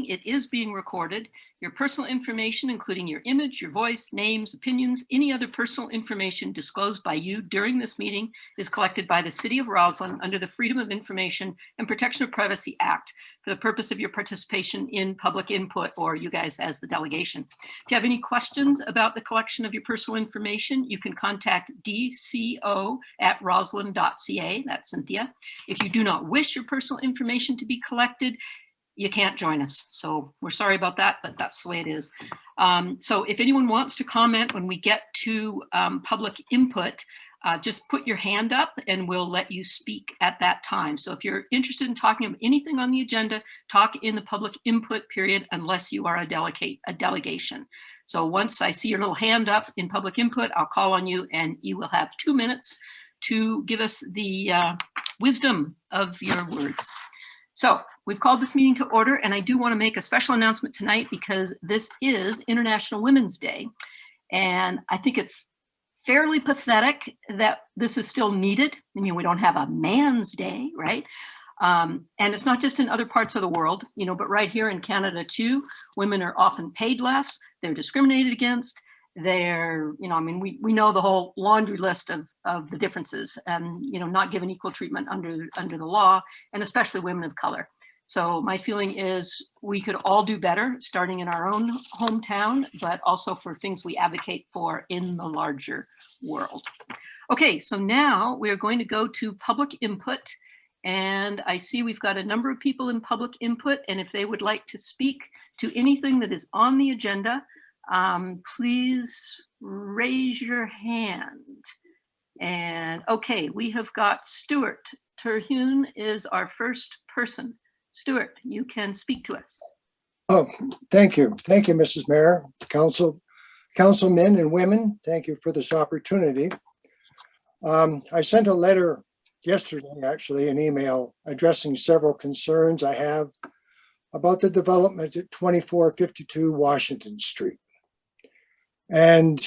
meeting. It is being recorded. Your personal information, including your image, your voice, names, opinions, any other personal information disclosed by you during this meeting is collected by the City of Roslyn under the Freedom of Information and Protection of Privacy Act for the purpose of your participation in public input, or you guys as the delegation. If you have any questions about the collection of your personal information, you can contact dco@roslyn.ca. That's Cynthia. If you do not wish your personal information to be collected, you can't join us. So we're sorry about that, but that's the way it is. So if anyone wants to comment when we get to public input, just put your hand up and we'll let you speak at that time. So if you're interested in talking about anything on the agenda, talk in the public input period unless you are a delegation. So once I see your little hand up in public input, I'll call on you and you will have 2 minutes to give us the wisdom of your words. So we've called this meeting to order, and I do want to make a special announcement tonight because this is International Women's Day. And I think it's fairly pathetic that this is still needed. I mean, we don't have a man's day, right? And it's not just in other parts of the world, you know, but right here in Canada too, women are often paid less, they're discriminated against, they're, you know, I mean, we know the whole laundry list of the differences and, you know, not given equal treatment under the law, and especially women of color. So my feeling is we could all do better, starting in our own hometown, but also for things we advocate for in the larger world. Okay, so now we're going to go to public input. And I see we've got a number of people in public input, and if they would like to speak to anything that is on the agenda, please raise your hand. And okay, we have got Stuart Terhune is our first person. Stuart, you can speak to us. Oh, thank you. Thank you, Mrs. Mayor, councilmen and women. Thank you for this opportunity. I sent a letter yesterday, actually, an email addressing several concerns I have about the development at 2452 Washington Street. And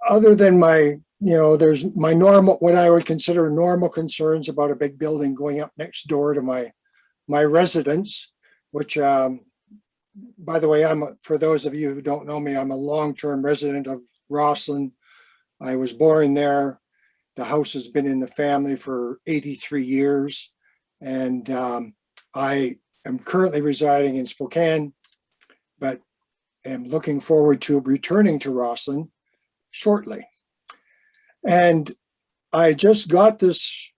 other than my, you know, there's my normal, what I would consider normal concerns about a big building going up next door to my residence, which, by the way, for those of you who don't know me, I'm a long-term resident of Roslyn. I was born there. The house has been in the family for 83 years. And I am currently residing in Spokane, but am looking forward to returning to Roslyn shortly. And I just got this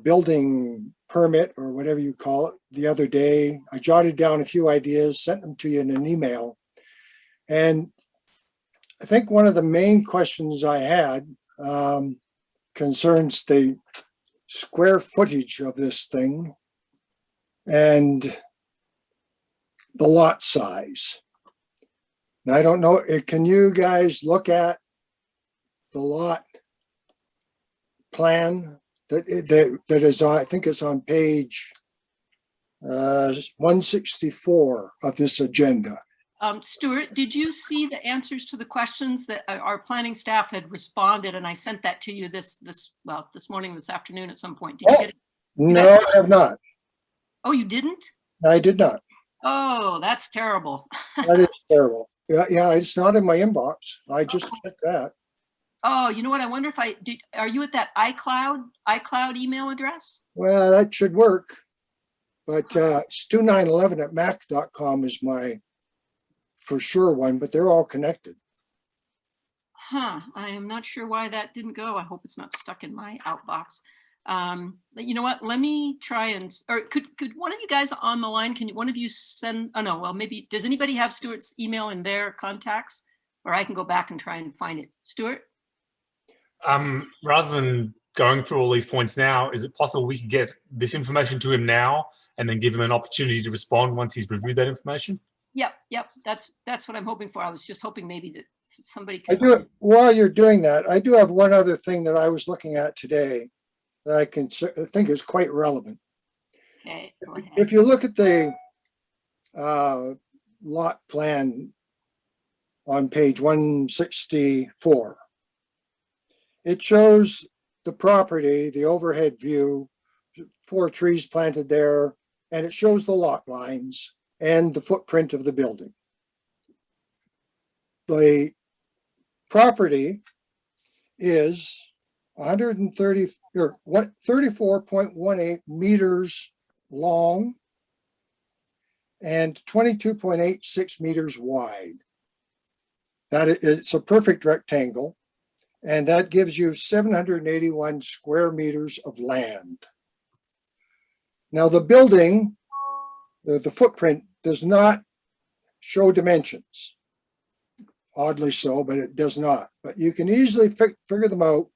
building permit, or whatever you call it, the other day. I jotted down a few ideas, sent them to you in an email. And I think one of the main questions I had concerns the square footage of this thing and the lot size. And I don't know, can you guys look at the lot plan that is on, I think it's on page 164 of this agenda. Stuart, did you see the answers to the questions that our planning staff had responded? And I sent that to you this morning, this afternoon at some point. Did you get it? No, I have not. Oh, you didn't? I did not. Oh, that's terrible. That is terrible. Yeah, it's not in my inbox. I just checked that. Oh, you know what? I wonder if are you at that iCloud email address? Well, that should work. But stu911@mac.com is my for sure one, but they're all connected. Huh, I am not sure why that didn't go. I hope it's not stuck in my outbox. You know what, let me try and, or could one of you guys on the line, can one of you send, oh no, well maybe, does anybody have Stuart's email in their contacts? Or I can go back and try and find it. Stuart? Rather than going through all these points now, is it possible we could get this information to him now and then give him an opportunity to respond once he's reviewed that information? Yep. That's what I'm hoping for. I was just hoping maybe that somebody could. While you're doing that, I do have one other thing that I was looking at today that I think is quite relevant. Okay, go ahead. If you look at the lot plan on page 164, it shows the property, the overhead view, 4 trees planted there, and it shows the lot lines and the footprint of the building. The property is 130 or what 34.18 meters long and 22.86 meters wide. That is, it's a perfect rectangle, and that gives you 781 square meters of land. Now the building, the footprint does not show dimensions. Oddly so, but it does not. But you can easily figure them out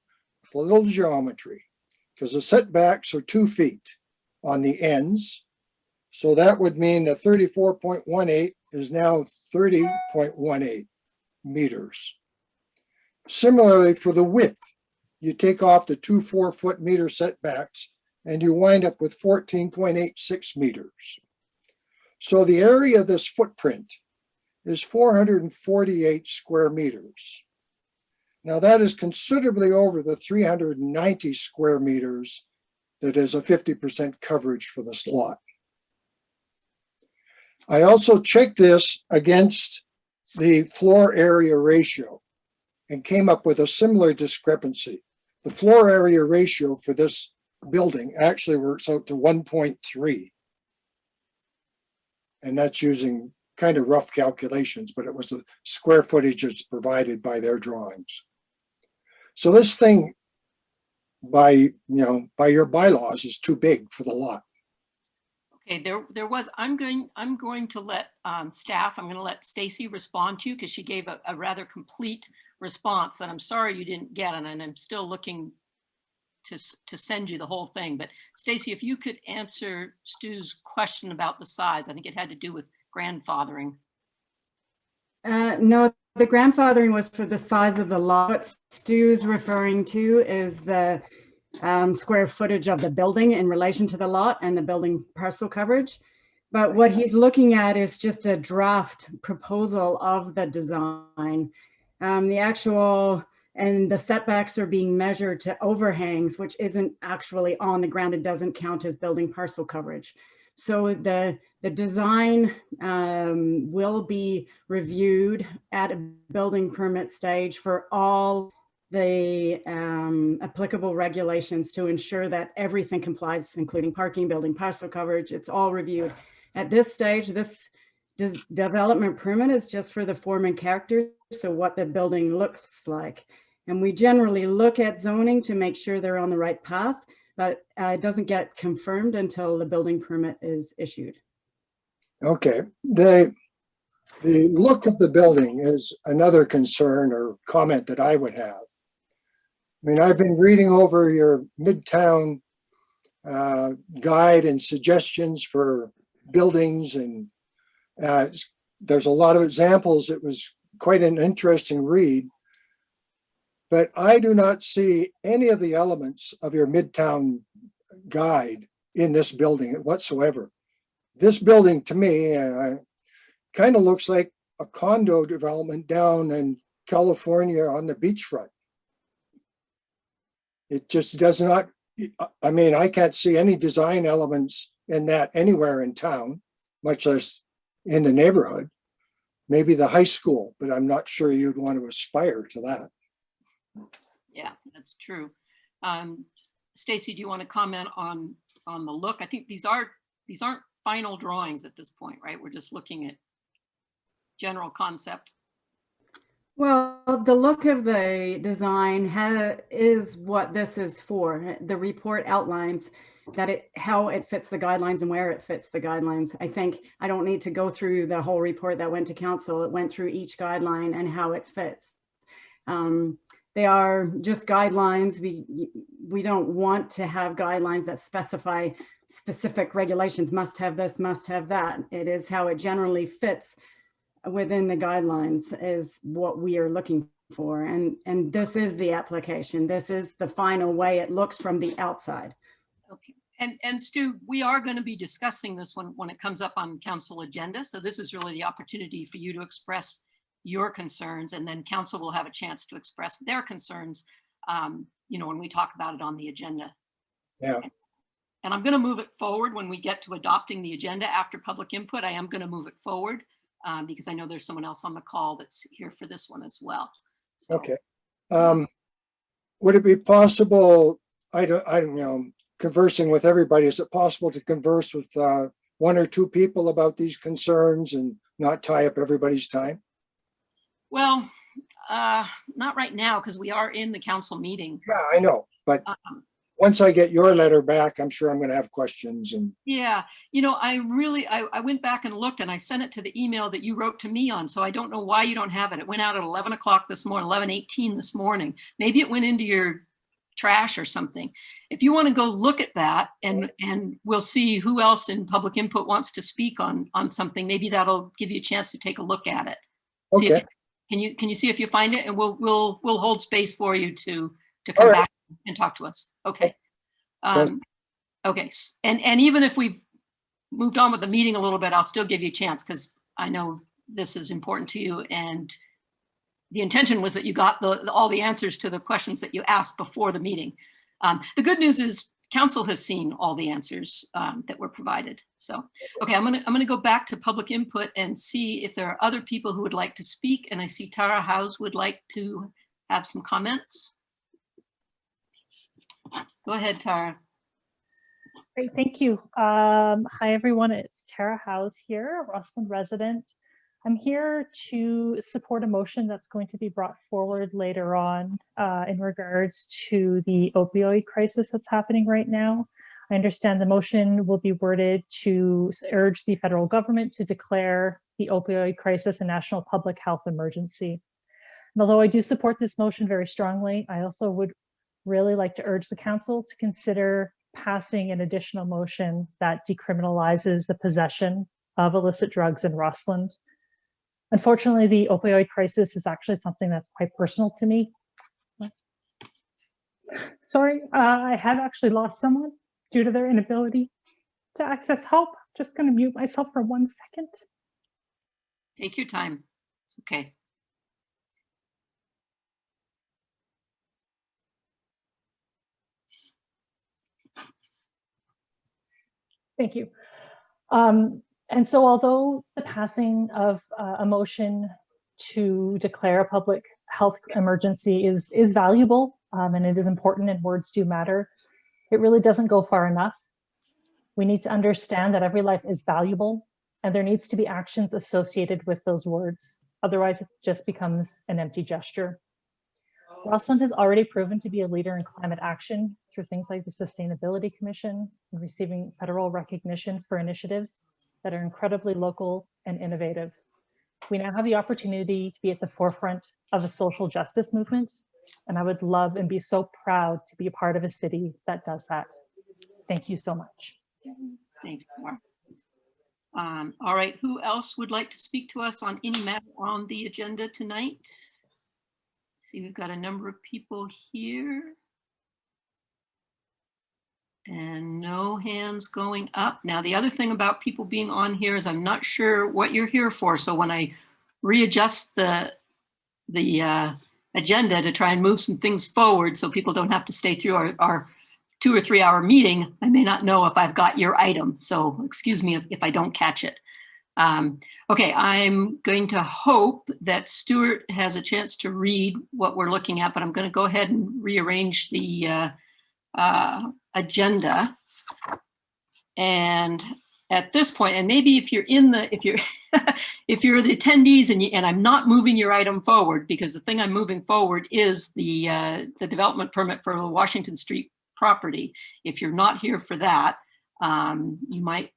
with a little geometry, because the setbacks are 2 feet on the ends. So that would mean that 34.18 is now 30.18 meters. Similarly, for the width, you take off the 2 4-foot-meter setbacks and you wind up with 14.86 meters. So the area of this footprint is 448 square meters. Now that is considerably over the 390 square meters that is a 50% coverage for this lot. I also checked this against the floor area ratio and came up with a similar discrepancy. The floor area ratio for this building actually works out to 1.3. And that's using kind of rough calculations, but it was the square footage that's provided by their drawings. So this thing, by your bylaws, is too big for the lot. Okay, there was, I'm going to let staff, I'm going to let Stacy respond to you because she gave a rather complete response that I'm sorry you didn't get, and I'm still looking to send you the whole thing. But Stacy, if you could answer Stu's question about the size, I think it had to do with grandfathering. No, the grandfathering was for the size of the lot. What Stu's referring to is the square footage of the building in relation to the lot and the building parcel coverage. But what he's looking at is just a draft proposal of the design. The actual and the setbacks are being measured to overhangs, which isn't actually on the ground. It doesn't count as building parcel coverage. So the design will be reviewed at a building permit stage for all the applicable regulations to ensure that everything complies, including parking, building parcel coverage. It's all reviewed. At this stage, this development permit is just for the form and character, so what the building looks like. And we generally look at zoning to make sure they're on the right path, but it doesn't get confirmed until the building permit is issued. Okay, the look of the building is another concern or comment that I would have. I mean, I've been reading over your Midtown guide and suggestions for buildings, and there's a lot of examples. It was quite an interesting read, but I do not see any of the elements of your Midtown guide in this building whatsoever. This building, to me, kind of looks like a condo development down in California on the beachfront. It just does not, I mean, I can't see any design elements in that anywhere in town, much less in the neighborhood. Maybe the high school, but I'm not sure you'd want to aspire to that. Yeah, that's true. Stacy, do you want to comment on the look? I think these aren't final drawings at this point, right? We're just looking at general concept. Well, the look of the design is what this is for. The report outlines that how it fits the guidelines and where it fits the guidelines. I think I don't need to go through the whole report that went to council. It went through each guideline and how it fits. They are just guidelines. We don't want to have guidelines that specify specific regulations, must have this, must have that. It is how it generally fits within the guidelines is what we are looking for. And this is the application. This is the final way it looks from the outside. Okay. And Stu, we are going to be discussing this when it comes up on council agenda. So this is really the opportunity for you to express your concerns, and then council will have a chance to express their concerns, when we talk about it on the agenda. Yeah. And I'm going to move it forward when we get to adopting the agenda after public input. I am going to move it forward because I know there's someone else on the call that's here for this one as well. So, Okay. Would it be possible, I don't know, conversing with everybody, is it possible to converse with one or two people about these concerns and not tie up everybody's time? well, not right now because we are in the council meeting. Yeah, I know, but once I get your letter back, I'm sure I'm going to have questions. And Yeah, you know, I went back and looked and I sent it to the email that you wrote to me on. So I don't know why you don't have it. It went out at 11 o'clock this morning, 11:18 this morning. Maybe it went into your trash or something. If you want to go look at that and we'll see who else in public input wants to speak on something. Maybe that'll give you a chance to take a look at it. See okay, if can you see if you find it, and we'll hold space for you to All come right. back and talk to us. Okay. Okay. And even if we've moved on with the meeting a little bit, I'll still give you a chance because I know this is important to you. And the intention was that you got all the answers to the questions that you asked before the meeting. The good news is council has seen all the answers that were provided. So, okay, I'm gonna go back to public input and see if there are other people who would like to speak. And I see Tara House would like to have some comments. Go ahead, Tara. Great, thank you. Hi, everyone. It's Tara House here, a Rossland resident. I'm here to support a motion that's going to be brought forward later on in regards to the opioid crisis that's happening right now. I understand the motion will be worded to urge the federal government to declare the opioid crisis a national public health emergency. And although I do support this motion very strongly, I also would really like to urge the council to consider passing an additional motion that decriminalizes the possession of illicit drugs in Rossland. Unfortunately, the opioid crisis is actually something that's quite personal to me. Sorry, I have actually lost someone due to their inability to access help. Just going to mute myself for 1 second. Take your time. It's okay. Thank you. And so although the passing of a motion to declare a public health emergency is valuable and it is important and words do matter, it really doesn't go far enough. We need to understand that every life is valuable and there needs to be actions associated with those words. Otherwise, it just becomes an empty gesture. Rossland has already proven to be a leader in climate action through things like the Sustainability Commission and receiving federal recognition for initiatives that are incredibly local and innovative. We now have the opportunity to be at the forefront of a social justice movement, and I would love and be so proud to be a part of a city that does that. Thank you so much. Thanks, Mark. All right, who else would like to speak to us on any matter on the agenda tonight? See, we've got a number of people here. And no hands going up. Now, the other thing about people being on here is I'm not sure what you're here for. So when I readjust the agenda to try and move some things forward so people don't have to stay through our 2 or 3 hour meeting, I may not know if I've got your item. So excuse me if I don't catch it. Okay, I'm going to hope that Stuart has a chance to read what we're looking at, but I'm going to go ahead and rearrange the agenda. And at this point, and maybe if you're if you're the attendees and I'm not moving your item forward, because the thing I'm moving forward is the development permit for the Washington Street property. If you're not here for that, you might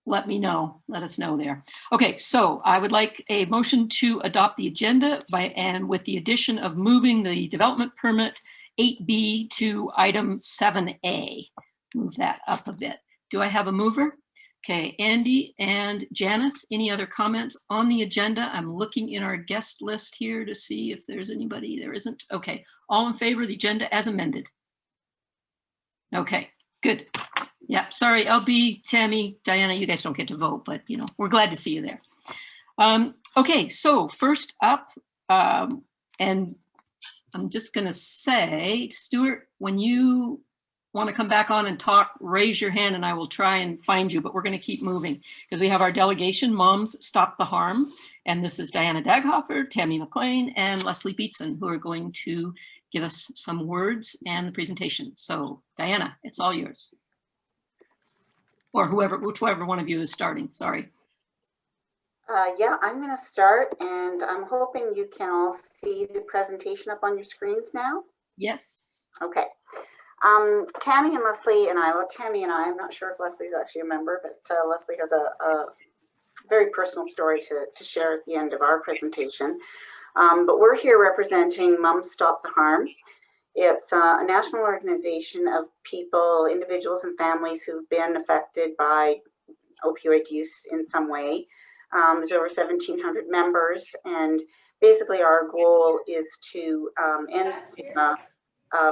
let us know there. Okay, so I would like a motion to adopt the agenda and with the addition of moving the development permit 8B to item 7A. Move that up a bit. Do I have a mover? Okay, Andy and Janice, any other comments on the agenda? I'm looking in our guest list here to see if there's anybody. There isn't. Okay, all in favor of the agenda as amended? Okay, good. Yeah, sorry, LB, Tammy, Diana, you guys don't get to vote, but you know, we're glad to see you there. Okay, so first up, and I'm just gonna say, Stuart, when you want to come back on and talk, raise your hand and I will try and find you, but we're going to keep moving because we have our delegation, Moms Stop the Harm. And this is Diana Daghofer, Tammy McLean, and Leslie Beatson, who are going to give us some words and the presentation. So Diana, it's all yours. Or whichever one of you is starting, sorry. Yeah, I'm going to start, and I'm hoping you can all see the presentation up on your screens now. Yes. Okay. Tammy and Leslie and I, well, Tammy and I'm not sure if Leslie's actually a member, but Leslie has a very personal story to share at the end of our presentation. But we're here representing Moms Stop the Harm. It's a national organization of people, individuals and families who've been affected by opioid use in some way. There's over 1,700 members, and basically our goal is to end stigma,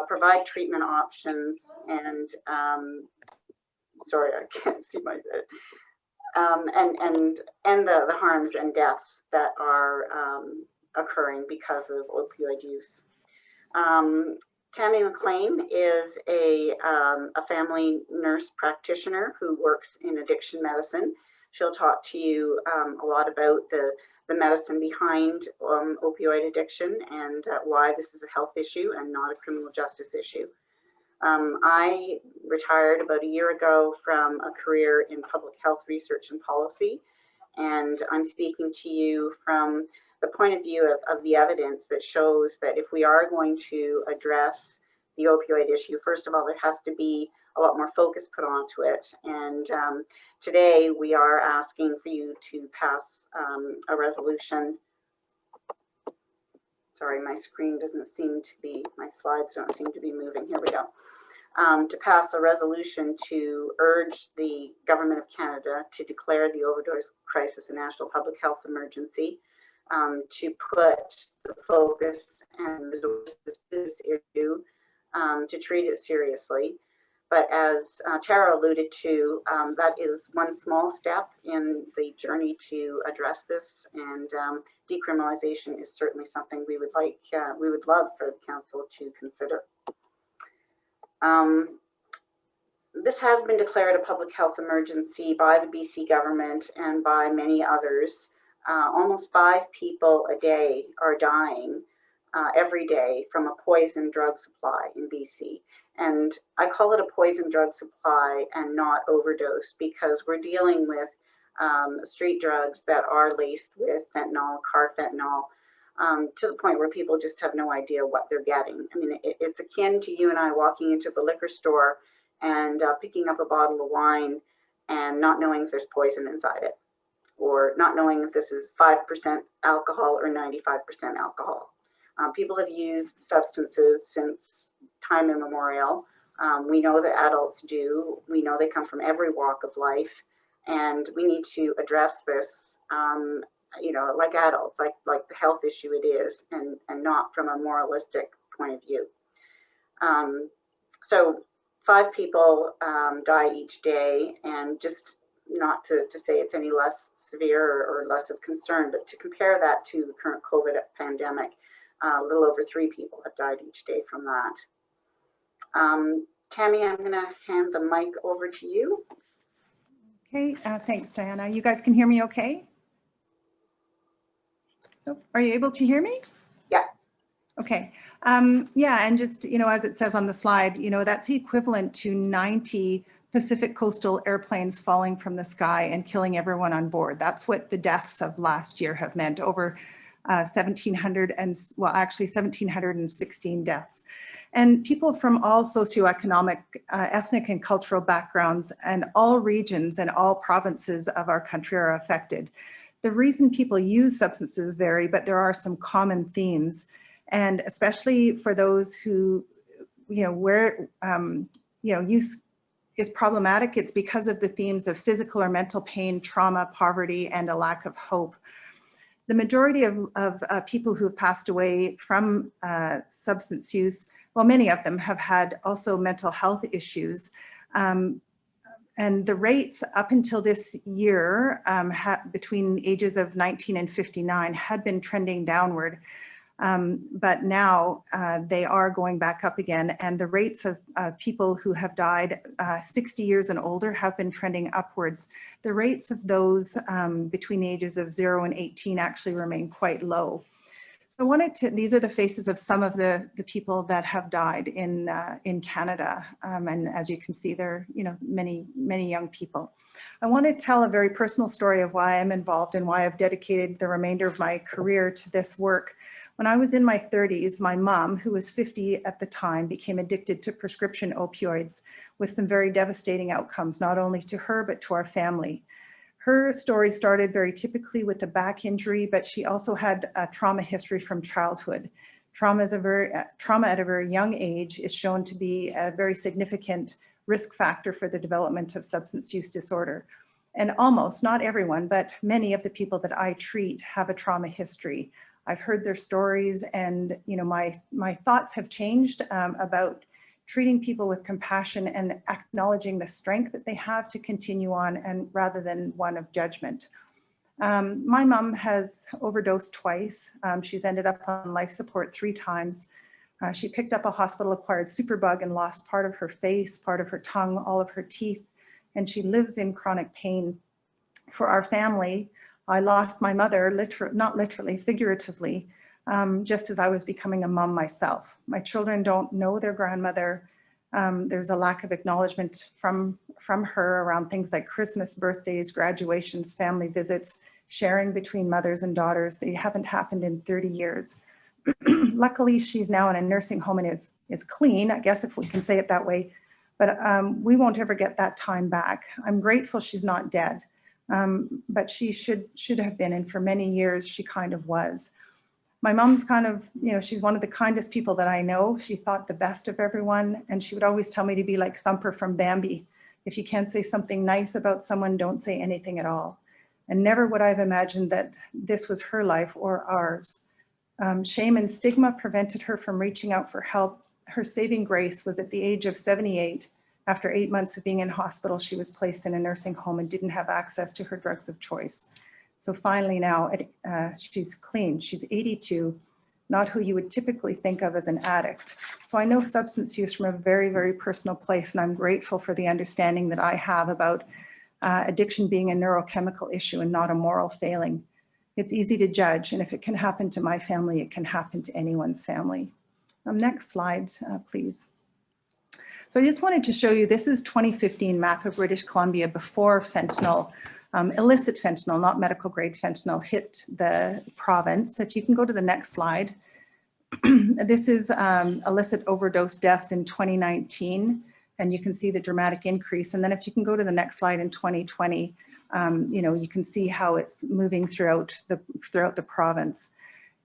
provide treatment options, and sorry, I can't see my and end the harms and deaths that are occurring because of opioid use. Tammy McLean is a family nurse practitioner who works in addiction medicine. She'll talk to you a lot about the medicine behind opioid addiction and why this is a health issue and not a criminal justice issue. I retired about a year ago from a career in public health research and policy, and I'm speaking to you from the point of view of the evidence that shows that if we are going to address the opioid issue, first of all, there has to be a lot more focus put onto it. And today we are asking for you to pass a resolution. Sorry, my screen doesn't seem to be, my slides don't seem to be moving. Here we go. To pass a resolution to urge the Government of Canada to declare the overdose crisis a national public health emergency, to put the focus and resources to this issue, to treat it seriously. But as Tara alluded to, that is one small step in the journey to address this, and decriminalization is certainly something we would love for the council to consider. This has been declared a public health emergency by the BC government and by many others. Almost 5 people a day are dying every day from a poison drug supply in BC. And I call it a poison drug supply and not overdose because we're dealing with street drugs that are laced with fentanyl, carfentanil, to the point where people just have no idea what they're getting. I mean, it's akin to you and I walking into the liquor store and picking up a bottle of wine and not knowing if there's poison inside it, or not knowing if this is 5% alcohol or 95% alcohol. People have used substances since time immemorial. We know that adults do. We know they come from every walk of life, and we need to address this, you know, like adults, like the health issue it is, and not from a moralistic point of view. So 5 people die each day, and just not to say it's any less severe or less of concern, but to compare that to the current COVID pandemic, a little over 3 people have died each day from that. Tammy, I'm going to hand the mic over to you. Okay, thanks, Diana. You guys can hear me okay? Oh, are you able to hear me? Yeah. Okay. Yeah, and just, you know, as it says on the slide, you know, that's the equivalent to 90 Pacific coastal airplanes falling from the sky and killing everyone on board. That's what the deaths of last year have meant, over 1,700 and, well, actually 1,716 deaths. And people from all socioeconomic, ethnic and cultural backgrounds and all regions and all provinces of our country are affected. The reason people use substances vary, but there are some common themes. And especially for those who, you know, where, you know, use is problematic, it's because of the themes of physical or mental pain, trauma, poverty, and a lack of hope. The majority of people who have passed away from substance use, well, many of them have had also mental health issues. And the rates up until this year, between the ages of 19 and 59, had been trending downward. But now they are going back up again, and the rates of people who have died 60 years and older have been trending upwards. The rates of those between the ages of 0 and 18 actually remain quite low. So I wanted to, these are the faces of some of the people that have died in Canada. And as you can see, there are many young people. I want to tell a very personal story of why I'm involved and why I've dedicated the remainder of my career to this work. When I was in my 30s, my mom, who was 50 at the time, became addicted to prescription opioids with some very devastating outcomes, not only to her, but to our family. Her story started very typically with a back injury, but she also had a trauma history from childhood. Trauma at a very young age is shown to be a very significant risk factor for the development of substance use disorder. And almost, not everyone, but many of the people that I treat have a trauma history. I've heard their stories, and my thoughts have changed about treating people with compassion and acknowledging the strength that they have to continue on, and rather than one of judgment. My mom has overdosed twice. She's ended up on life support 3 times. She picked up a hospital-acquired superbug and lost part of her face, part of her tongue, all of her teeth, and she lives in chronic pain. For our family, I lost my mother, not literally, figuratively, just as I was becoming a mom myself. My children don't know their grandmother. There's a lack of acknowledgement from her around things like Christmas, birthdays, graduations, family visits, sharing between mothers and daughters. They haven't happened in 30 years. Luckily, she's now in a nursing home and is clean, I guess, if we can say it that way. But we won't ever get that time back. I'm grateful she's not dead. But she should have been, and for many years she kind of was. My mom's kind of, she's one of the kindest people that I know. She thought the best of everyone, and she would always tell me to be like Thumper from Bambi. If you can't say something nice about someone, don't say anything at all. And never would I have imagined that this was her life or ours. Shame and stigma prevented her from reaching out for help. Her saving grace was at the age of 78. After 8 months of being in hospital, she was placed in a nursing home and didn't have access to her drugs of choice. So finally now, she's clean. She's 82, not who you would typically think of as an addict. So I know substance use from a very, very personal place, and I'm grateful for the understanding that I have about addiction being a neurochemical issue and not a moral failing. It's easy to judge, and if it can happen to my family, it can happen to anyone's family. Next slide, please. So I just wanted to show you, this is 2015 map of British Columbia before fentanyl, illicit fentanyl, not medical grade fentanyl, hit the province. If you can go to the next slide. This is illicit overdose deaths in 2019, and you can see the dramatic increase. And then if you can go to the next slide in 2020, you can see how it's moving throughout the province.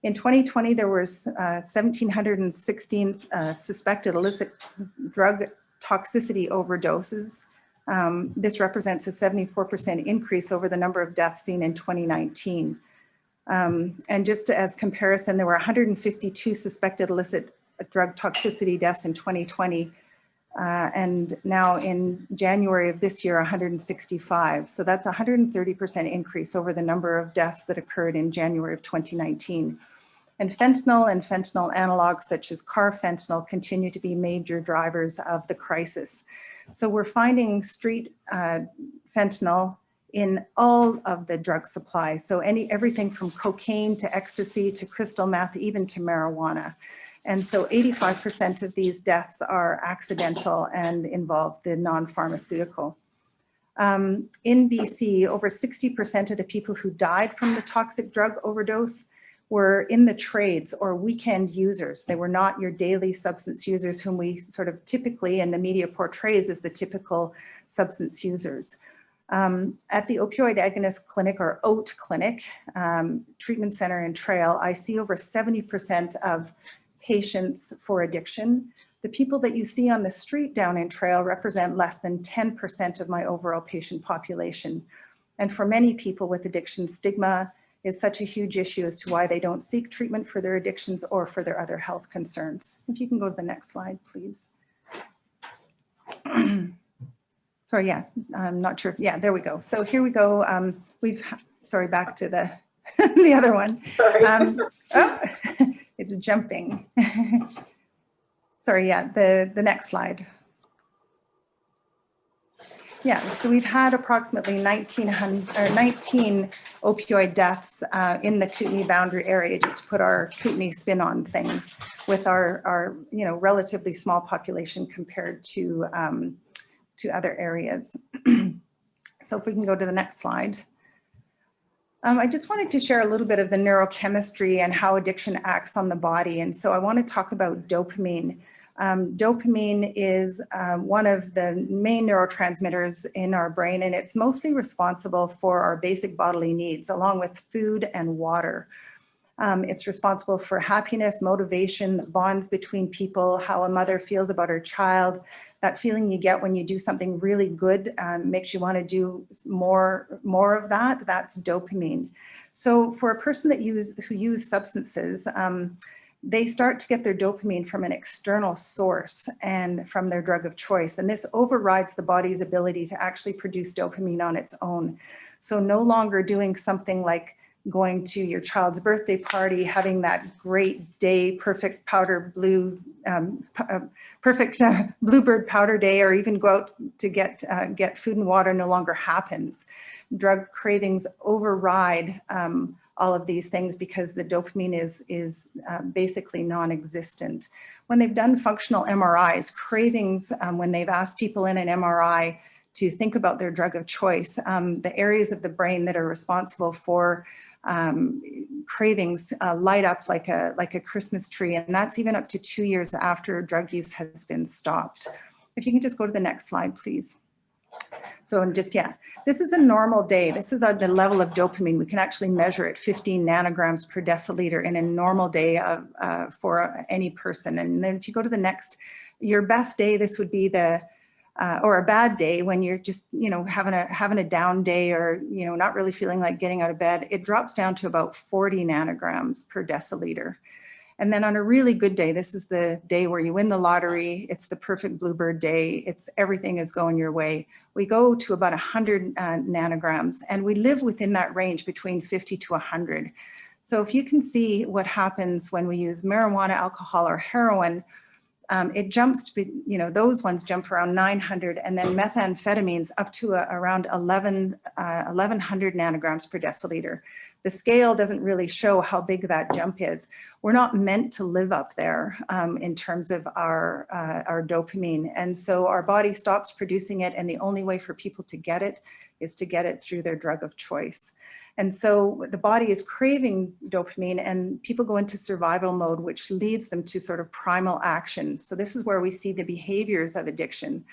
In 2020, there was 1,716 suspected illicit drug toxicity overdoses. This represents a 74% increase over the number of deaths seen in 2019. And just as comparison, there were 152 suspected illicit drug toxicity deaths in 2020. And now in January of this year, 165. So that's a 130% increase over the number of deaths that occurred in January of 2019. And fentanyl analogs such as carfentanil continue to be major drivers of the crisis. So we're finding street fentanyl in all of the drug supply. So everything from cocaine to ecstasy to crystal meth, even to marijuana. And so 85% of these deaths are accidental and involve the non-pharmaceutical. In BC, over 60% of the people who died from the toxic drug overdose were in the trades or weekend users. They were not your daily substance users whom we sort of typically in the media portrays as the typical substance users. At the Opioid Agonist Clinic, or OAT Clinic, treatment center in Trail, I see over 70% of patients for addiction. The people that you see on the street down in Trail represent less than 10% of my overall patient population. And for many people with addiction, stigma is such a huge issue as to why they don't seek treatment for their addictions or for their other health concerns. If you can go to the next slide, please. Sorry, yeah, I'm not sure. Yeah, there we go. So here we go. Sorry, back to the the other one. Sorry. Oh, it it's jumping. Sorry, yeah, the next slide. Yeah, so we've had approximately 19 opioid deaths in the Kootenai boundary area, just to put our Kootenai spin on things, with our relatively small population compared to other areas. So if we can go to the next slide. I just wanted to share a little bit of the neurochemistry and how addiction acts on the body. And so I want to talk about dopamine. Dopamine is one of the main neurotransmitters in our brain, and it's mostly responsible for our basic bodily needs, along with food and water. It's responsible for happiness, motivation, the bonds between people, how a mother feels about her child. That feeling you get when you do something really good makes you want to do more of that. That's dopamine. So for a person who use substances, they start to get their dopamine from an external source and from their drug of choice. And this overrides the body's ability to actually produce dopamine on its own. So no longer doing something like going to your child's birthday party, having that great day, perfect bluebird powder day, or even go out to get food and water no longer happens. Drug cravings override all of these things because the dopamine is basically non-existent. When they've done functional MRIs, cravings, when they've asked people in an MRI to think about their drug of choice, the areas of the brain that are responsible for cravings light up like a Christmas tree, and that's even up to 2 years after drug use has been stopped. If you can just go to the next slide, please. So this is a normal day. This is the level of dopamine. We can actually measure it, 15 nanograms per deciliter in a normal day for any person. And then if you go to the next, your best day, this would be or a bad day when you're just, having a down day, or, not really feeling like getting out of bed, it drops down to about 40 nanograms per deciliter. And then on a really good day, this is the day where you win the lottery. It's the perfect bluebird day. Everything is going your way. We go to about 100 nanograms, and we live within that range between 50 to 100. So if you can see what happens when we use marijuana, alcohol, or heroin, it jumps, those ones jump around 900, and then methamphetamines up to around 1100 nanograms per deciliter. The scale doesn't really show how big that jump is. We're not meant to live up there in terms of our dopamine. And so our body stops producing it, and the only way for people to get it is to get it through their drug of choice. And so the body is craving dopamine, and people go into survival mode, which leads them to sort of primal action. So this is where we see the behaviors of addiction.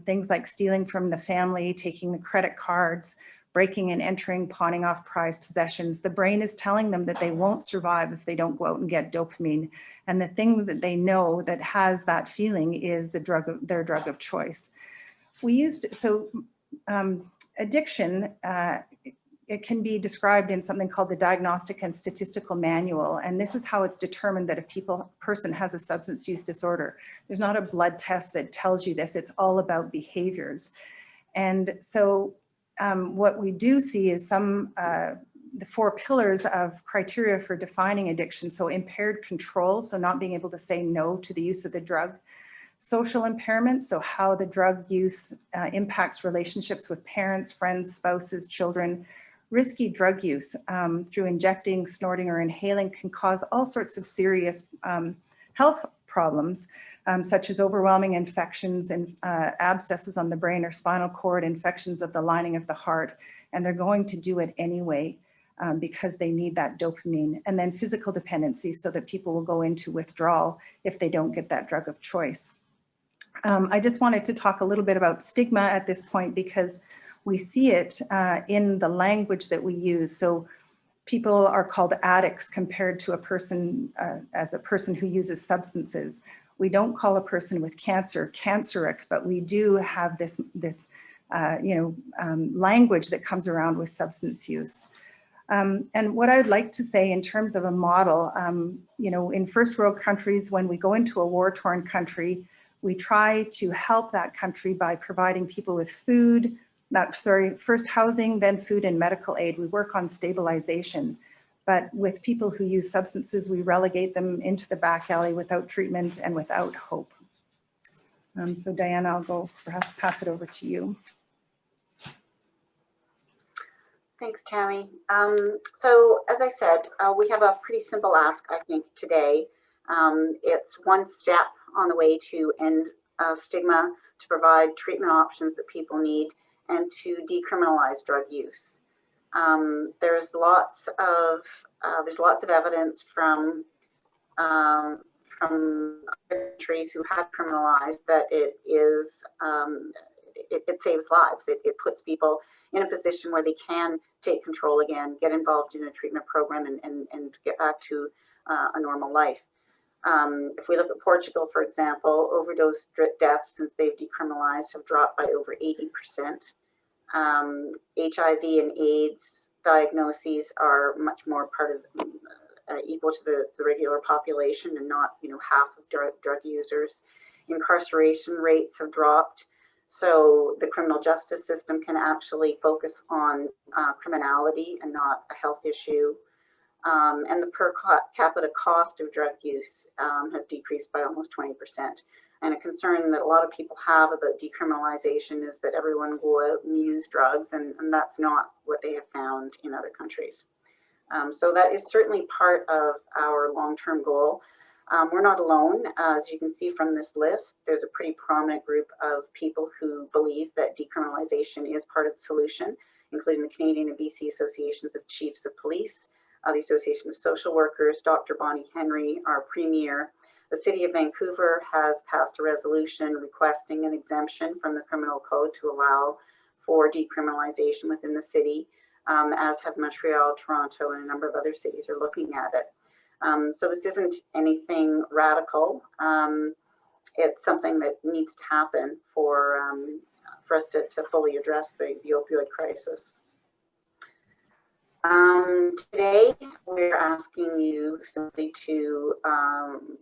Things like stealing from the family, taking the credit cards, breaking and entering, pawning off prized possessions. The brain is telling them that they won't survive if they don't go out and get dopamine. And the thing that they know that has that feeling is their drug of choice. Addiction, it can be described in something called the Diagnostic and Statistical Manual. And this is how it's determined that a person has a substance use disorder. There's not a blood test that tells you this. It's all about behaviors. And so what we do see is the 4 pillars of criteria for defining addiction. So impaired control, so not being able to say no to the use of the drug. Social impairment, so how the drug use impacts relationships with parents, friends, spouses, children. Risky drug use through injecting, snorting, or inhaling can cause all sorts of serious health problems, such as overwhelming infections and abscesses on the brain or spinal cord, infections of the lining of the heart. And they're going to do it anyway because they need that dopamine. And then physical dependency, so that people will go into withdrawal if they don't get that drug of choice. I just wanted to talk a little bit about stigma at this point, because we see it in the language that we use. So people are called addicts compared to a person who uses substances. We don't call a person with cancer canceric, but we do have this language that comes around with substance use. And what I would like to say in terms of a model, in first world countries, when we go into a war-torn country, we try to help that country by providing people with first housing, then food and medical aid. We work on stabilization. But with people who use substances, we relegate them into the back alley without treatment and without hope. So Diana, I'll go perhaps pass it over to you. Thanks, Tammy. So as I said, we have a pretty simple ask, I think, today. It's one step on the way to end stigma, to provide treatment options that people need, and to decriminalize drug use. There's lots of evidence from countries who have criminalized that it saves lives. It puts people in a position where they can take control again, get involved in a treatment program, and get back to a normal life. If we look at Portugal, for example, overdose deaths since they've decriminalized have dropped by over 80%. HIV and AIDS diagnoses are much more part of equal to the regular population, and not half of drug users. Incarceration rates have dropped, so the criminal justice system can actually focus on criminality and not a health issue. And the per capita cost of drug use has decreased by almost 20%. And a concern that a lot of people have about decriminalization is that everyone will out and use drugs, and that's not what they have found in other countries. So that is certainly part of our long-term goal. We're not alone. As you can see from this list, there's a pretty prominent group of people who believe that decriminalization is part of the solution, including the Canadian and BC Associations of Chiefs of Police, the Association of Social Workers, Dr. Bonnie Henry, our Premier. The City of Vancouver has passed a resolution requesting an exemption from the criminal code to allow for decriminalization within the city, as have Montreal, Toronto, and a number of other cities are looking at it. So this isn't anything radical. It's something that needs to happen for us to fully address the opioid crisis. Today, we're asking you simply to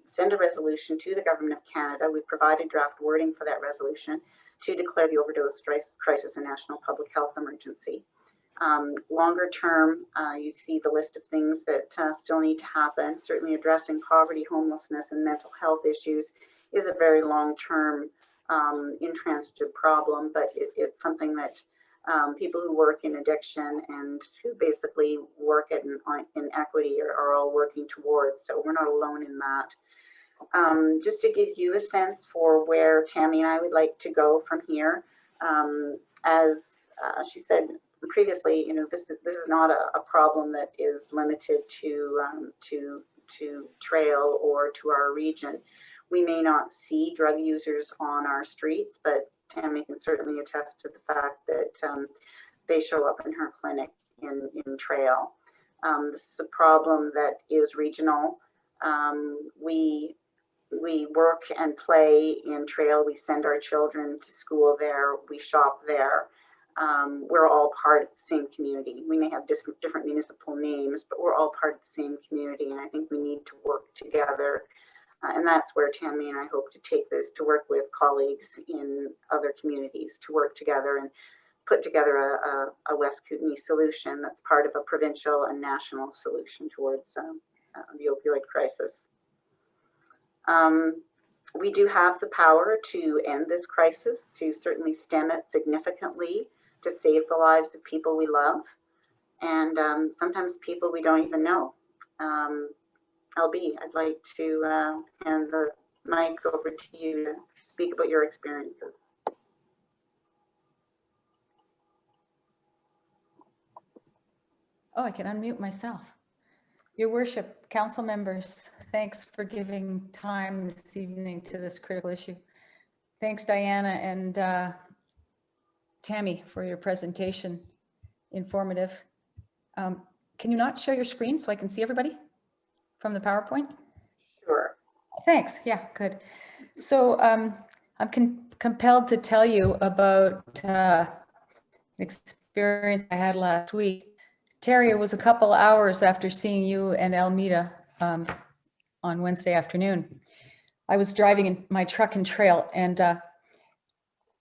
send a resolution to the Government of Canada. We've provided draft wording for that resolution to declare the overdose crisis a national public health emergency. Longer term, you see the list of things that still need to happen. Certainly addressing poverty, homelessness, and mental health issues is a very long-term intransigent problem, but it's something that people who work in addiction and who basically work in equity are all working towards. So we're not alone in that. Just to give you a sense for where Tammy and I would like to go from here, as she said previously, this is not a problem that is limited to Trail or to our region. We may not see drug users on our streets, but Tammy can certainly attest to the fact that they show up in her clinic in Trail. This is a problem that is regional. We work and play in Trail. We send our children to school there. We shop there. We're all part of the same community. We may have different municipal names, but we're all part of the same community, and I think we need to work together. And that's where Tammy and I hope to take this, to work with colleagues in other communities, to work together and put together a West Kootenai solution that's part of a provincial and national solution towards the opioid crisis. We do have the power to end this crisis, to certainly stem it significantly, to save the lives of people we love, and sometimes people we don't even know. LB, I'd like to hand the mic over to you to speak about your experiences. Oh, I can unmute myself. Your worship, council members, thanks for giving time this evening to this critical issue. Thanks, Diana and Tammy, for your presentation. Informative. Can you not share your screen so I can see everybody from the PowerPoint? Sure. Thanks. Yeah, good. So I'm compelled to tell you about an experience I had last week. Terry, it was a couple hours after seeing you and Elmita on Wednesday afternoon. I was driving in my truck and Trail, and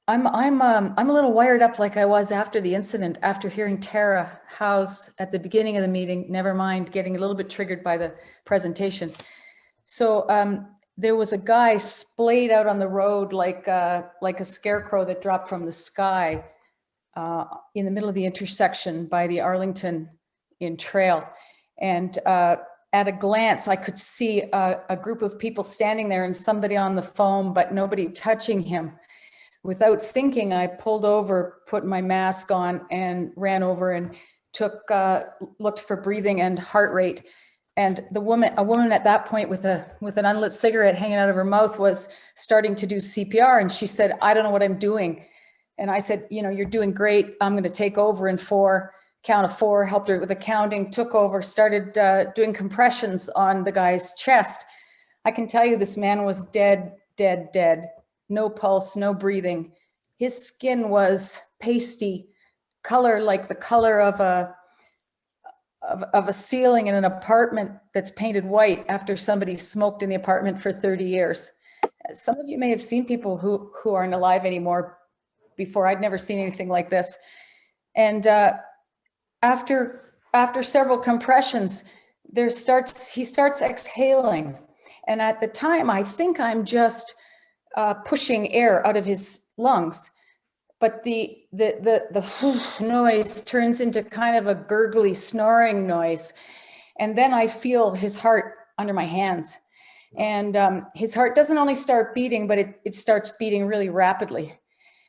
I'm a little wired up like I was after the incident, after hearing Tara House at the beginning of the meeting, never mind getting a little bit triggered by the presentation. So there was a guy splayed out on the road like a scarecrow that dropped from the sky in the middle of the intersection by the Arlington Inn Trail. And at a glance, I could see a group of people standing there and somebody on the phone, but nobody touching him. Without thinking, I pulled over, put my mask on, and ran over and looked for breathing and heart rate. And a woman at that point with an unlit cigarette hanging out of her mouth was starting to do CPR. And she said, "I don't know what I'm doing." And I said, "You know, you're doing great. I'm going to take over in 4, count of 4, helped her with the counting, took over, started doing compressions on the guy's chest. I can tell you this man was dead, dead, dead. No pulse, no breathing. His skin was pasty color, like the color of a ceiling in an apartment that's painted white after somebody smoked in the apartment for 30 years. Some of you may have seen people who aren't alive anymore before. I'd never seen anything like this. And after several compressions, he starts exhaling. And at the time, I think I'm just pushing air out of his lungs. But the noise turns into kind of a gurgly snoring noise. And then I feel his heart under my hands. And his heart doesn't only start beating, but it starts beating really rapidly.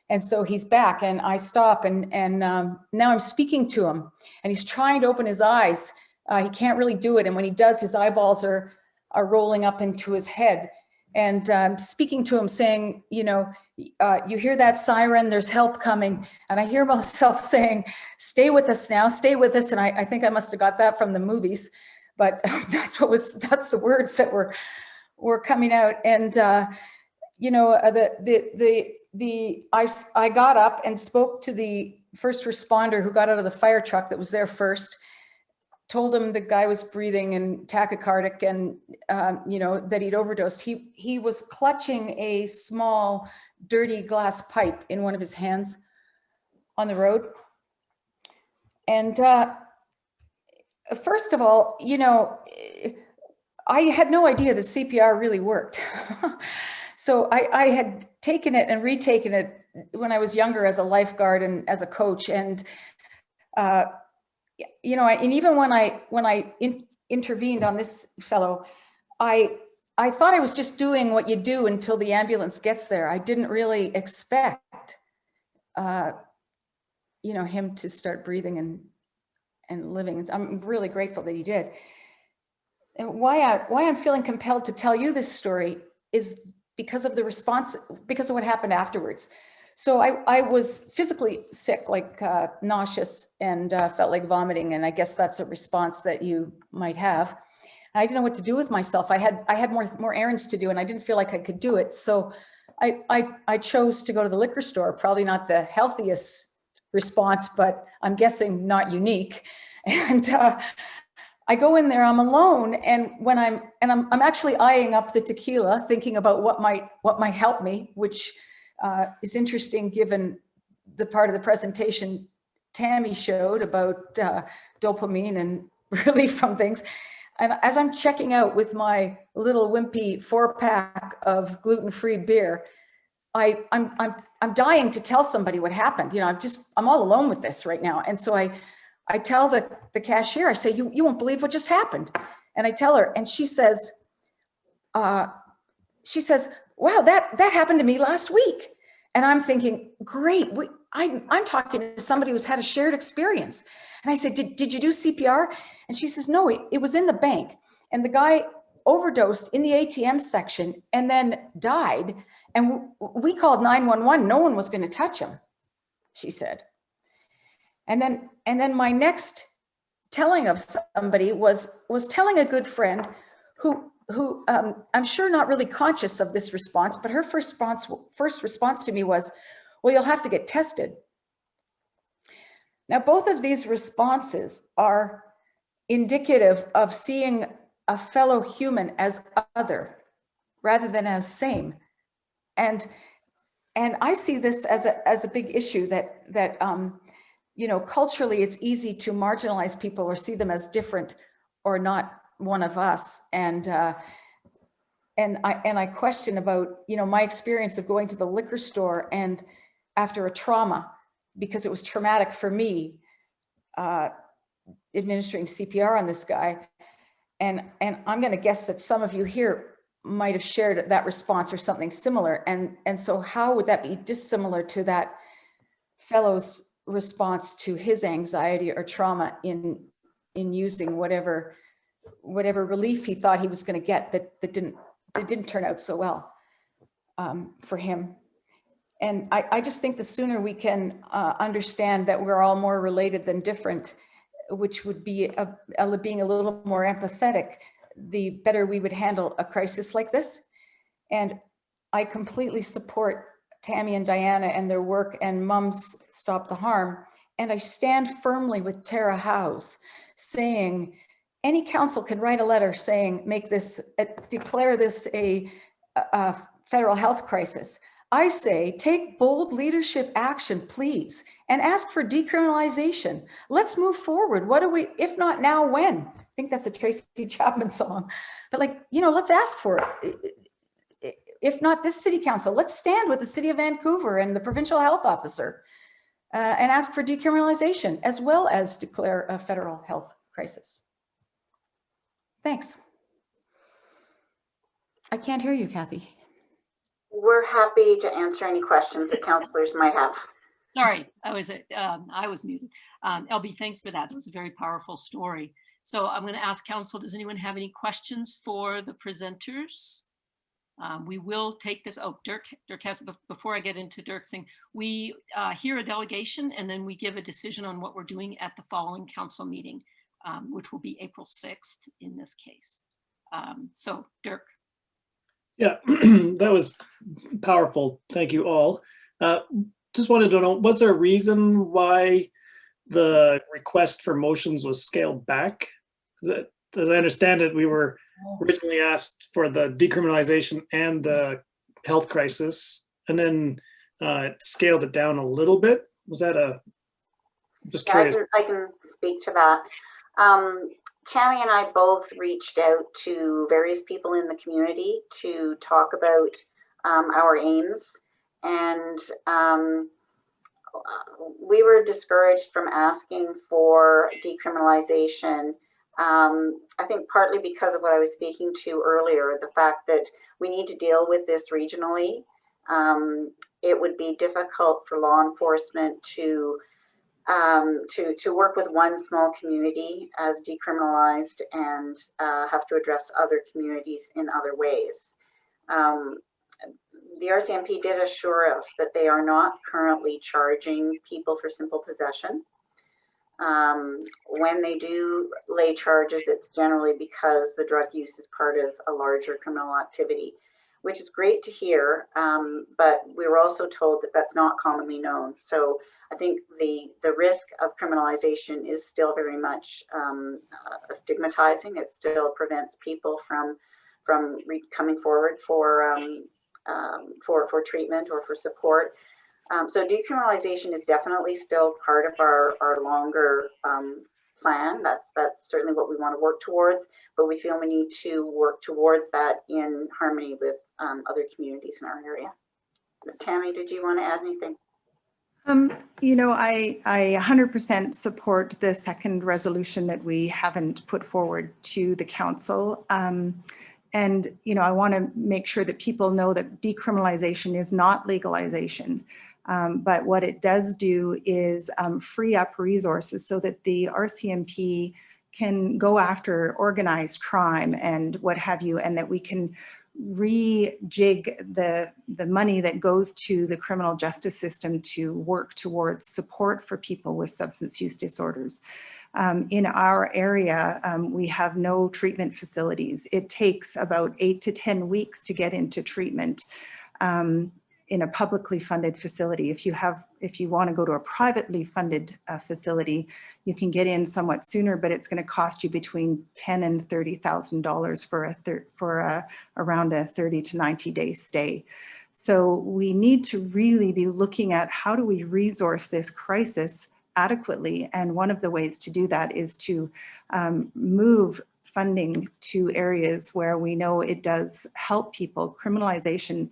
And so he's back, and I stop, and now I'm speaking to him, and he's trying to open his eyes. He can't really do it. And when he does, his eyeballs are rolling up into his head. And speaking to him saying, you know, you hear that siren, there's help coming. And I hear myself saying, "Stay with us now, stay with us." And I think I must have got that from the movies, but that's the words that were coming out. And, you know, I got up and spoke to the first responder who got out of the fire truck that was there first, told him the guy was breathing and tachycardic, and you know, that he'd overdosed. He was clutching a small dirty glass pipe in one of his hands on the road. And first of all, you know, I had no idea the CPR really worked. So I had taken it and retaken it when I was younger as a lifeguard and as a coach. And you know, and even when I intervened on this fellow, I thought I was just doing what you do until the ambulance gets there. I didn't really expect, you know, him to start breathing and living. I'm really grateful that he did. And why I'm feeling compelled to tell you this story is because of the response, because of what happened afterwards. So I was physically sick, like nauseous, and felt like vomiting. And I guess that's a response that you might have. I didn't know what to do with myself. I had more errands to do, and I didn't feel like I could do it. So I chose to go to the liquor store. Probably not the healthiest response, but I'm guessing not unique. And I go in there, I'm alone, and when I'm actually eyeing up the tequila, thinking about what might help me, which is interesting given the part of the presentation Tammy showed about dopamine and relief from things. And as I'm checking out with my little wimpy 4-pack of gluten-free beer, I'm dying to tell somebody what happened. You know, I'm all alone with this right now. And so I tell the cashier, I say, you won't believe what just happened. And I tell her, and she says, wow, that happened to me last week. And I'm thinking, great, I'm talking to somebody who's had a shared experience. And I said, did you do CPR? And she says, no, it was in the bank. And the guy overdosed in the ATM section and then died. And we called 911. No one was going to touch him, she said. And then my next telling of somebody was telling a good friend who I'm sure not really conscious of this response, but her first response to me was, well, you'll have to get tested. Now, both of these responses are indicative of seeing a fellow human as other rather than as same. And And I see this as a big issue that you know, culturally it's easy to marginalize people or see them as different or not one of us. And I question about, you know, my experience of going to the liquor store and after a trauma, because it was traumatic for me, administering CPR on this guy. And I'm going to guess that some of you here might have shared that response or something similar. And so how would that be dissimilar to that fellow's response to his anxiety or trauma in using whatever relief he thought he was going to get that didn't turn out so well for him. And I just think the sooner we can understand that we're all more related than different, which would be being a little more empathetic, the better we would handle a crisis like this. And I completely support Tammy and Diana and their work and Mums Stop the Harm. And I stand firmly with Tara Howes saying, any council can write a letter saying, declare this a federal health crisis. I say, take bold leadership action, please, and ask for decriminalization. Let's move forward. What do we, if not now, when? I think that's a Tracy Chapman song. But like, you know, let's ask for it. If not this city council, let's stand with the city of Vancouver and the provincial health officer and ask for decriminalization, as well as declare a federal health crisis. Thanks. I can't hear you, Kathy. We're happy to answer any questions that councillors might have. Sorry, I was muted. LB, thanks for that. That was a very powerful story. So I'm going to ask council, does anyone have any questions for the presenters? We will take this. Oh, Dirk has, before I get into Dirk's thing, we hear a delegation and then we give a decision on what we're doing at the following council meeting, which will be April 6th in this case. So Dirk. Yeah, that was powerful. Thank you all. Just wanted to know, was there a reason why the request for motions was scaled back? As I understand it, we were originally asked for the decriminalization and the health crisis, and then it scaled it down a little bit. Was that just curious? I can speak to that. Tammy and I both reached out to various people in the community to talk about our aims, and we were discouraged from asking for decriminalization. I think partly because of what I was speaking to earlier, the fact that we need to deal with this regionally. It would be difficult for law enforcement to work with one small community as decriminalized and have to address other communities in other ways. The RCMP did assure us that they are not currently charging people for simple possession. When they do lay charges, it's generally because the drug use is part of a larger criminal activity, which is great to hear, but we were also told that that's not commonly known. So I think the risk of criminalization is still very much stigmatizing. It still prevents people from coming forward for treatment or for support. So decriminalization is definitely still part of our longer plan. That's certainly what we want to work towards, but we feel we need to work towards that in harmony with other communities in our area. Tammy, did you want to add anything? You know, I 100% support the second resolution that we haven't put forward to the council. And, you know, I want to make sure that people know that decriminalization is not legalization. But what it does do is free up resources so that the RCMP can go after organized crime and what have you, and that we can rejig the money that goes to the criminal justice system to work towards support for people with substance use disorders. In our area, we have no treatment facilities. It takes about 8 to 10 weeks to get into treatment in a publicly funded facility. If you want to go to a privately funded facility, you can get in somewhat sooner, but it's going to cost you between $10,000 and $30,000 for around a 30 to 90 day stay. So we need to really be looking at how do we resource this crisis adequately. And one of the ways to do that is to move funding to areas where we know it does help people. Criminalization,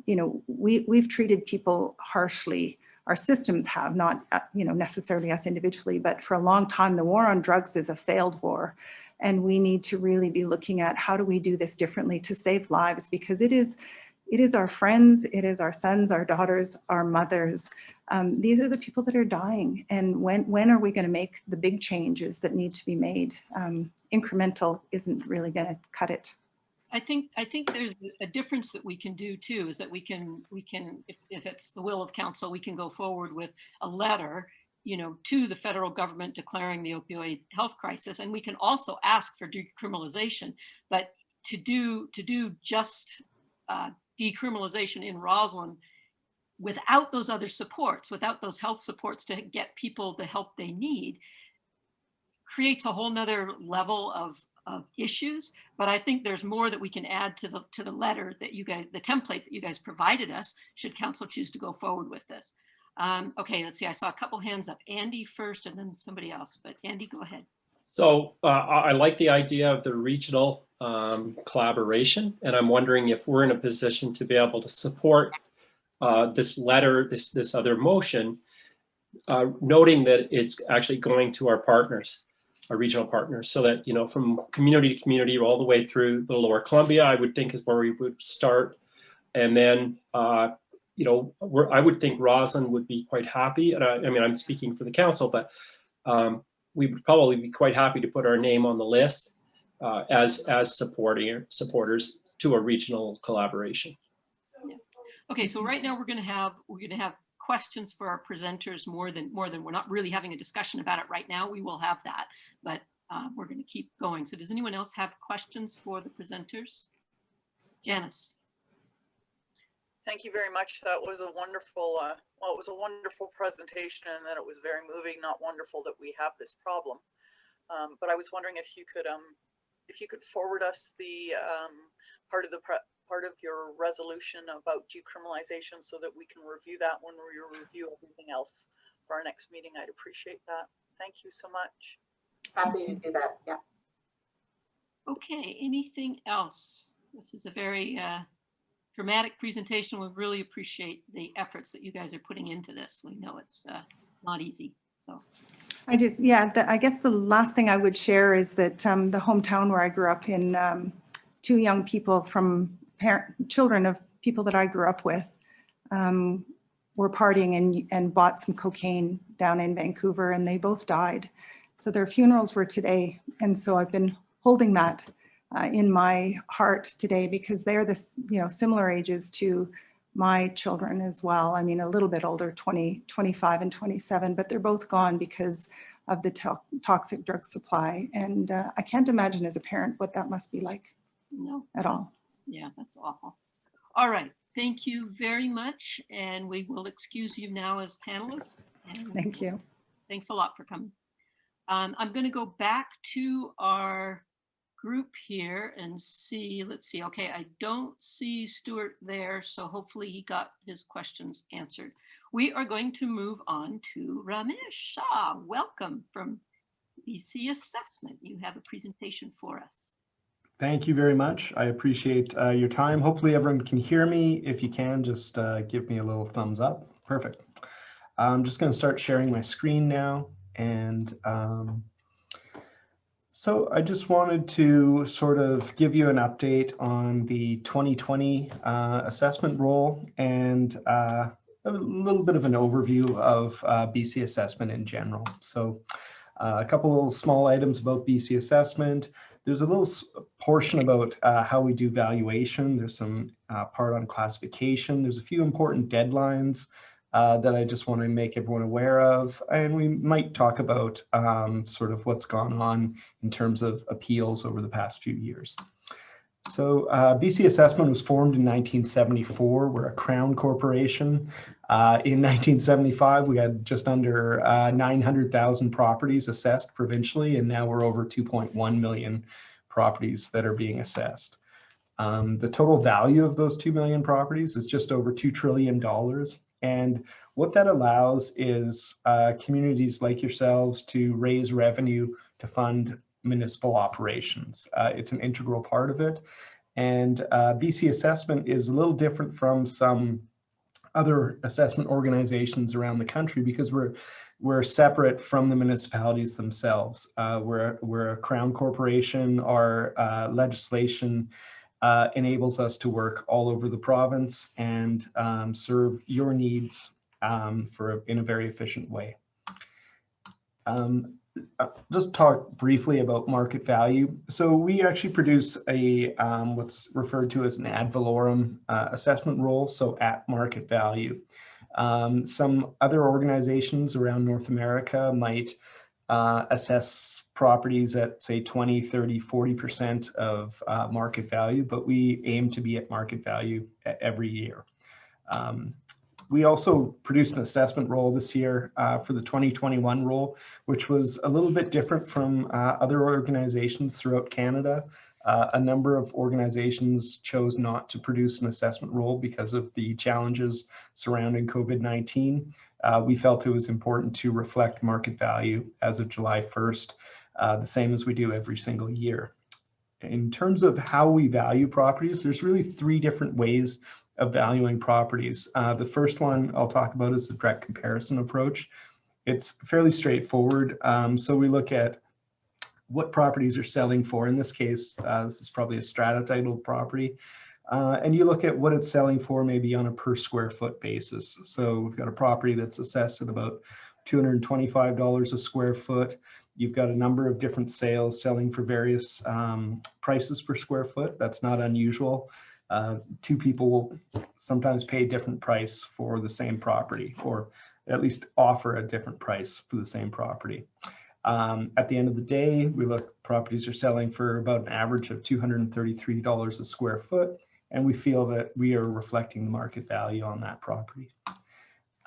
you know, we've treated people harshly. Our systems have, not you know, necessarily us individually, but for a long time, the war on drugs is a failed war. And we need to really be looking at how do we do this differently to save lives, because it is our friends, it is our sons, our daughters, our mothers. These are the people that are dying. And when are we going to make the big changes that need to be made? Incremental isn't really going to cut it. I think there's a difference that we can do too, is that we can if it's the will of council, we can go forward with a letter, you know, to the federal government declaring the opioid health crisis, and we can also ask for decriminalization. But to do just decriminalization in Roslyn without those other supports, without those health supports to get people the help they need, creates a whole nother level of issues. But I think there's more that we can add to the letter that you guys, the template that you guys provided us, should council choose to go forward with this. Okay, let's see, I saw a couple hands up. Andy first and then somebody else, but Andy, go ahead. So I like the idea of the regional collaboration, and I'm wondering if we're in a position to be able to support this letter, this other motion, noting that it's actually going to our partners, our regional partners, so that, you know, from community to community all the way through the Lower Columbia, I would think is where we would start. And then, you know, I would think Roslyn would be quite happy. And I mean, I'm speaking for the council, but we would probably be quite happy to put our name on the list as supporters to a regional collaboration. Yeah. Okay, so right now we're going to have questions for our presenters more than we're not really having a discussion about it right now. We will have that, but we're going to keep going. So does anyone else have questions for the presenters? Janice. Thank you very much. That was a wonderful, well, it was a wonderful presentation, and then it was very moving. Not wonderful that we have this problem, but I was wondering if you could forward us the part of your resolution about decriminalization, so that we can review that when we review everything else for our next meeting. I'd appreciate that. Thank you so much. Happy to do that. Yeah. Okay, anything else? This is a very dramatic presentation. We really appreciate the efforts that you guys are putting into this. We know it's not easy. So I guess the last thing I would share is that the hometown where I grew up in, two young people from children of people that I grew up with were partying and bought some cocaine down in Vancouver, and they both died. So their funerals were today. And so I've been holding that in my heart today, because they're this, you know, similar ages to my children as well. I mean, a little bit older, 25 and 27, but they're both gone because of the toxic drug supply. And I can't imagine as a parent what that must be like. no, At all. yeah, that's awful. All right, thank you very much, and we will excuse you now as panelists. And Thank you. thanks a lot for coming. I'm going to go back to our group here and see, let's see. Okay, I don't see Stuart there, so hopefully he got his questions answered. We are going to move on to Ramesh Shah. Welcome from BC Assessment. You have a presentation for us. Thank you very much. I appreciate your time. Hopefully everyone can hear me. If you can, just give me a little thumbs up. Perfect. I'm just going to start sharing my screen now. And so I just wanted to sort of give you an update on the 2020 assessment role and a little bit of an overview of BC Assessment in general. So a couple of small items about BC Assessment. There's a little portion about how we do valuation. There's some part on classification. There's a few important deadlines that I just want to make everyone aware of. And we might talk about sort of what's gone on in terms of appeals over the past few years. So BC Assessment was formed in 1974. We're a Crown corporation. In 1975, we had just under 900,000 properties assessed provincially, and now we're over 2.1 million properties that are being assessed. The total value of those 2 million properties is just over $2 trillion. And what that allows is communities like yourselves to raise revenue to fund municipal operations. It's an integral part of it. And BC Assessment is a little different from some other assessment organizations around the country because we're separate from the municipalities themselves. We're a crown corporation. Our legislation enables us to work all over the province and serve your needs in a very efficient way. Just talk briefly about market value. So we actually produce a what's referred to as an ad valorem assessment roll, so at market value. Some other organizations around North America might assess properties at say 20, 30, 40% of market value, but we aim to be at market value every year. We also produced an assessment roll this year for the 2021 roll, which was a little bit different from other organizations throughout Canada. A number of organizations chose not to produce an assessment roll because of the challenges surrounding COVID-19. We felt it was important to reflect market value as of July 1st, the same as we do every single year. In terms of how we value properties, there's really 3 different ways of valuing properties. The first one I'll talk about is the direct comparison approach. It's fairly straightforward. So we look at what properties are selling for. In this case, this is probably a strata title property. And you look at what it's selling for maybe on a per square foot basis. So we've got a property that's assessed at about $225 a square foot. You've got a number of different sales selling for various prices per square foot. That's not unusual. 2 people will sometimes pay a different price for the same property, or at least offer a different price for the same property. At the end of the day, we look, properties are selling for about an average of $233 a square foot, and we feel that we are reflecting the market value on that property.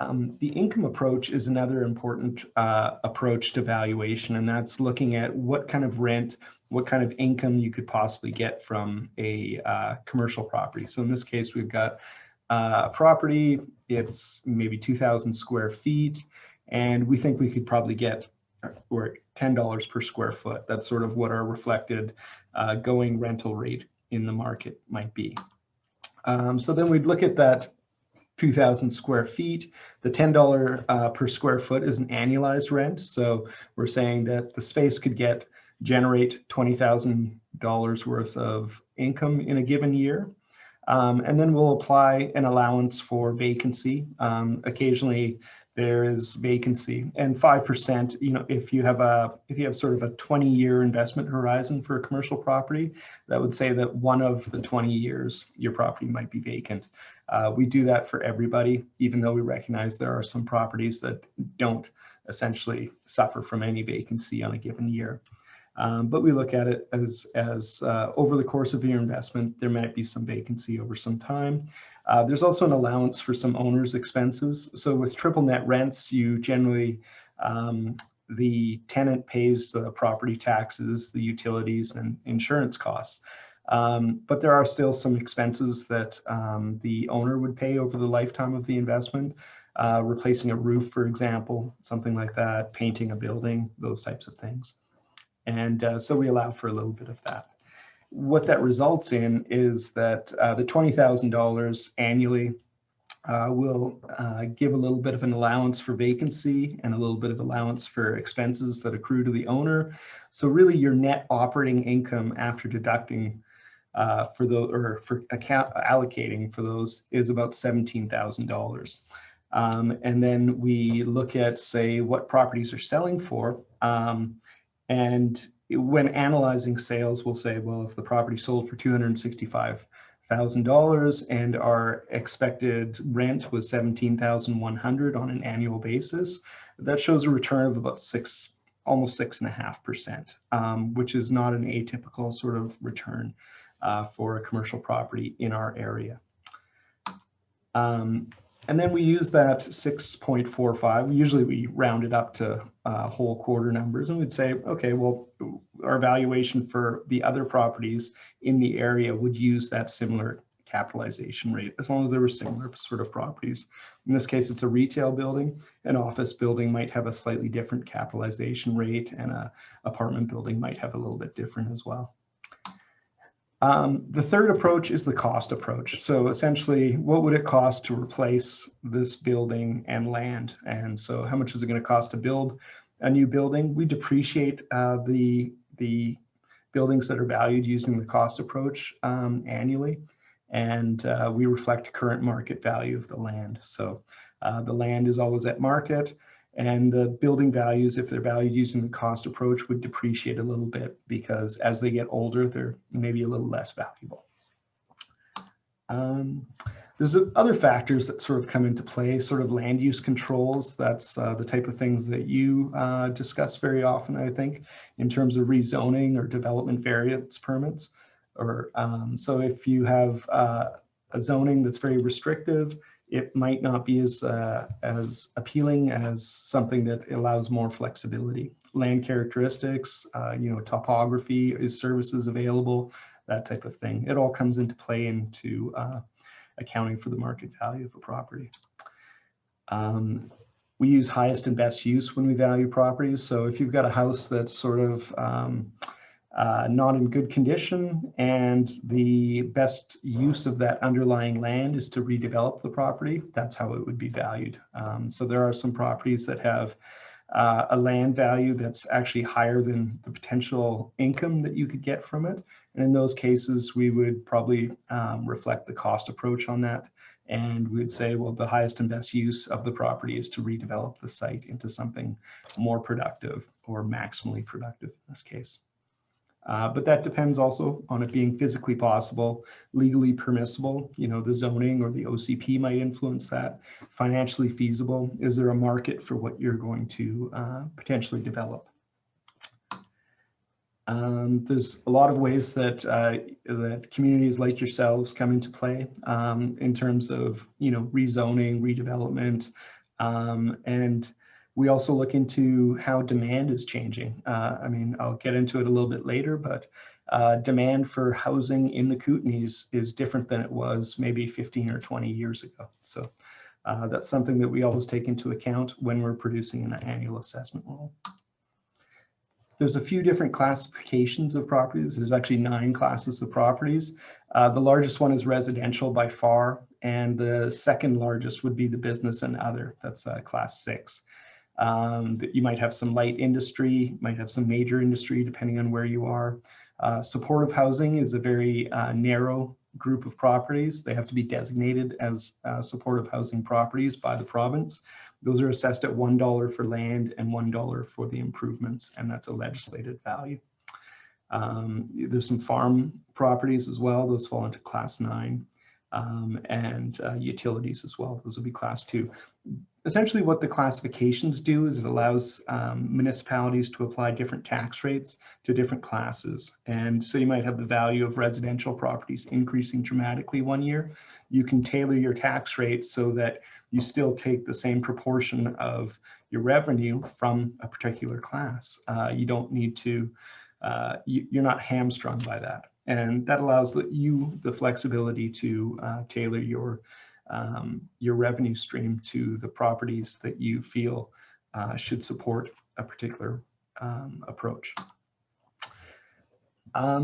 The income approach is another important approach to valuation, and that's looking at what kind of rent, what kind of income you could possibly get from a commercial property. So in this case, we've got a property, it's maybe 2,000 square feet, and we think we could probably get $10 per square foot. That's sort of what our reflected going rental rate in the market might be. So then we'd look at that 2,000 square feet. The $10 per square foot is an annualized rent. So we're saying that the space could generate $20,000 worth of income in a given year. And then we'll apply an allowance for vacancy. Occasionally there is vacancy, and 5%, you know, if you have sort of a 20-year investment horizon for a commercial property, that would say that one of the 20 years your property might be vacant. We do that for everybody, even though we recognize there are some properties that don't essentially suffer from any vacancy on a given year. But we look at it as over the course of your investment, there might be some vacancy over some time. There's also an allowance for some owner's expenses. So with triple net rents, you generally, the tenant pays the property taxes, the utilities, and insurance costs. But there are still some expenses that the owner would pay over the lifetime of the investment. Replacing a roof, for example, something like that, painting a building, those types of things. And so we allow for a little bit of that. What that results in is that the $20,000 annually will give a little bit of an allowance for vacancy and a little bit of allowance for expenses that accrue to the owner. So really your net operating income after deducting allocating for those is about $17,000. And then we look at, say, what properties are selling for. And when analyzing sales, we'll say, well, if the property sold for $265,000 and our expected rent was $17,100 on an annual basis, that shows a return of about almost 6.5%, which is not an atypical sort of return for a commercial property in our area. And then we use that 6.45. Usually we round it up to whole quarter numbers, and we'd say, okay, well, our valuation for the other properties in the area would use that similar capitalization rate, as long as there were similar sort of properties. In this case, it's a retail building. An office building might have a slightly different capitalization rate, and an apartment building might have a little bit different as well. The third approach is the cost approach. So essentially, what would it cost to replace this building and land? And so how much is it going to cost to build a new building? We depreciate the buildings that are valued using the cost approach annually. And we reflect current market value of the land. So the land is always at market, and the building values, if they're valued using the cost approach, would depreciate a little bit, because as they get older, they're maybe a little less valuable. There's other factors that sort of come into play, sort of land use controls. That's the type of things that you discuss very often, I think, in terms of rezoning or development variance permits. Or so if you have a zoning that's very restrictive, it might not be as appealing as something that allows more flexibility. Land characteristics, topography, is services available, that type of thing. It all comes into play into accounting for the market value of a property. We use highest and best use when we value properties. So if you've got a house that's sort of not in good condition, and the best use of that underlying land is to redevelop the property, that's how it would be valued. So there are some properties that have a land value that's actually higher than the potential income that you could get from it. And in those cases, we would probably reflect the cost approach on that. And we'd say, well, the highest and best use of the property is to redevelop the site into something more productive, or maximally productive in this case. But that depends also on it being physically possible, legally permissible. The zoning or the OCP might influence that. Financially feasible. Is there a market for what you're going to potentially develop? There's a lot of ways that that communities like yourselves come into play in terms of rezoning, redevelopment, and we also look into how demand is changing. I'll get into it a little bit later, but demand for housing in the Kootenays is different than it was maybe 15 or 20 years ago. So that's something that we always take into account when we're producing an annual assessment roll. There's a few different classifications of properties. There's actually 9 classes of properties. The largest one is residential by far, and the second largest would be the business and other. That's class 6. That you might have some light industry, might have some major industry, depending on where you are. Supportive housing is a very narrow group of properties. They have to be designated as supportive housing properties by the province. Those are assessed at $1 for land and $1 for the improvements, and that's a legislated value. There's some farm properties as well. Those fall into class 9, and utilities as well. Those would be class 2. Essentially what the classifications do is it allows municipalities to apply different tax rates to different classes. And so you might have the value of residential properties increasing dramatically one year. You can tailor your tax rate so that you still take the same proportion of your revenue from a particular class. You don't need to, you're not hamstrung by that. And that allows you the flexibility to tailor your revenue stream to the properties that you feel should support a particular approach.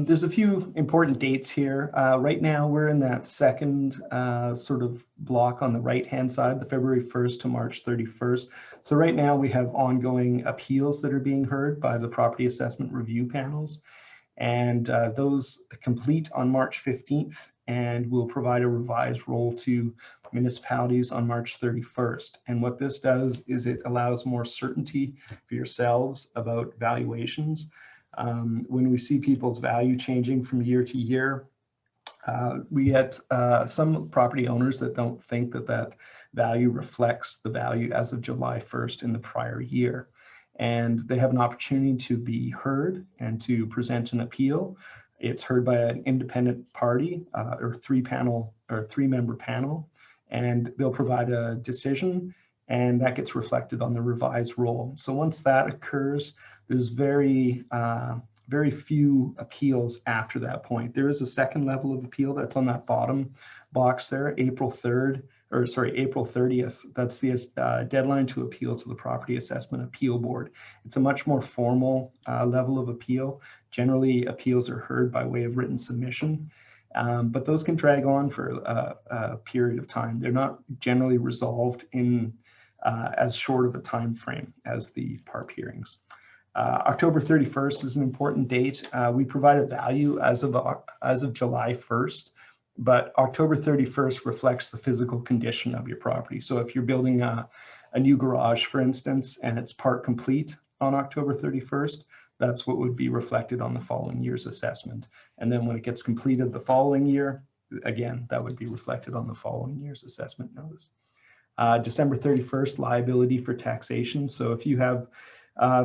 There's a few important dates here. Right now, we're in that second sort of block on the right-hand side, the February 1st to March 31st. So right now we have ongoing appeals that are being heard by the property assessment review panels. And those complete on March 15th, and we'll provide a revised roll to municipalities on March 31st. And what this does is it allows more certainty for yourselves about valuations. When we see people's value changing from year to year, we get some property owners that don't think that that value reflects the value as of July 1st in the prior year. And they have an opportunity to be heard and to present an appeal. It's heard by an independent party or three-member panel, and they'll provide a decision, and that gets reflected on the revised roll. So once that occurs, there's very few appeals after that point. There is a second level of appeal that's on that bottom box there, April 30th. That's the deadline to appeal to the Property Assessment Appeal Board. It's a much more formal level of appeal. Generally, appeals are heard by way of written submission, but those can drag on for a period of time. They're not generally resolved in as short of a time frame as the PARP hearings. October 31st is an important date. We provide a value as of July 1st, but October 31st reflects the physical condition of your property. So if you're building a new garage, for instance, and it's part complete on October 31st, that's what would be reflected on the following year's assessment. And then when it gets completed the following year, again, that would be reflected on the following year's assessment notice. December 31st, liability for taxation. So if you have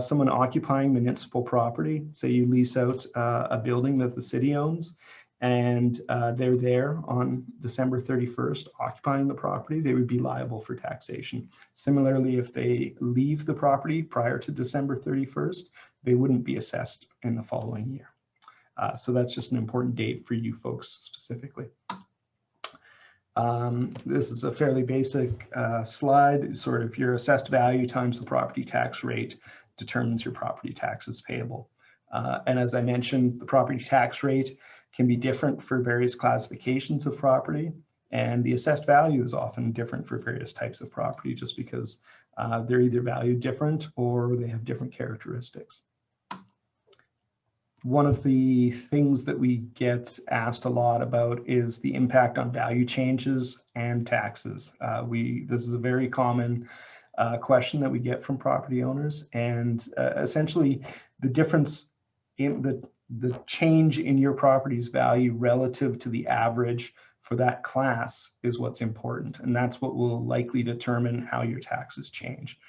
someone occupying municipal property, say you lease out a building that the city owns, and they're there on December 31st occupying the property, they would be liable for taxation. Similarly, if they leave the property prior to December 31st, they wouldn't be assessed in the following year. So that's just an important date for you folks specifically. This is a fairly basic slide. Sort of your assessed value times the property tax rate determines your property taxes payable. And as I mentioned, the property tax rate can be different for various classifications of property, and the assessed value is often different for various types of property just because they're either valued different or they have different characteristics. One of the things that we get asked a lot about is the impact on value changes and taxes. This is a very common question that we get from property owners, and essentially the difference in the change in your property's value relative to the average for that class is what's important, and that's what will likely determine how your taxes change.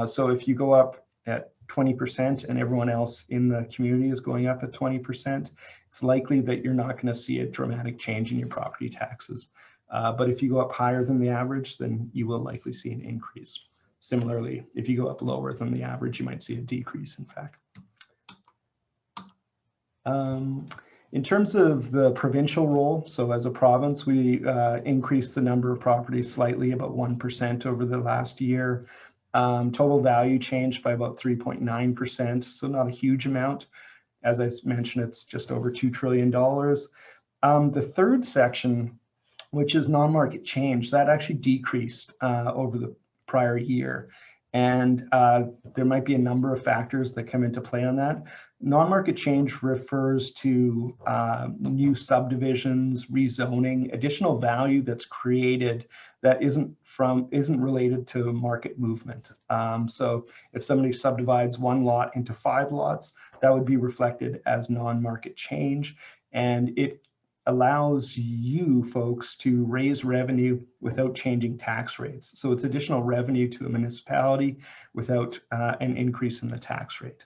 So if you go up at 20% and everyone else in the community is going up at 20%, it's likely that you're not going to see a dramatic change in your property taxes. But if you go up higher than the average, then you will likely see an increase. Similarly, if you go up lower than the average, you might see a decrease, in fact. In terms of the provincial role, so as a province, we increased the number of properties slightly, about 1% over the last year. Total value changed by about 3.9%, so not a huge amount. As I mentioned, it's just over $2 trillion. The third section, which is non-market change, that actually decreased over the prior year. And there might be a number of factors that come into play on that. Non-market change refers to new subdivisions, rezoning, additional value that's created that isn't related to market movement. So if somebody subdivides one lot into 5 lots, that would be reflected as non-market change, and it allows you folks to raise revenue without changing tax rates. So it's additional revenue to a municipality without an increase in the tax rate.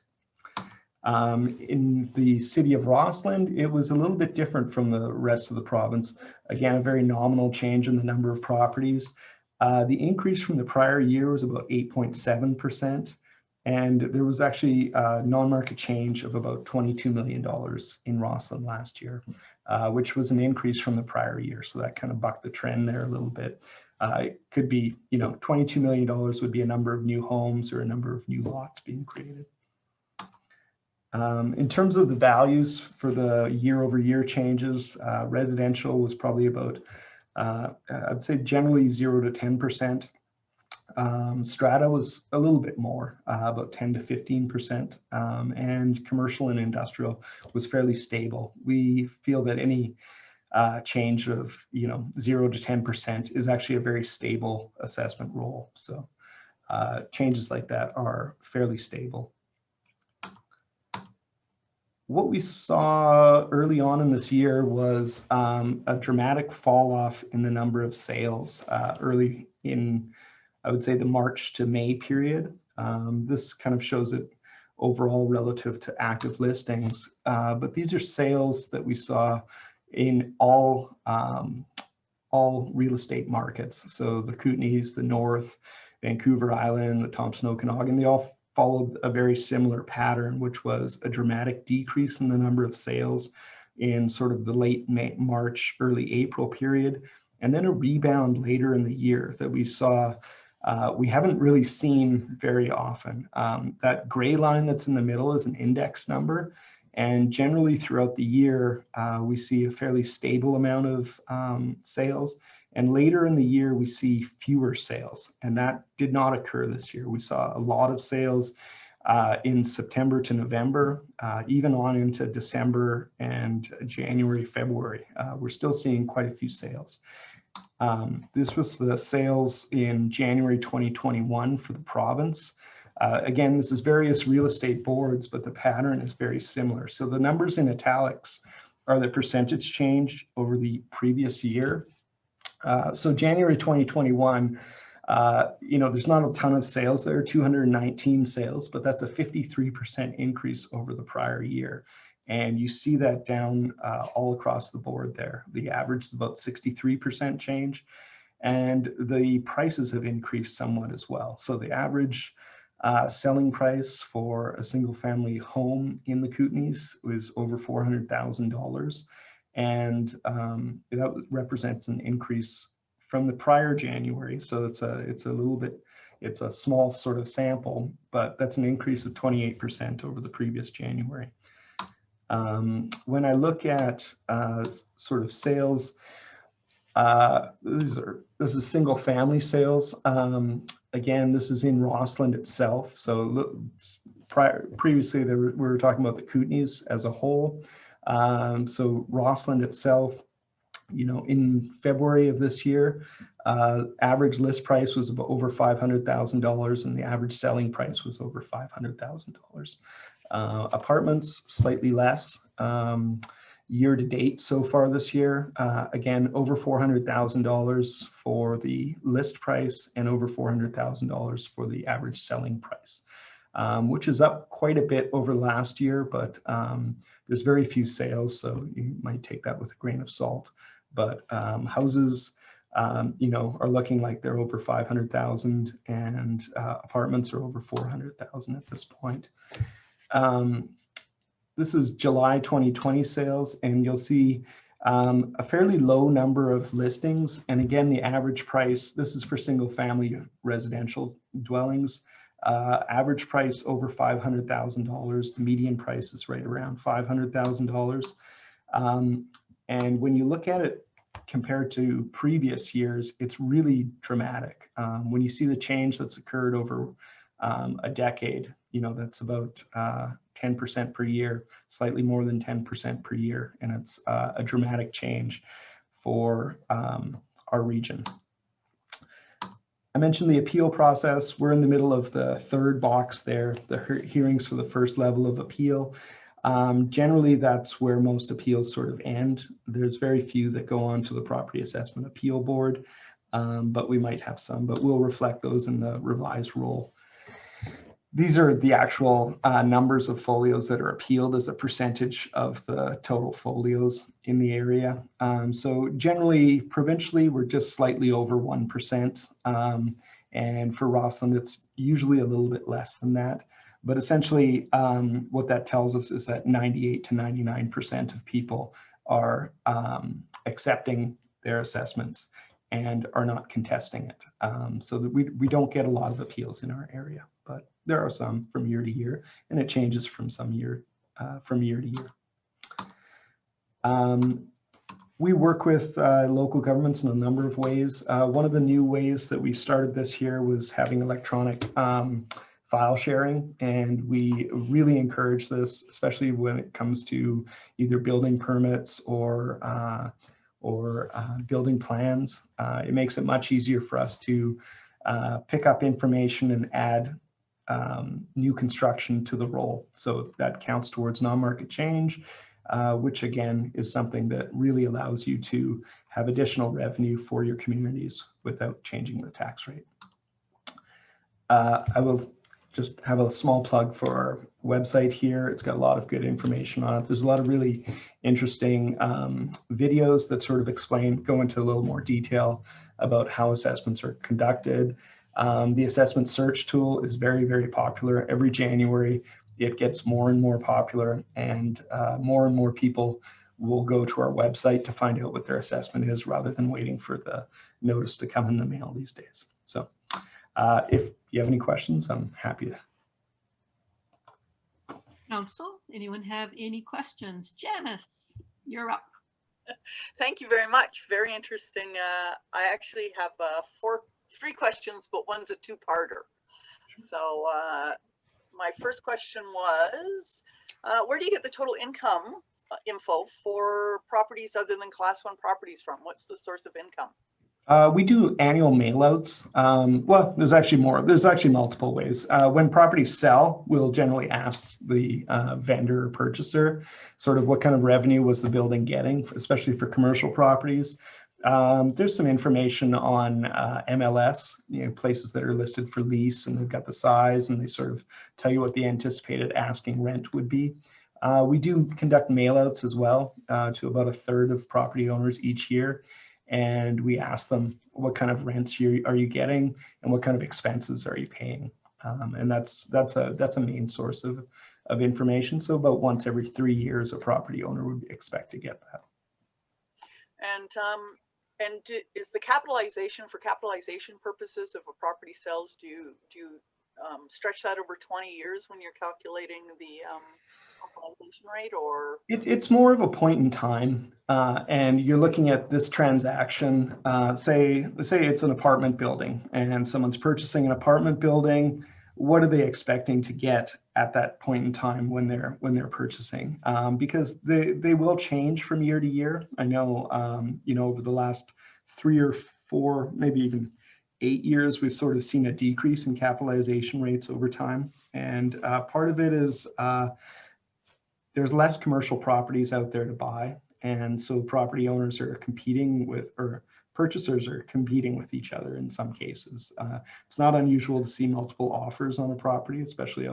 In the city of Rossland, it was a little bit different from the rest of the province. Again, a very nominal change in the number of properties. The increase from the prior year was about 8.7%. And there was actually a non-market change of about $22 million in Rossland last year, which was an increase from the prior year. So that kind of bucked the trend there a little bit. It could be, $22 million would be a number of new homes or a number of new lots being created. In terms of the values for the year-over-year changes, residential was probably about, I'd say generally 0 to 10%. Strata was a little bit more, about 10 to 15%, and commercial and industrial was fairly stable. We feel that any change of 0 to 10% is actually a very stable assessment roll. So changes like that are fairly stable. What we saw early on in this year was a dramatic fall off in the number of sales early in, I would say, the March to May period. This kind of shows it overall relative to active listings, but these are sales that we saw in all all real estate markets. So the Kootenays, the North, Vancouver Island, the Thompson Okanagan, they all followed a very similar pattern, which was a dramatic decrease in the number of sales in sort of the late March, early April period, and then a rebound later in the year that we saw we haven't really seen very often. That gray line that's in the middle is an index number. And generally throughout the year, we see a fairly stable amount of sales. And later in the year, we see fewer sales. And that did not occur this year. We saw a lot of sales in September to November, even on into December and January, February. We're still seeing quite a few sales. This was the sales in January 2021 for the province. Again, this is various real estate boards, but the pattern is very similar. So the numbers in italics are the percentage change over the previous year. So January 2021, there's not a ton of sales there, 219 sales, but that's a 53% increase over the prior year. And you see that down all across the board there. The average is about 63% change, and the prices have increased somewhat as well. So the average selling price for a single family home in the Kootenays was over $400,000. And that represents an increase from the prior January. So it's a small sort of sample, but that's an increase of 28% over the previous January. When I look at sort of sales, this is single family sales. Again, this is in Rossland itself. So previously we were talking about the Kootenays as a whole. So Rossland itself, in February of this year, average list price was about over $500,000 and the average selling price was over $500,000. Apartments, slightly less. Year to date so far this year, again, over $400,000 for the list price and over $400,000 for the average selling price, which is up quite a bit over last year, but there's very few sales, so you might take that with a grain of salt. But houses, are looking like they're over 500,000, and apartments are over 400,000 at this point. This is July 2020 sales, and you'll see a fairly low number of listings. And again, the average price, this is for single family residential dwellings, average price over $500,000. The median price is right around $500,000. And when you look at it compared to previous years, it's really dramatic. When you see the change that's occurred over a decade, that's about 10% per year, slightly more than 10% per year. And it's a dramatic change for our region. I mentioned the appeal process. We're in the middle of the third box there, the hearings for the first level of appeal. Generally, that's where most appeals sort of end. There's very few that go on to the Property Assessment Appeal Board, but we might have some, but we'll reflect those in the revised roll. These are the actual numbers of folios that are appealed as a percentage of the total folios in the area. So generally, provincially, we're just slightly over 1%. And for Rossland, it's usually a little bit less than that. But essentially, what that tells us is that 98 to 99% of people are accepting their assessments and are not contesting it. So that we don't get a lot of appeals in our area, but there are some from year to year, and it changes from year to year. We work with local governments in a number of ways. One of the new ways that we started this year was having electronic file sharing, and we really encourage this, especially when it comes to either building permits or building plans. It makes it much easier for us to pick up information and add new construction to the roll. So that counts towards non-market change, which again is something that really allows you to have additional revenue for your communities without changing the tax rate. I will just have a small plug for our website here. It's got a lot of good information on it. There's a lot of really interesting videos that sort of go into a little more detail about how assessments are conducted. The assessment search tool is very, very popular. Every January, it gets more and more popular, and more people will go to our website to find out what their assessment is rather than waiting for the notice to come in the mail these days. So if you have any questions, I'm happy to. Council, anyone have any questions? Janice, you're up. Thank you very much. Very interesting. I actually have three questions, but one's a two-parter. So my first question was, where do you get the total income info for properties other than Class 1 properties from? What's the source of income? We do annual mailouts. Well, there's actually more. There's actually multiple ways. When properties sell, we'll generally ask the vendor or purchaser sort of what kind of revenue was the building getting, especially for commercial properties. There's some information on MLS, places that are listed for lease, and they've got the size, and they sort of tell you what the anticipated asking rent would be. We do conduct mailouts as well to about a third of property owners each year. And we ask them what kind of rents are you getting and what kind of expenses are you paying. And that's a main source of information. So about once every 3 years, a property owner would expect to get that. And is the capitalization for capitalization purposes of a property sells, do you stretch that over 20 years when you're calculating the capitalization rate, or? It's more of a point in time, and you're looking at this transaction. Say it's an apartment building, and someone's purchasing an apartment building. What are they expecting to get at that point in time when they're purchasing? Because they will change from year to year. I know, over the last 3 or 4, maybe even 8 years, we've sort of seen a decrease in capitalization rates over time, and part of it is there's less commercial properties out there to buy, and so property owners are competing with, or purchasers are competing with each other in some cases. It's not unusual to see multiple offers on a property, especially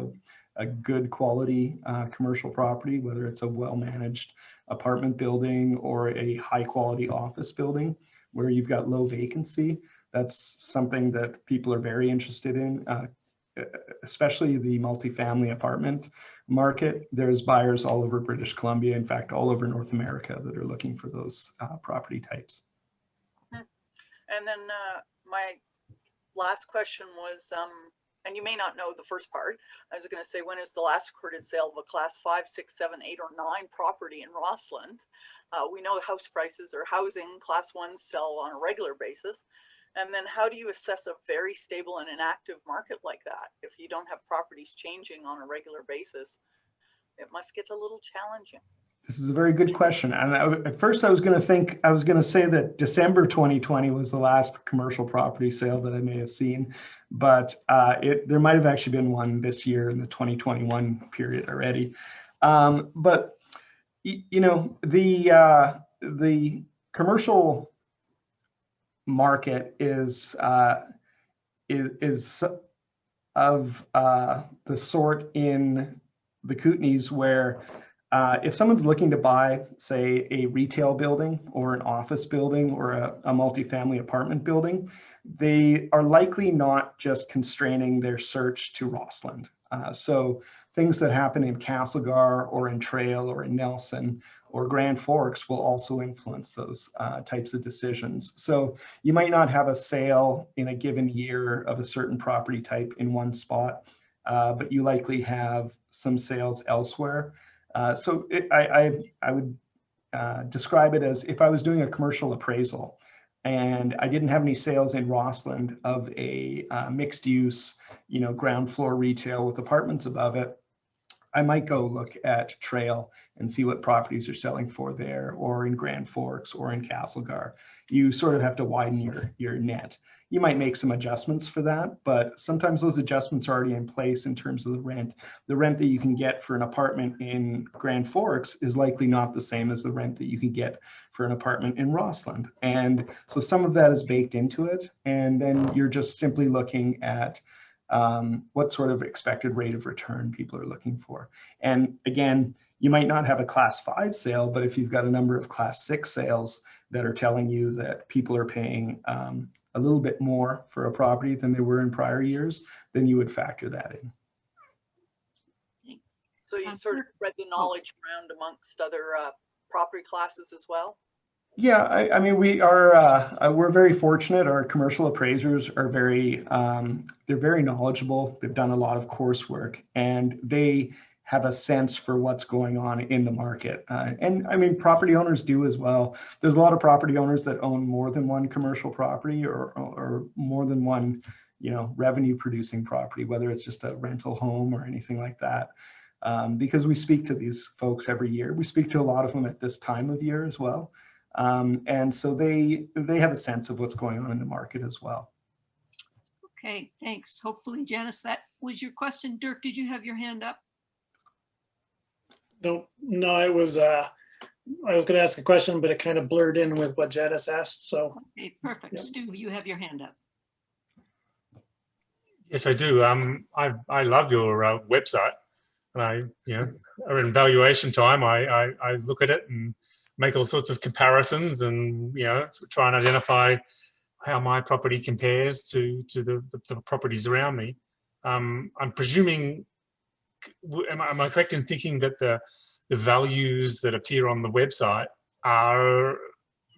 a good quality commercial property, whether it's a well-managed apartment building or a high quality office building where you've got low vacancy. That's something that people are very interested in, especially the multifamily apartment market. There's buyers all over British Columbia, in fact, all over North America, that are looking for those property types. And then my last question was, and you may not know the first part, I was going to say, when is the last recorded sale of a class 5, 6, 7, 8, or 9 property in Rossland? We know house prices or housing class 1s sell on a regular basis. And then how do you assess a very stable and inactive market like that? If you don't have properties changing on a regular basis, it must get a little challenging. This is a very good question. And at first I was going to say that December 2020 was the last commercial property sale that I may have seen, but there might have actually been one this year in the 2021 period already. But the commercial market is of the sort in the Kootenays where if someone's looking to buy, say, a retail building or an office building or a multifamily apartment building, they are likely not just constraining their search to Rossland. So things that happen in Castlegar or in Trail or in Nelson or Grand Forks will also influence those types of decisions. So you might not have a sale in a given year of a certain property type in one spot, but you likely have some sales elsewhere. So I would describe it as if I was doing a commercial appraisal and I didn't have any sales in Rossland of a mixed use, ground floor retail with apartments above it, I might go look at Trail and see what properties are selling for there, or in Grand Forks or in Castlegar. You sort of have to widen your net. You might make some adjustments for that, but sometimes those adjustments are already in place in terms of the rent. The rent that you can get for an apartment in Grand Forks is likely not the same as the rent that you can get for an apartment in Rossland. And so some of that is baked into it. And then you're just simply looking at what sort of expected rate of return people are looking for. And again, you might not have a class 5 sale, but if you've got a number of class 6 sales that are telling you that people are paying a little bit more for a property than they were in prior years, then you would factor that in. Thanks. So you sort of spread the knowledge around amongst other property classes as well? Yeah, I mean, we're very fortunate. Our commercial appraisers are they're very knowledgeable. They've done a lot of coursework, and they have a sense for what's going on in the market. And I mean, property owners do as well. There's a lot of property owners that own more than one commercial property or more than one, revenue producing property, whether it's just a rental home or anything like that. Because we speak to these folks every year. We speak to a lot of them at this time of year as well. And so they have a sense of what's going on in the market as well. Okay, thanks. Hopefully, Janice, that was your question. Dirk, did you have your hand up? No, I was going to ask a question, but it kind of blurred in with what Janice asked. So, okay, perfect. Yeah. Stu, you have your hand up. Yes, I do. I love your website, and in valuation time, I look at it and make all sorts of comparisons, and try and identify how my property compares to the properties around me. I'm presuming, am I correct in thinking that the values that appear on the website are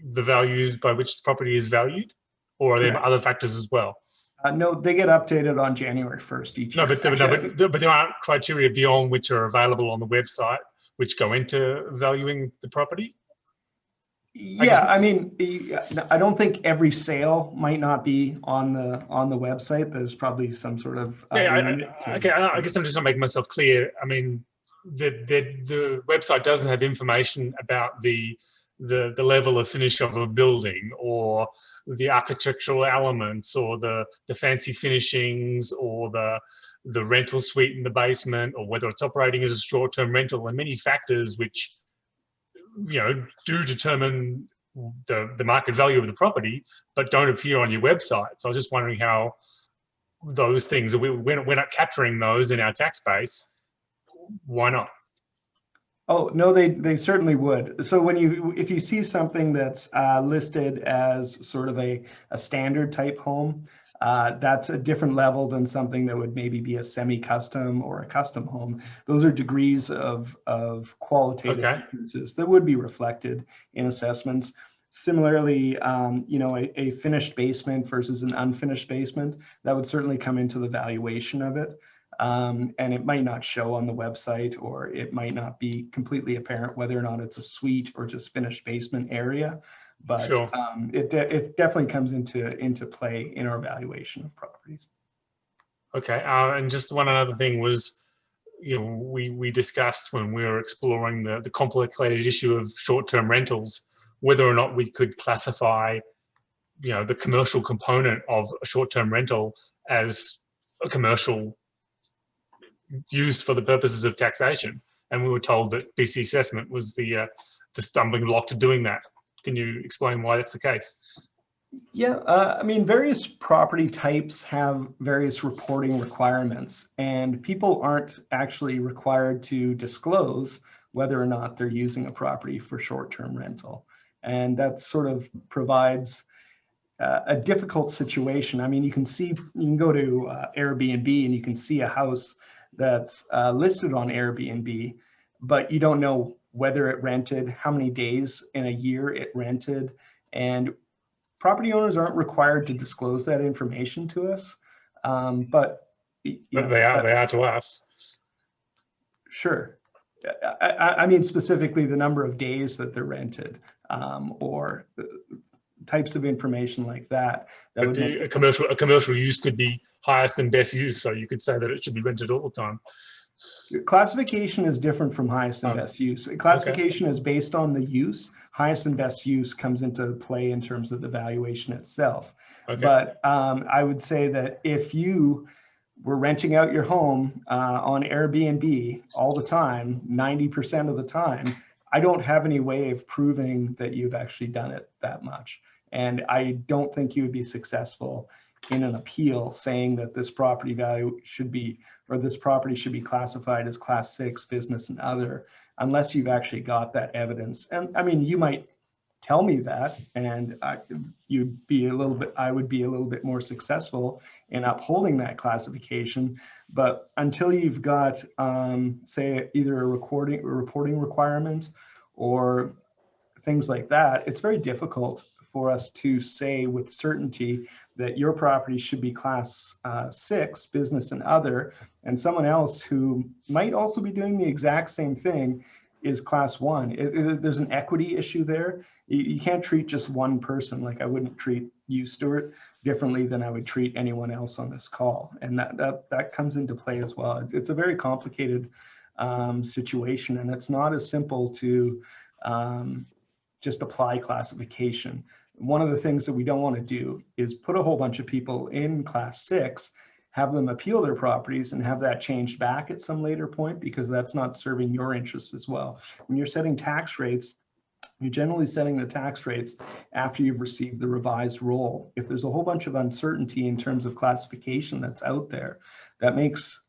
the values by which the property is valued, or are there Correct. other factors as well? No, they get updated on January 1st each year. But there aren't criteria beyond which are available on the website which go into valuing the property? Yeah, I mean, I don't think every sale might not be on the website. There's probably some sort of okay. I guess I'm just not making myself clear. I mean, the website doesn't have information about the level of finish of a building, or the architectural elements, or the fancy finishings, or the rental suite in the basement, or whether it's operating as a short-term rental, and many factors which do determine the market value of the property, but don't appear on your website. So I was just wondering how those things, we're not capturing those in our tax base. Why not? Oh, no, they certainly would. So if you see something that's listed as sort of a standard type home, that's a different level than something that would maybe be a semi-custom or a custom home. Those are degrees of qualitative differences that would be reflected in assessments. Similarly, a finished basement versus an unfinished basement, that would certainly come into the valuation of it. And it might not show on the website, or it might not be completely apparent whether or not it's a suite or just finished basement area. But sure. It definitely comes into play in our valuation of properties. Okay, and just one other thing was, we discussed when we were exploring the complicated issue of short-term rentals, whether or not we could classify, the commercial component of a short-term rental as a commercial use for the purposes of taxation. And we were told that BC assessment was the stumbling block to doing that. Can you explain why that's the case? Yeah, I mean, various property types have various reporting requirements, and people aren't actually required to disclose whether or not they're using a property for short-term rental. And that sort of provides a difficult situation. I mean, you can go to Airbnb and you can see a house that's listed on Airbnb, but you don't know whether it rented, how many days in a year it rented, and property owners aren't required to disclose that information to us, but they are to us. Sure. I mean, specifically the number of days that they're rented, or types of information like that. But a commercial use could be highest and best use, so you could say that it should be rented all the time. Classification is different from highest and best use. Classification is based on the use. Highest and best use comes into play in terms of the valuation itself. Okay. But I would say that if you were renting out your home on Airbnb all the time, 90% of the time, I don't have any way of proving that you've actually done it that much. And I don't think you would be successful in an appeal saying that this property value should be, or this property should be classified as class 6 business and other, unless you've actually got that evidence. And I mean, you might tell me that, and I would be a little bit more successful in upholding that classification. But until you've got, say, either a reporting requirement or things like that, it's very difficult for us to say with certainty that your property should be class 6 business and other, and someone else who might also be doing the exact same thing is class 1. There's an equity issue there. You can't treat just one person. Like I wouldn't treat you, Stuart, differently than I would treat anyone else on this call. And that comes into play as well. It's a very complicated situation, and it's not as simple to just apply classification. One of the things that we don't want to do is put a whole bunch of people in class 6, have them appeal their properties and have that changed back at some later point, because that's not serving your interests as well. When you're setting tax rates, you're generally setting the tax rates after you've received the revised roll. If there's a whole bunch of uncertainty in terms of classification that's out there, that makes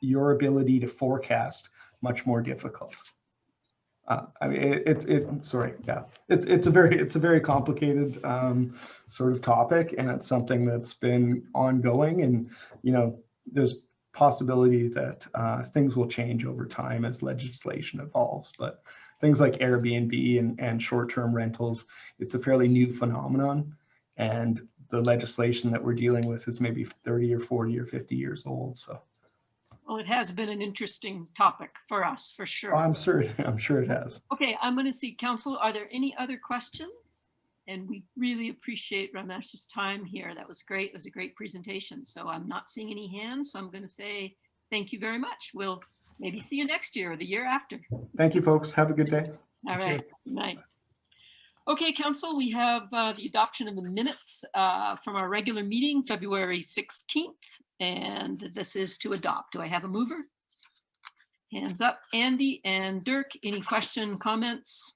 your ability to forecast much more difficult. I mean, it's a very complicated sort of topic, and it's something that's been ongoing. And there's possibility that things will change over time as legislation evolves. But things like Airbnb and short-term rentals, it's a fairly new phenomenon, and the legislation that we're dealing with is maybe 30 or 40 or 50 years old. So. Well, it has been an interesting topic for us, for sure. Oh, I'm sure it has. Okay, I'm going to see council. Are there any other questions? And we really appreciate Ramesh's time here. That was great. It was a great presentation. So I'm not seeing any hands. So I'm going to say thank you very much. We'll maybe see you next year or the year after. Thank you, folks. Have a good day. All right. Good night. Okay, council, we have the adoption of the minutes from our regular meeting, February 16th. And this is to adopt. Do I have a mover? Hands up, Andy and Dirk. Any question, comments?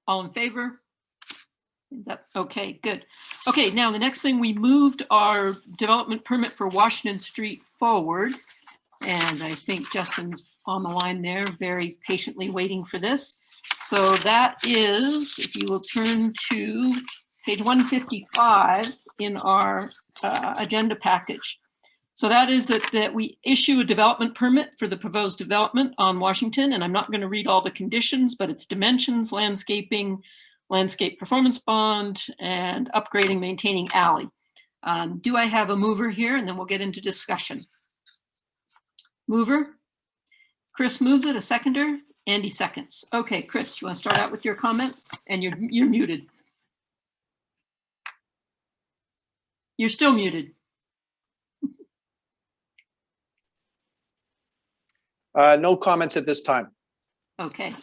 All in favor? Hands up. Okay, good. Okay, now the next thing, we moved our development permit for Washington Street forward. And I think Justin's on the line there, very patiently waiting for this. So that is, if you will turn to page 155 in our agenda package. So that is that we issue a development permit for the proposed development on Washington, and I'm not going to read all the conditions, but it's dimensions, landscaping, landscape performance bond, and upgrading, maintaining alley. Do I have a mover here? And then we'll get into discussion. Mover? Chris moves it, a seconder. Andy seconds. Okay, Chris, you want to start out with your comments? And you're muted. You're still muted. No comments at this time. Okay,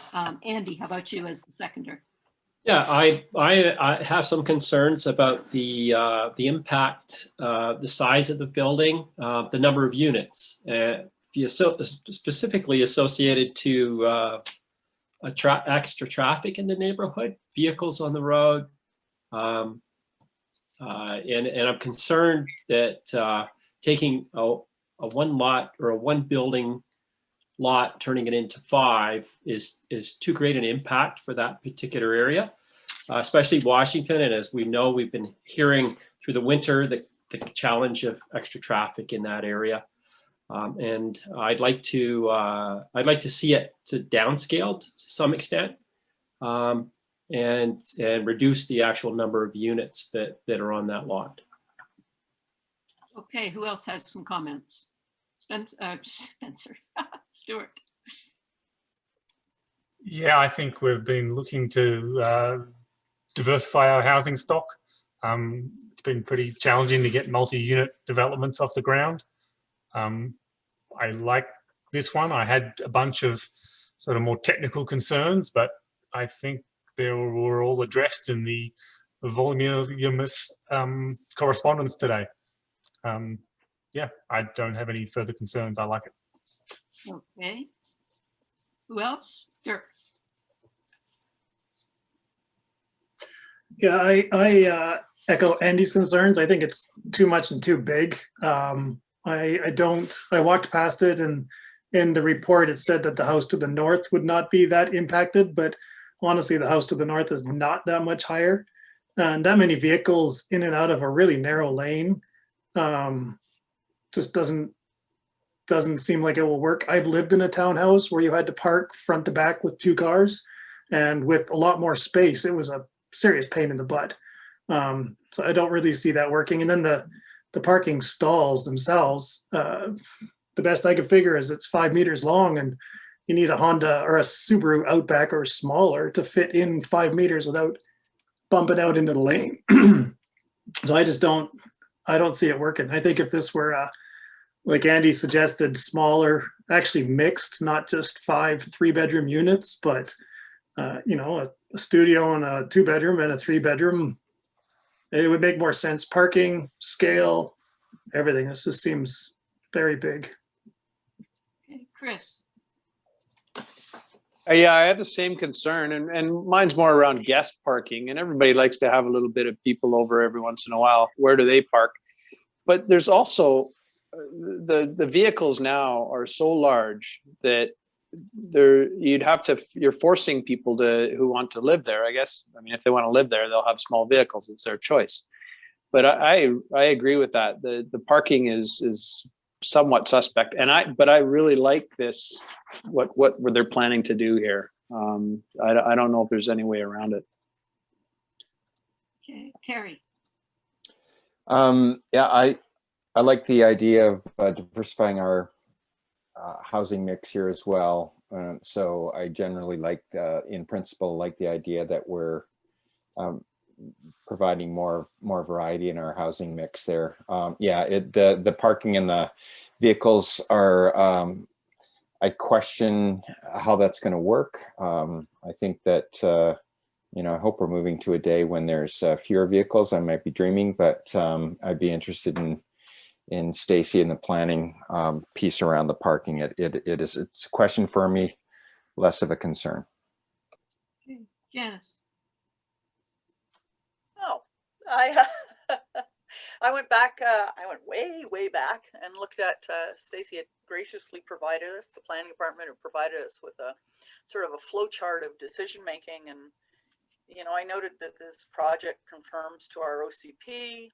Andy, how about you as the seconder? Yeah, I have some concerns about the impact, the size of the building, the number of units, specifically associated to extra traffic in the neighborhood, vehicles on the road, and I'm concerned that taking a one lot or a one building lot, turning it into 5 is too great an impact for that particular area, especially Washington. And as we know, we've been hearing through the winter the challenge of extra traffic in that area. And I'd like to see it downscaled to some extent, and reduce the actual number of units that are on that lot. Okay, who else has some comments? Spencer, Stuart. Yeah, I think we've been looking to diversify our housing stock. It's been pretty challenging to get multi-unit developments off the ground. I like this one. I had a bunch of sort of more technical concerns, but I think they were all addressed in the voluminous correspondence today. Yeah, I don't have any further concerns. I like it. Okay. Who else? Dirk. Yeah, I echo Andy's concerns. I think it's too much and too big. I walked past it, and in the report it said that the house to the north would not be that impacted, but honestly the house to the north is not that much higher. And that many vehicles in and out of a really narrow lane just doesn't seem like it will work. I've lived in a townhouse where you had to park front to back with 2 cars, and with a lot more space, it was a serious pain in the butt. So I don't really see that working. And then the parking stalls themselves, the best I could figure is it's 5 meters long, and you need a Honda or a Subaru Outback or smaller to fit in 5 meters without bumping out into the lane. So I don't see it working. I think if this were like Andy suggested, smaller, actually mixed, not just 5 3-bedroom units, but you know, a studio and a 2-bedroom and a 3-bedroom, it would make more sense. Parking, scale, everything. This just seems very big. Okay, Chris. Yeah, I have the same concern, and mine's more around guest parking, and everybody likes to have a little bit of people over every once in a while. Where do they park? But there's also the vehicles now are so large that you're forcing people who want to live there. I guess, I mean, if they want to live there, they'll have small vehicles. It's their choice. But I agree with that. The parking is somewhat suspect, but I really like this, what they're planning to do here. I don't know if there's any way around it. Okay, Terry. Yeah, I like the idea of diversifying our housing mix here as well. So I generally like, in principle, like the idea that we're providing more variety in our housing mix there. Yeah, the parking and the vehicles are, I question how that's going to work. I think that, you know, I hope we're moving to a day when there's fewer vehicles. I might be dreaming, but I'd be interested in Stacy and the planning piece around the parking. It's a question for me, less of a concern. Okay, Janice. Oh, I went back, I went way back and looked at, Stacy had graciously provided us, the planning department had provided us with a sort of a flow chart of decision making. And, you know, I noted that this project conforms to our OCP,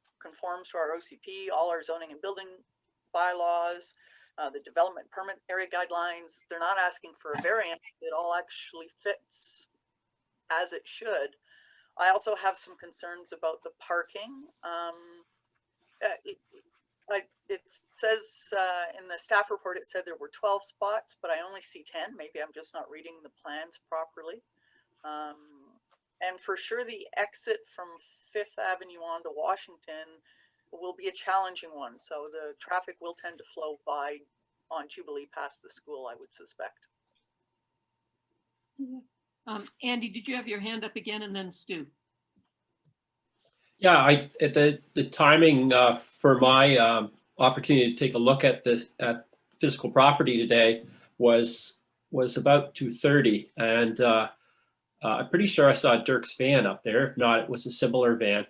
all our zoning and building bylaws, the development permit area guidelines. They're not asking for a variance. It all actually fits as it should. I also have some concerns about the parking. It says in the staff report, it said there were 12 spots, but I only see 10. Maybe I'm just not reading the plans properly. And for sure, the exit from 5th Avenue onto Washington will be a challenging one. So the traffic will tend to flow by on Jubilee past the school, I would suspect. Andy, did you have your hand up again, and then Stu? Yeah, the timing for my opportunity to take a look at this physical property today was about 2:30, and I'm pretty sure I saw Dirk's van up there. If not, it was a similar van.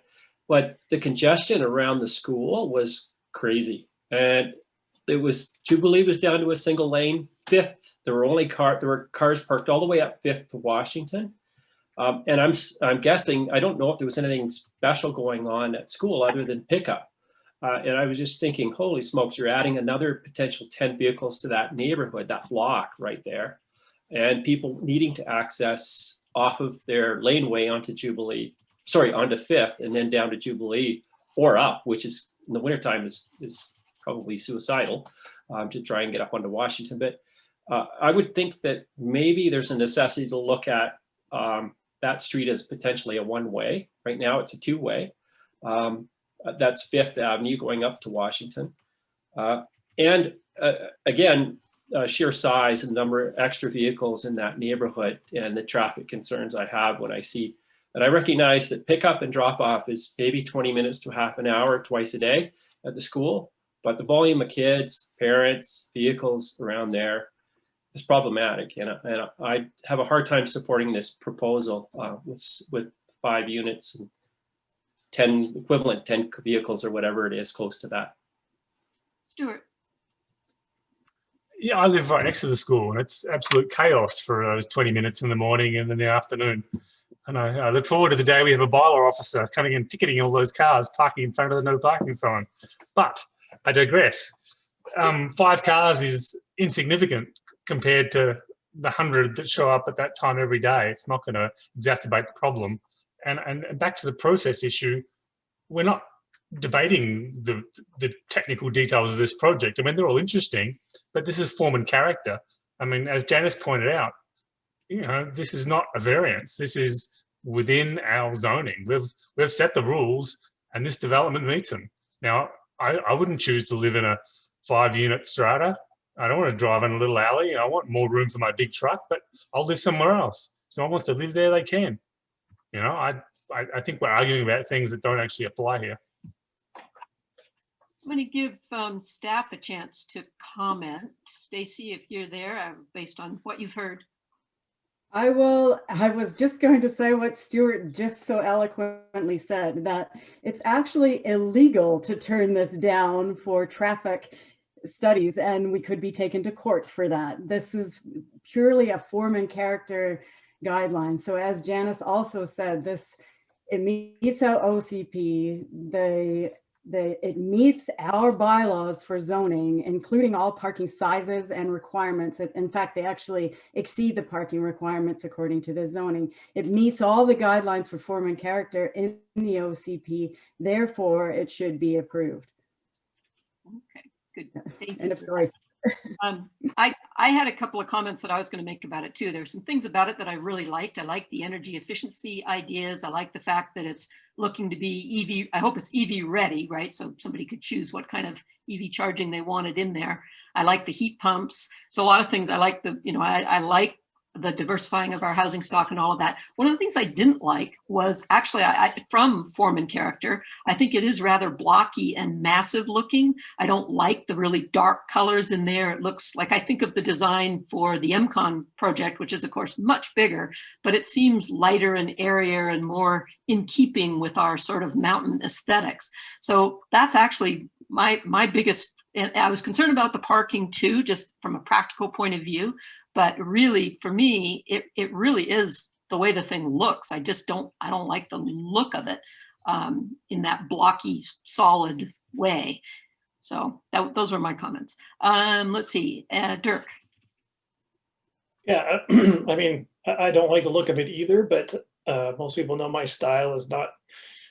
But the congestion around the school was crazy, and Jubilee was down to a single lane. 5th, there were cars parked all the way up 5th to Washington. And I'm guessing, I don't know if there was anything special going on at school other than pickup. And I was just thinking, holy smokes, you're adding another potential 10 vehicles to that neighborhood, that block right there. And people needing to access off of their laneway onto 5th and then down to Jubilee or up, which is in the wintertime is probably suicidal to try and get up onto Washington. But I would think that maybe there's a necessity to look at that street as potentially a one-way. Right now it's a two-way. That's 5th Avenue going up to Washington. And again, sheer size and number of extra vehicles in that neighborhood and the traffic concerns I have when I see, and I recognize that pickup and drop off is maybe 20 minutes to half an hour twice a day at the school, but the volume of kids, parents, vehicles around there is problematic. And I have a hard time supporting this proposal with 5 units. And 10 equivalent 10 vehicles or whatever it is close to that. Stuart. Yeah, I live right next to the school, and it's absolute chaos for those 20 minutes in the morning and in the afternoon. And I look forward to the day we have a bylaw officer coming and ticketing all those cars parking in front of the no parking sign. But I digress. 5 cars is insignificant compared to the 100 that show up at that time every day. It's not going to exacerbate the problem. And back to the process issue, we're not debating the technical details of this project. I mean, they're all interesting, but this is form and character. I mean, as Janice pointed out, you know, this is not a variance. This is within our zoning. We've set the rules, and this development meets them. Now, I wouldn't choose to live in a 5-unit strata. I don't want to drive in a little alley. I want more room for my big truck, but I'll live somewhere else. If someone wants to live there, they can. You know, I think we're arguing about things that don't actually apply here. I'm going to give staff a chance to comment. Stacy, if you're there, based on what you've heard. I was just going to say what Stuart just so eloquently said, that it's actually illegal to turn this down for traffic studies, and we could be taken to court for that. This is purely a form and character guideline. So as Janice also said, it meets our OCP, it meets our bylaws for zoning, including all parking sizes and requirements. In fact, they actually exceed the parking requirements according to the zoning. It meets all the guidelines for form and character in the OCP. Therefore, it should be approved. Okay, good. Thank End you. of story. I had a couple of comments that I was going to make about it too. There's some things about it that I really liked. I like the energy efficiency ideas. I like the fact that it's looking to be EV. I hope it's EV ready, right? So somebody could choose what kind of EV charging they wanted in there. I like the heat pumps. So a lot of things I like I like the diversifying of our housing stock and all of that. One of the things I didn't like was actually from form and character, I think it is rather blocky and massive looking. I don't like the really dark colors in there. It looks like, I think of the design for the MCON project, which is of course much bigger, but it seems lighter and airier and more in keeping with our sort of mountain aesthetics. So that's actually my biggest. And I was concerned about the parking too, just from a practical point of view. But really, for me, it really is the way the thing looks. I don't like the look of it in that blocky, solid way. So those were my comments. Let's see, Dirk. Yeah, I mean, I don't like the look of it either, but most people know my style is not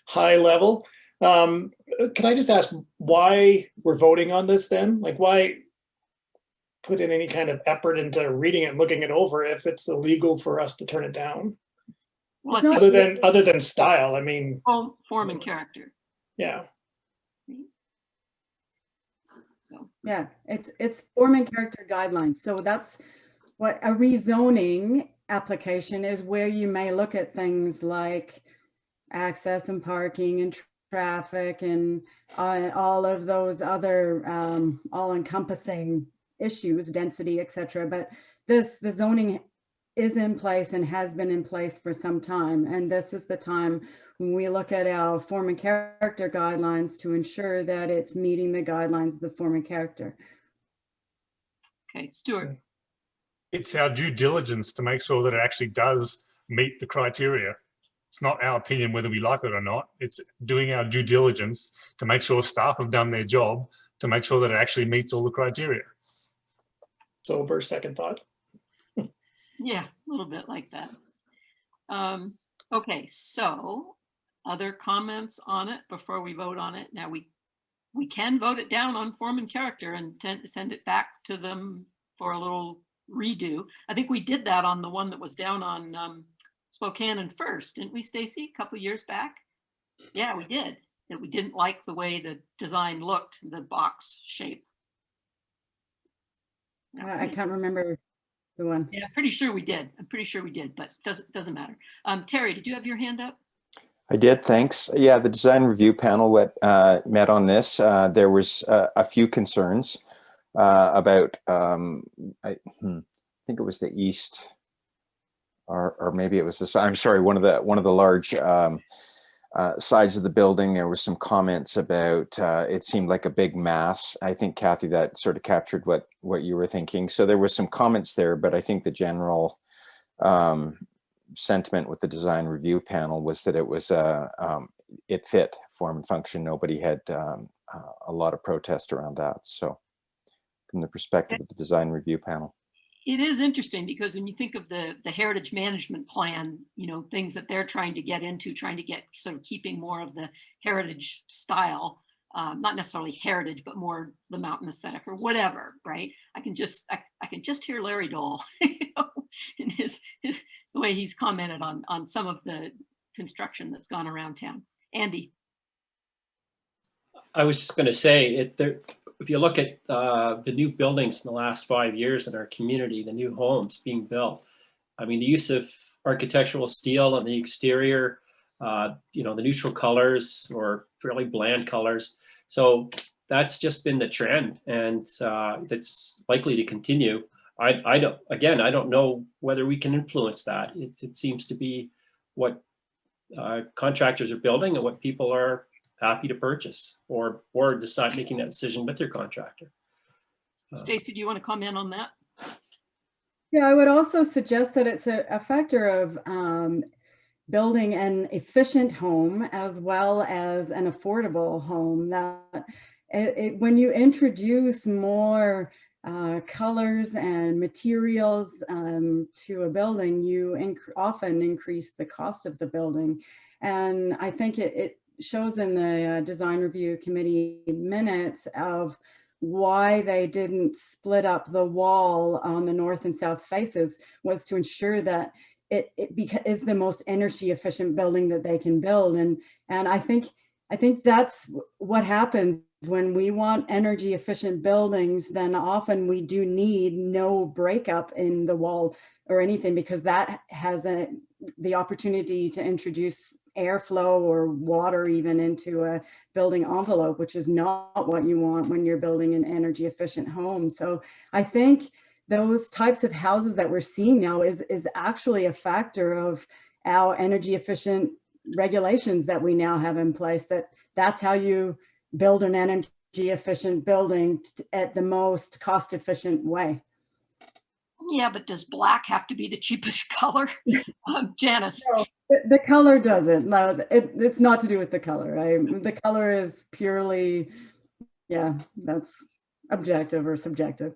high level. Can I just ask why we're voting on this then? Like, why put in any kind of effort into reading it and looking it over if it's illegal for us to turn it down? Well, other than style, I mean, form and character. Yeah. Yeah, it's form and character guidelines. So that's what a rezoning application is, where you may look at things like access and parking and traffic and all of those other all-encompassing issues, density, etc. But the zoning is in place and has been in place for some time. And this is the time when we look at our form and character guidelines to ensure that it's meeting the guidelines of the form and character. Okay, Stuart. It's our due diligence to make sure that it actually does meet the criteria. It's not our opinion whether we like it or not. It's doing our due diligence to make sure staff have done their job to make sure that it actually meets all the criteria. Sober second thought. Yeah, a little bit like that. Okay, so other comments on it before we vote on it? Now we can vote it down on form and character and send it back to them for a little redo. I think we did that on the one that was down on Spokane and First, didn't we, Stacy, a couple of years back? Yeah, we did. That we didn't like the way the design looked, the box shape. I can't remember the one. Yeah, pretty sure we did. I'm pretty sure we did, but doesn't matter. Terry, did you have your hand up? I did, thanks. Yeah, the design review panel met on this. There was a few concerns about, I think it was the east, or maybe it was the, I'm sorry, one of the large sides of the building. There were some comments about it seemed like a big mass. I think, Kathy, that sort of captured what you were thinking. So there were some comments there, but I think the general sentiment with the design review panel was that it was it fit form and function. Nobody had a lot of protest around that. So from the perspective of the design review panel. It is interesting because when you think of the heritage management plan, you know, things that they're trying to get into, trying to get sort of keeping more of the heritage style, not necessarily heritage, but more the mountain aesthetic or whatever, right? I can just hear Larry Dole, you know, in the way he's commented on some of the construction that's gone around town. Andy. I was just going to say, if you look at the new buildings in the last 5 years in our community, the new homes being built, I mean, the use of architectural steel on the exterior, you know, the neutral colors or fairly bland colors. So that's just been the trend, and that's likely to continue. I don't know whether we can influence that. It seems to be what contractors are building and what people are happy to purchase or decide making that decision with their contractor. Stacy, do you want to comment on that? Yeah, I would also suggest that it's a factor of building an efficient home as well as an affordable home. That when you introduce more colors and materials to a building, you often increase the cost of the building. And I think it shows in the design review committee minutes of why they didn't split up the wall on the north and south faces was to ensure that it is the most energy efficient building that they can build. And I think that's what happens when we want energy efficient buildings. Then often we do need no breakup in the wall or anything, because that has the opportunity to introduce airflow or water even into a building envelope, which is not what you want when you're building an energy efficient home. So I think those types of houses that we're seeing now is actually a factor of our energy efficient regulations that we now have in place. That's how you build an energy efficient building at the most cost efficient way. Yeah, but does black have to be the cheapest color? Janice. No, the color doesn't. No, it's not to do with the color. The color is purely, yeah, that's objective or subjective.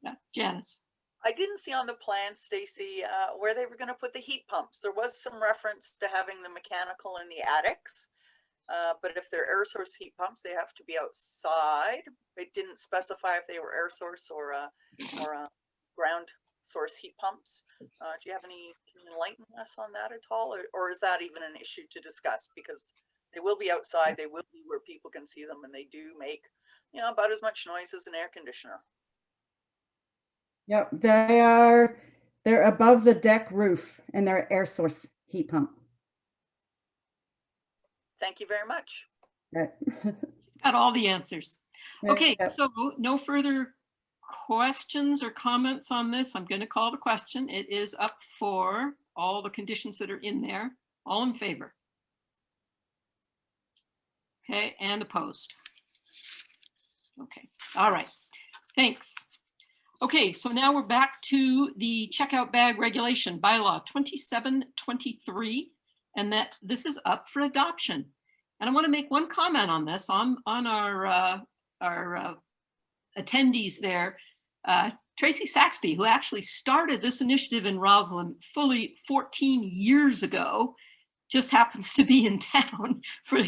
Yeah, Janice. I didn't see on the plan, Stacy, where they were going to put the heat pumps. There was some reference to having the mechanical in the attics, but if they're air source heat pumps, they have to be outside. It didn't specify if they were air source or ground source heat pumps. Do you have can you enlighten us on that at all? Or is that even an issue to discuss? Because they will be outside, they will be where people can see them, and they do make, you know, about as much noise as an air conditioner. Yep, they're above the deck roof and they're air source heat pump. Thank you very much. Right. Got all the answers. Okay, Yep. so no further questions or comments on this. I'm going to call the question. It is up for all the conditions that are in there. All in favor? Okay, and opposed? Okay, all right, thanks. Okay, so now we're back to the checkout bag regulation bylaw 2723, and that this is up for adoption. And I want to make one comment on this on our attendees there. Tracy Saxby, who actually started this initiative in Roslyn fully 14 years ago, just happens to be in town for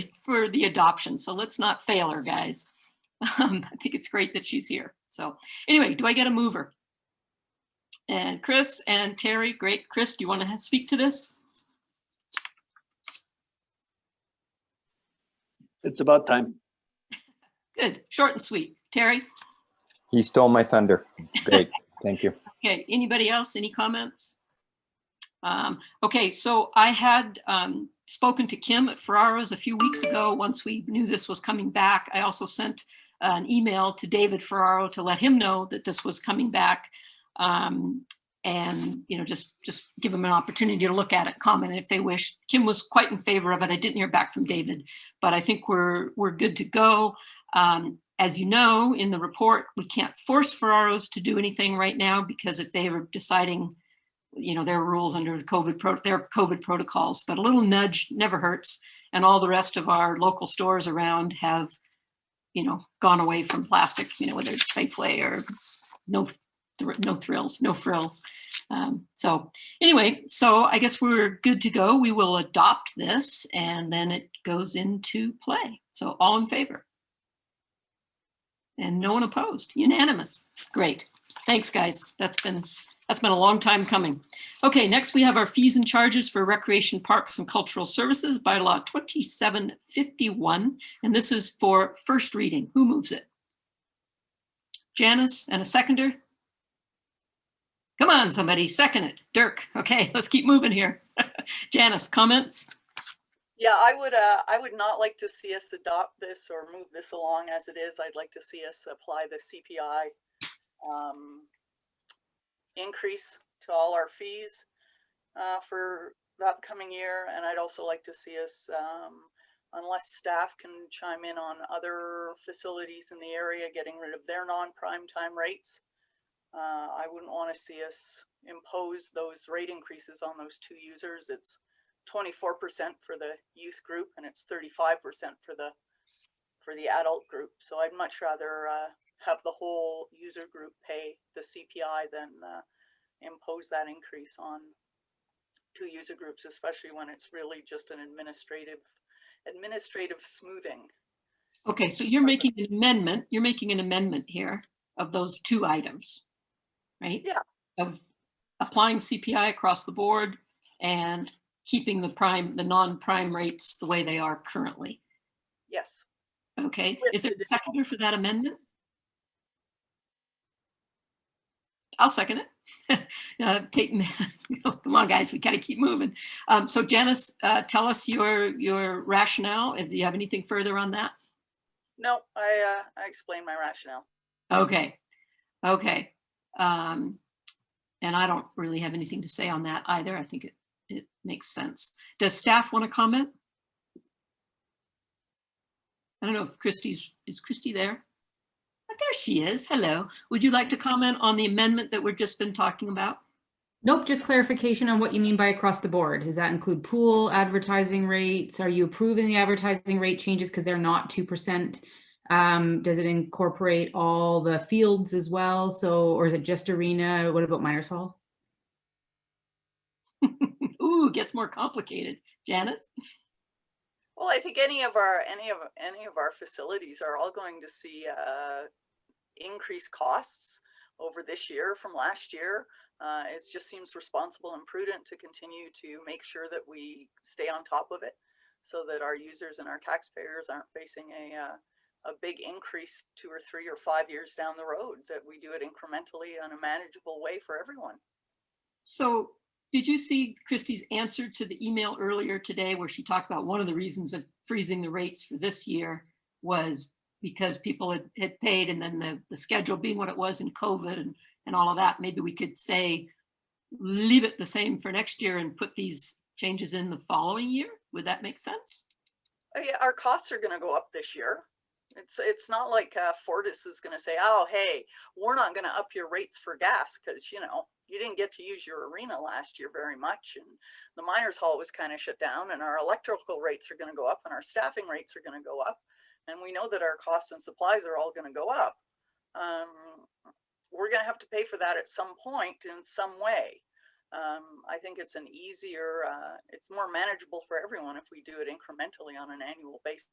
the adoption. So let's not fail her, guys. I think it's great that she's here. So anyway, do I get a mover? And Chris and Terry, great. Chris, do you want to speak to this? It's about time. Good, short and sweet. Terry? He stole my thunder. Great, thank you. Okay, anybody else, any comments? Okay, so I had spoken to Kim at Ferraro's a few weeks ago once we knew this was coming back. I also sent an email to David Ferraro to let him know that this was coming back. And and, you know, just give them an opportunity to look at it, comment if they wish. Kim was quite in favor of it. I didn't hear back from David, but I think we're good to go. As you know, in the report, we can't force Ferraros to do anything right now, because if they were deciding, you know, their rules under the their COVID protocols, but a little nudge never hurts. And all the rest of our local stores around have, you know, gone away from plastic, you know, whether it's Safeway or no frills. So anyway, so I guess we're good to go. We will adopt this and then it goes into play. So all in favor? And no one opposed, unanimous. Great, thanks guys. That's been a long time coming. Okay, next we have our fees and charges for recreation, parks and cultural services, bylaw 2751. And this is for first reading. Who moves it? Janice, and a seconder? Come on, somebody, second it. Dirk. Okay, let's keep moving here. Janice, comments? Yeah, I would not like to see us adopt this or move this along as it is. I'd like to see us apply the CPI increase to all our fees for the upcoming year. And I'd also like to see us, unless staff can chime in on other facilities in the area, getting rid of their non-prime time rates. I wouldn't want to see us impose those rate increases on those two users. It's 24% for the youth group and it's 35% for the adult group. So I'd much rather have the whole user group pay the CPI than impose that increase on two user groups, especially when it's really just an administrative smoothing. Okay, so you're making an amendment. You're making an amendment here of those two items, right? Yeah. Of applying CPI across the board and keeping the non-prime rates the way they are currently. Yes. Okay, is there a seconder for that amendment? I'll second it. Come on, guys, we got to keep moving. So Janice, tell us your rationale. Do you have anything further on that? No, I explained my rationale. Okay. And I don't really have anything to say on that either. I think it makes sense. Does staff want to comment? I don't know if is Christy there? Oh, there she is. Hello. Would you like to comment on the amendment that we've just been talking about? Nope, just clarification on what you mean by across the board. Does that include pool advertising rates? Are you approving the advertising rate changes because they're not 2%? Does it incorporate all the fields as well? So, or is it just arena? What about Miners Hall? Ooh, gets more complicated. Janice? Well, I think any of our facilities are all going to see increased costs over this year from last year. It just seems responsible and prudent to continue to make sure that we stay on top of it so that our users and our taxpayers aren't facing a big increase 2 or 3 or 5 years down the road, that we do it incrementally in a manageable way for everyone. So did you see Christy's answer to the email earlier today where she talked about one of the reasons of freezing the rates for this year was because people had paid, and then the schedule being what it was in COVID and all of that, maybe we could say, leave it the same for next year and put these changes in the following year? Would that make sense? Yeah, our costs are going to go up this year. It's not like Fortis is going to say, oh, hey, we're not going to up your rates for gas because, you know, you didn't get to use your arena last year very much. And the Miners Hall was kind of shut down, and our electrical rates are going to go up and our staffing rates are going to go up. And we know that our costs and supplies are all going to go up. We're going to have to pay for that at some point in some way. I think it's it's more manageable for everyone if we do it incrementally on an annual basis.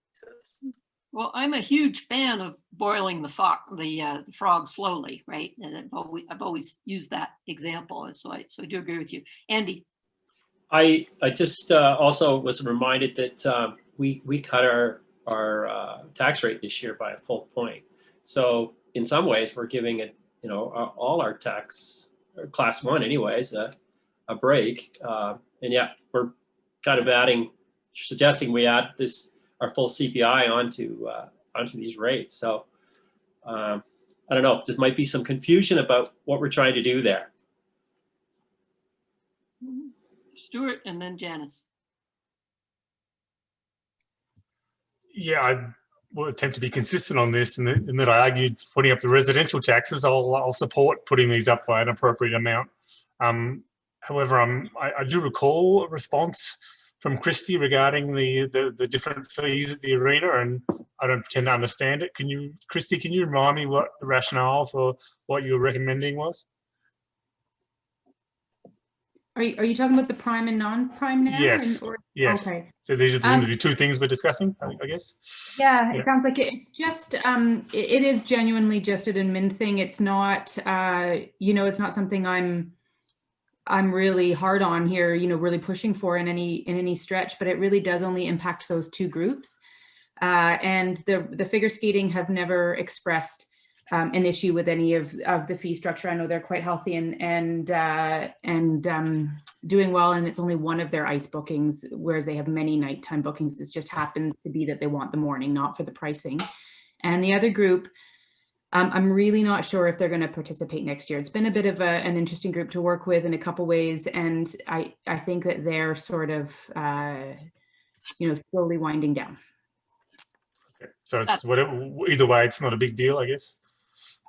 Well, I'm a huge fan of boiling the frog slowly, right? And I've always used that example, so I do agree with you. Andy. I just also was reminded that we cut our tax rate this year by a full point. So in some ways, we're giving it, you know, all our tax, class 1 anyways, a break. And yeah, we're kind of suggesting we add our full CPI onto these rates. So I don't know, there might be some confusion about what we're trying to do there. Stuart and then Janice. Yeah, I will attempt to be consistent on this, and that I argued putting up the residential taxes. I'll support putting these up by an appropriate amount. However, I do recall a response from Christy regarding the different fees at the arena, and I don't pretend to understand it. Christy, can you remind me what the rationale for what you were recommending was? Are you talking about the prime and non-prime now? Yes. Yes. Okay. So these are the two things we're discussing, I guess. Yeah, it sounds like it's just it is genuinely just an admin thing. It's not it's not something I'm really hard on here, really pushing for in any stretch, but it really does only impact those two groups. And the figure skating have never expressed an issue with any of the fee structure. I know they're quite healthy and doing well, and it's only one of their ice bookings, whereas they have many nighttime bookings. This just happens to be that they want the morning, not for the pricing. And the other group, I'm really not sure if they're going to participate next year. It's been a bit of an interesting group to work with in a couple ways, and I think that they're sort of slowly winding down. Okay. So it's either way, it's not a big deal, I guess.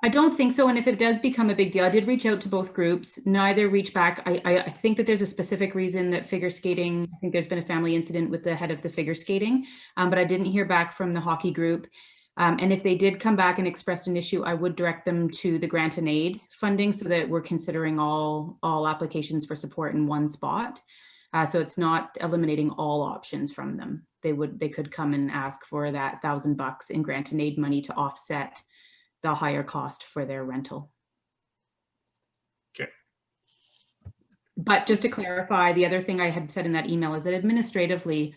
I don't think so. And if it does become a big deal, I did reach out to both groups. Neither reached back. I think that there's a specific reason that figure skating, I think there's been a family incident with the head of the figure skating, but I didn't hear back from the hockey group. And if they did come back and express an issue, I would direct them to the grant and aid funding so that we're considering all applications for support in one spot. So it's not eliminating all options from them. They could come and ask for that $1,000 in grant and aid money to offset the higher cost for their rental. Okay. But just to clarify, the other thing I had said in that email is that administratively,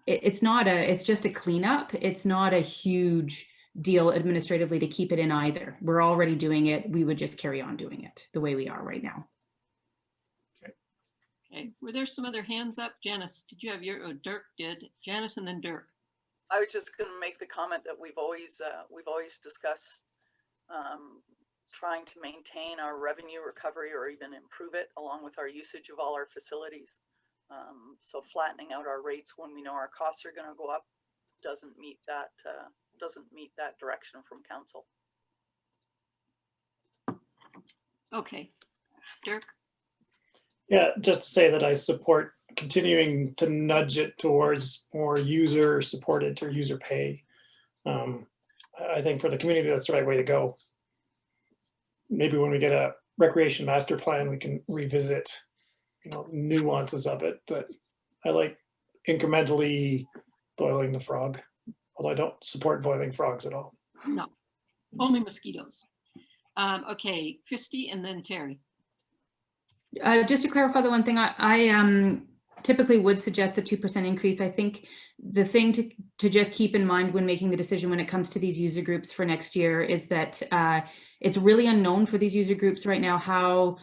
it's just a cleanup. It's not a huge deal administratively to keep it in either. We're already doing it. We would just carry on doing it the way we are right now. Okay. Were there some other hands up? Janice, did you have Dirk did. Janice and then Dirk. I was just going to make the comment that we've always discussed trying to maintain our revenue recovery or even improve it along with our usage of all our facilities. So flattening out our rates when we know our costs are going to go up doesn't meet that direction from council. Okay, Dirk. Yeah, just to say that I support continuing to nudge it towards more user supported or user pay. I think for the community, that's the right way to go. Maybe when we get a recreation master plan, we can revisit, nuances of it, but I like incrementally boiling the frog, although I don't support boiling frogs at all. No, only mosquitoes. Okay, Christy and then Terry. Just to clarify the one thing, I typically would suggest the 2% increase. I think the thing to just keep in mind when making the decision when it comes to these user groups for next year is that it's really unknown for these user groups right now how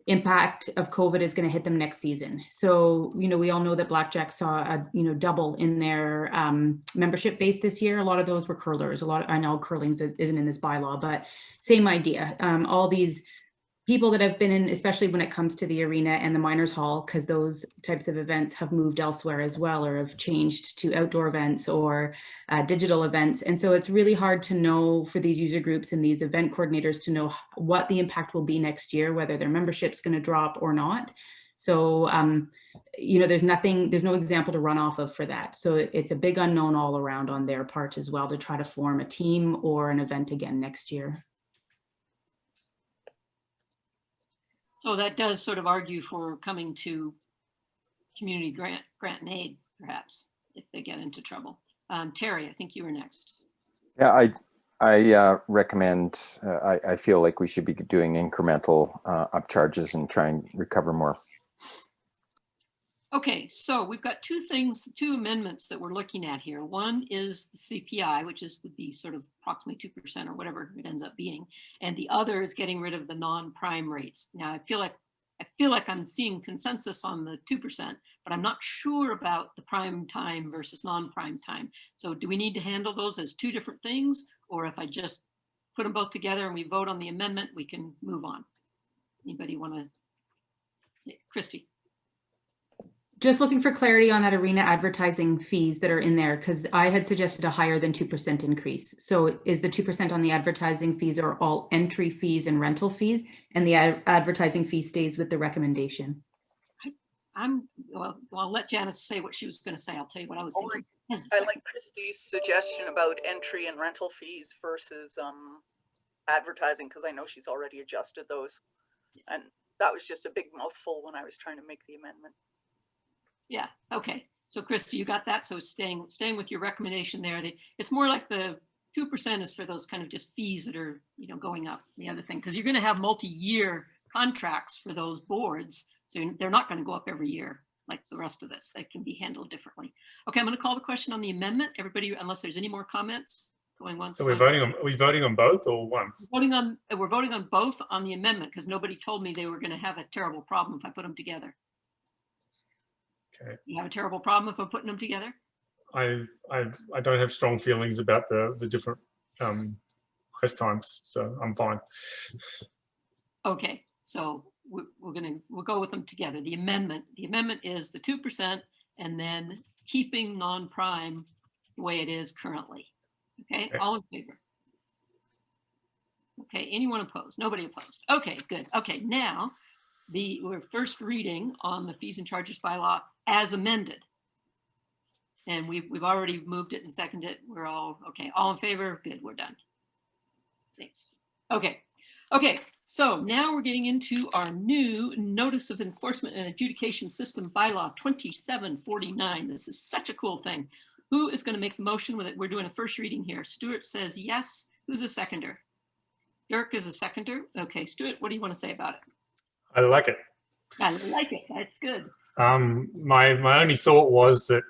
impact of COVID is going to hit them next season. So, we all know that Blackjack saw a double in their membership base this year. A lot of those were curlers. I know curling isn't in this bylaw, but same idea. All these people that have been in, especially when it comes to the arena and the miners hall, because those types of events have moved elsewhere as well, or have changed to outdoor events or digital events. And so it's really hard to know for these user groups and these event coordinators to know what the impact will be next year, whether their membership's going to drop or not. So, there's no example to run off of for that. So it's a big unknown all around on their part as well to try to form a team or an event again next year. So that does sort of argue for coming to community grant and aid, perhaps, if they get into trouble. Terry, I think you were next. Yeah, I recommend, I feel like we should be doing incremental upcharges and try and recover more. Okay, so we've got two amendments that we're looking at here. One is the CPI, which would be sort of approximately 2% or whatever it ends up being. And the other is getting rid of the non-prime rates. Now, I feel like I'm seeing consensus on the 2%, but I'm not sure about the prime time versus non-prime time. So do we need to handle those as two different things? Or if I just put them both together and we vote on the amendment, we can move on. Anybody want to? Christy. Just looking for clarity on that arena advertising fees that are in there, because I had suggested a higher than 2% increase. So is the 2% on the advertising fees or all entry fees and rental fees, and the advertising fee stays with the recommendation? Well, I'll let Janice say what she was going to say. I'll tell you what I was thinking. I like Christie's suggestion about entry and rental fees versus advertising, because I know she's already adjusted those. And that was just a big mouthful when I was trying to make the amendment. Yeah, okay. So Christy, you got that? So staying with your recommendation there, it's more like the 2% is for those kind of just fees that are, you know, going up. The other thing, because you're going to have multi-year contracts for those boards. So they're not going to go up every year like the rest of this. They can be handled differently. Okay, I'm going to call the question on the amendment. Everybody, unless there's any more comments going once. So are we voting on both or one? We're voting on both on the amendment because nobody told me they were going to have a terrible problem if I put them together. Okay. You have a terrible problem if I'm putting them together? I don't have strong feelings about the different quest times, so I'm fine. Okay, so we'll go with them together. The amendment is the 2% and then keeping non-prime the way it is currently. Okay, all in favor? Okay, anyone opposed? Nobody opposed. Okay, good. Okay, now we're first reading on the fees and charges bylaw as amended. And we've already moved it and seconded it. We're all okay. All in favor? Good, we're done. Thanks. Okay. Okay, so now we're getting into our new Notice of Enforcement and Adjudication System bylaw 2749. This is such a cool thing. Who is going to make the motion with it? We're doing a first reading here. Stuart says yes. Who's a seconder? Dirk is a seconder. Okay, Stuart, what do you want to say about it? I like it. I like it. That's good. My only thought was that,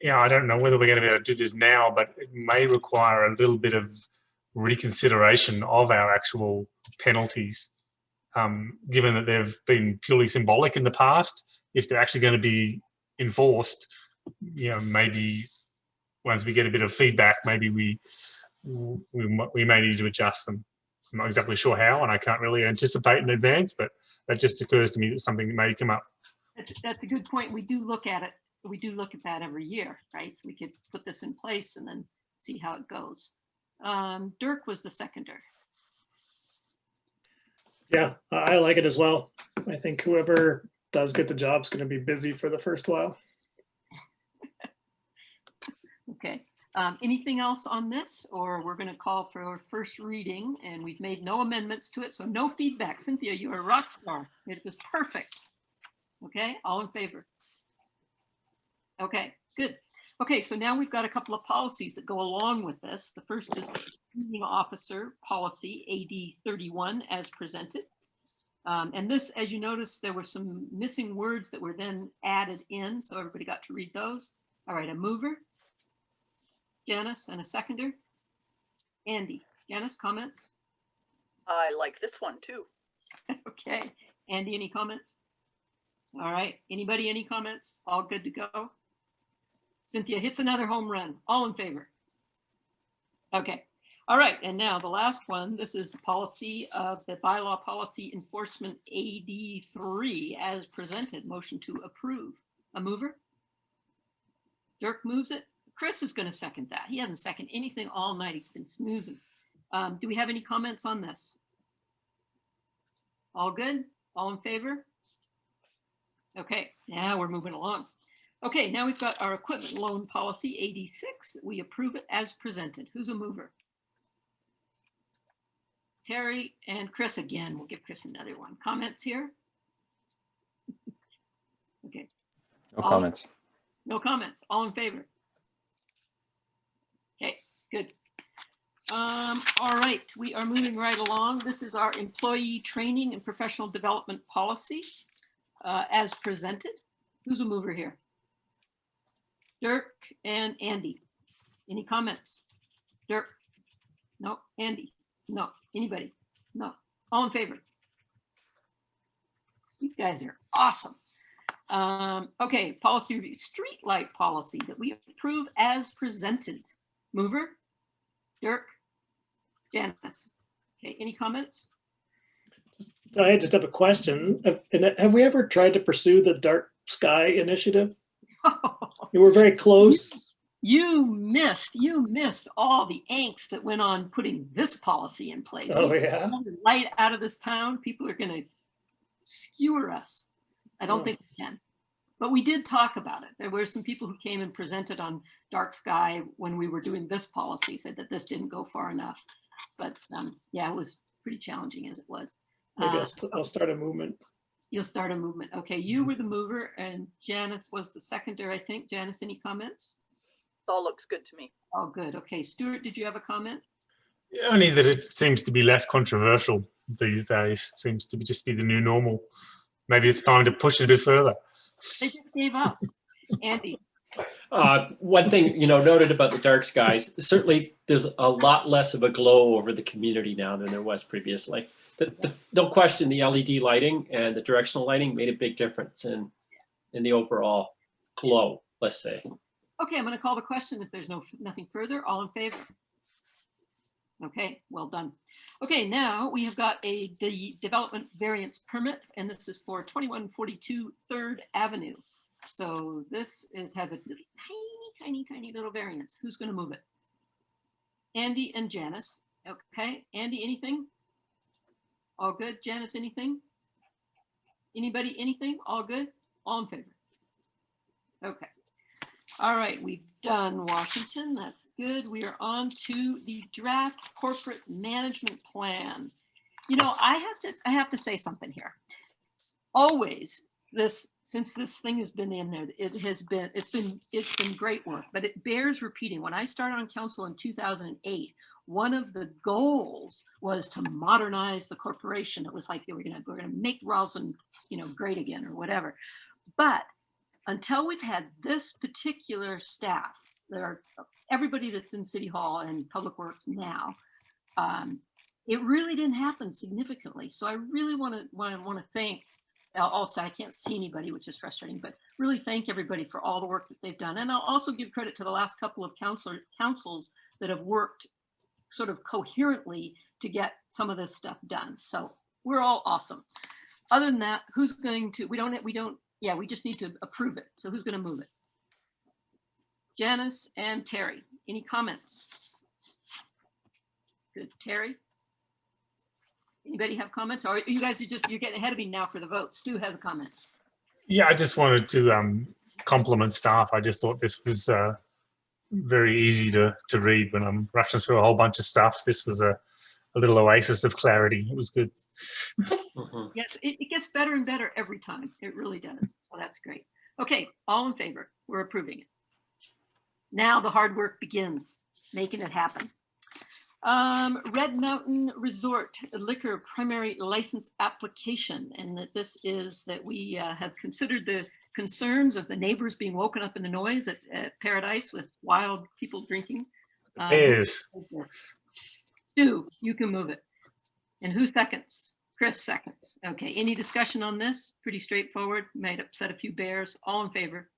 yeah, I don't know whether we're going to be able to do this now, but it may require a little bit of reconsideration of our actual penalties, given that they've been purely symbolic in the past. If they're actually going to be enforced, you know, maybe once we get a bit of feedback, maybe we may need to adjust them. I'm not exactly sure how, and I can't really anticipate in advance, but that just occurs to me that something may come up. That's a good point. We do look at it. We do look at that every year, right? So we could put this in place and then see how it goes. Dirk was the seconder. Yeah, I like it as well. I think whoever does get the job is going to be busy for the first while. Okay. Anything else on this, or we're going to call for our first reading, and we've made no amendments to it, so no feedback. Cynthia, you're a rock star. It was perfect. Okay, all in favor? Okay, good. Okay, so now we've got a couple of policies that go along with this. The first is the screening officer policy, AD 31, as presented. And this, as you notice, there were some missing words that were then added in, so everybody got to read those. All right, a mover, Janice, and a seconder. Andy. Janice, comments? I like this one too. Okay. Andy, any comments? All right. Anybody, any comments? All good to go? Cynthia hits another home run. All in favor? Okay. All right. And now the last one. This is the policy of the bylaw policy enforcement AD 3 as presented. Motion to approve. A mover? Dirk moves it. Chris is going to second that. He hasn't seconded anything all night. He's been snoozing. Do we have any comments on this? All good? All in favor? Okay, now we're moving along. Okay, now we've got our equipment loan policy, AD 6. We approve it as presented. Who's a mover? Terry and Chris again. We'll give Chris another one. Comments here? Okay. No comments. No comments. All in favor? Okay, good. All right, we are moving right along. This is our employee training and professional development policy as presented. Who's a mover here? Dirk and Andy. Any comments? Dirk? No. Andy? No. Anybody? No. All in favor? You guys are awesome. Okay, policy review, street light policy that we approve as presented. Mover? Dirk? Janice? Okay, any comments? I just have a question. Have we ever tried to pursue the sky initiative? You were very close. You missed all the angst that went on putting this policy in place. Oh, You yeah? pull the light out of this town, people are going to skewer us. I don't Oh. think we can. But we did talk about it. There were some people who came and presented on dark sky when we were doing this policy, said that this didn't go far enough. But yeah, it was pretty challenging as it was. Maybe I'll start a movement. You'll start a movement. Okay, you were the mover and Janice was the seconder, I think. Janice, any comments? It all looks good to me. Oh, good. Okay, Stuart, did you have a comment? Only that it seems to be less controversial these days. It seems to be just be the new normal. Maybe it's time to push it a bit further. They just gave up. Andy. One thing, noted about the dark skies, certainly there's a lot less of a glow over the community now than there was previously. No question, the LED lighting and the directional lighting made a big difference in the overall glow, let's say. Okay, I'm going to call the question if there's nothing further. All in favor? Okay, well done. Okay, now we have got a development variance permit, and this is for 2142 3rd Avenue. So this has a tiny little variance. Who's going to move it? Andy and Janice. Okay, Andy, anything? All good. Janice, anything? Anybody, anything? All good? All in favor? Okay. All right, we've done Washington. That's good. We are on to the draft corporate management plan. I have to say something here. Always, since this thing has been in there, it's been great work, but it bears repeating. When I started on council in 2008, one of the goals was to modernize the corporation. It was like we're gonna make Roslyn, great again or whatever. But until we've had this particular staff, everybody that's in City Hall and Public Works now, it really didn't happen significantly. So I really want to thank. Also, I can't see anybody, which is frustrating, but really thank everybody for all the work that they've done. And I'll also give credit to the last couple of councils that have worked sort of coherently to get some of this stuff done. So we're all awesome. Other than that, who's going to, we just need to approve it. So who's going to move it? Janice and Terry. Any comments? Good. Terry? Anybody have comments? Or you guys you're getting ahead of me now for the vote. Stu has a comment. Yeah, I just wanted to compliment staff. I just thought this was very easy to read when I'm rushing through a whole bunch of stuff. This was a little oasis of clarity. It was good. Yes, it gets better and better every time. It really does. So that's great. Okay, all in favor. We're approving it. Now the hard work begins, making it happen. Red Mountain Resort liquor primary license application, and this is that we have considered the concerns of the neighbors being woken up in the noise at Paradise with wild people drinking. Stu, you can move it. And who seconds? Chris seconds. Okay, any discussion on this? Pretty straightforward. Might upset a few bears. All in favor?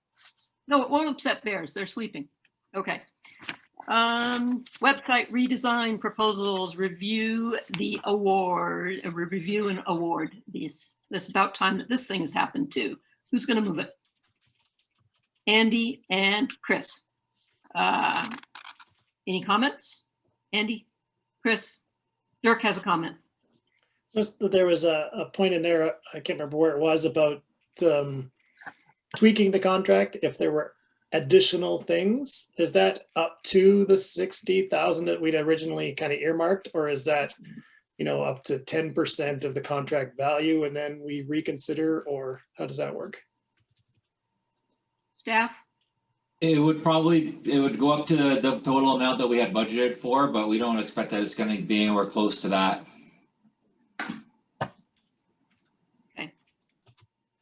No, it won't upset bears. They're sleeping. Okay. Website redesign proposals, review the award, review and award these. This about time that this thing has happened too. Who's going to move it? Andy and Chris. Any comments? Andy, Chris, Dirk has a comment. Just that there was a point in there, I can't remember where it was, about tweaking the contract if there were additional things. Is that up to the 60,000 that we'd originally kind of earmarked, or is that up to 10% of the contract value and then we reconsider, or how does that work? Staff? It would go up to the total amount that we had budgeted for, but we don't expect that it's going to be anywhere close to that. Okay.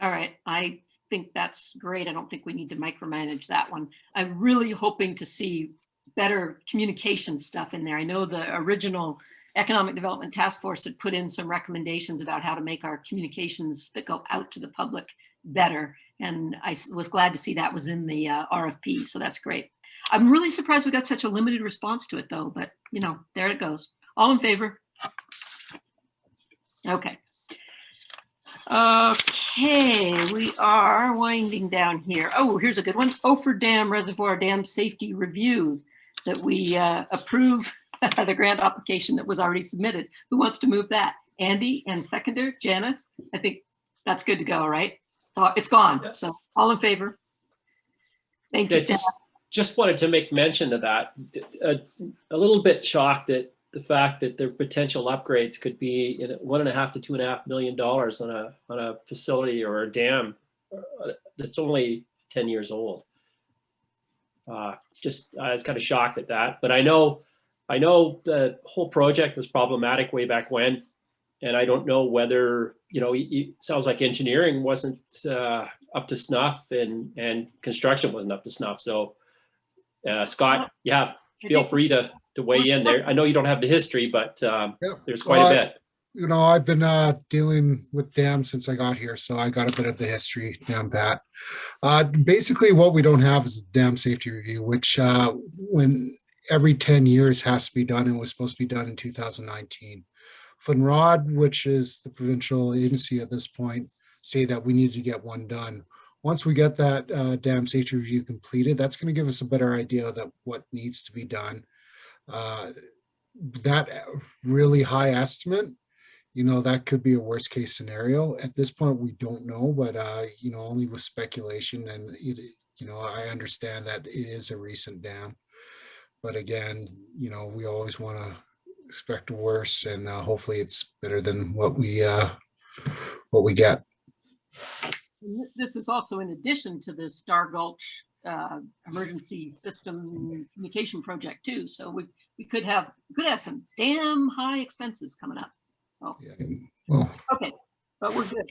All right. I think that's great. I don't think we need to micromanage that one. I'm really hoping to see better communication stuff in there. I know the original Economic Development Task Force had put in some recommendations about how to make our communications that go out to the public better. And I was glad to see that was in the RFP. So that's great. I'm really surprised we got such a limited response to it though, but there it goes. All in favor? Okay. Okay, we are winding down here. Oh, here's a good one. Ophir Dam Reservoir Dam Safety Review, that we approve the grant application that was already submitted. Who wants to move that? Andy and seconder, Janice? I think that's good to go, right? It's gone, so all in favor? Thank you, Yeah, just wanted to make mention of that. A little bit shocked at the fact that the potential upgrades could be in $1.5 to $2.5 million on a facility or a dam that's only 10 years old. I was kind of shocked at that, but I know the whole project was problematic way back when, and I don't know whether, it sounds like engineering wasn't up to snuff and construction wasn't up to snuff. So Scott, yeah, feel free to weigh in there. I know you don't have the history, but there's quite a bit. I've been dealing with dams since I got here, so I got a bit of the history down pat. Basically, what we don't have is a dam safety review, which when every 10 years has to be done, and was supposed to be done in 2019. FNROD, which is the provincial agency at this point, say that we need to get one done. Once we get that dam safety review completed, that's going to give us a better idea of what needs to be done. That really high estimate, that could be a worst case scenario. At this point, we don't know, but only with speculation, and I understand that it is a recent dam, but again, we always want to expect worse, and hopefully it's better than what we get. This is also in addition to the Star Gulch emergency system communication project too. So we could have some damn high expenses coming up. So okay, but we're good.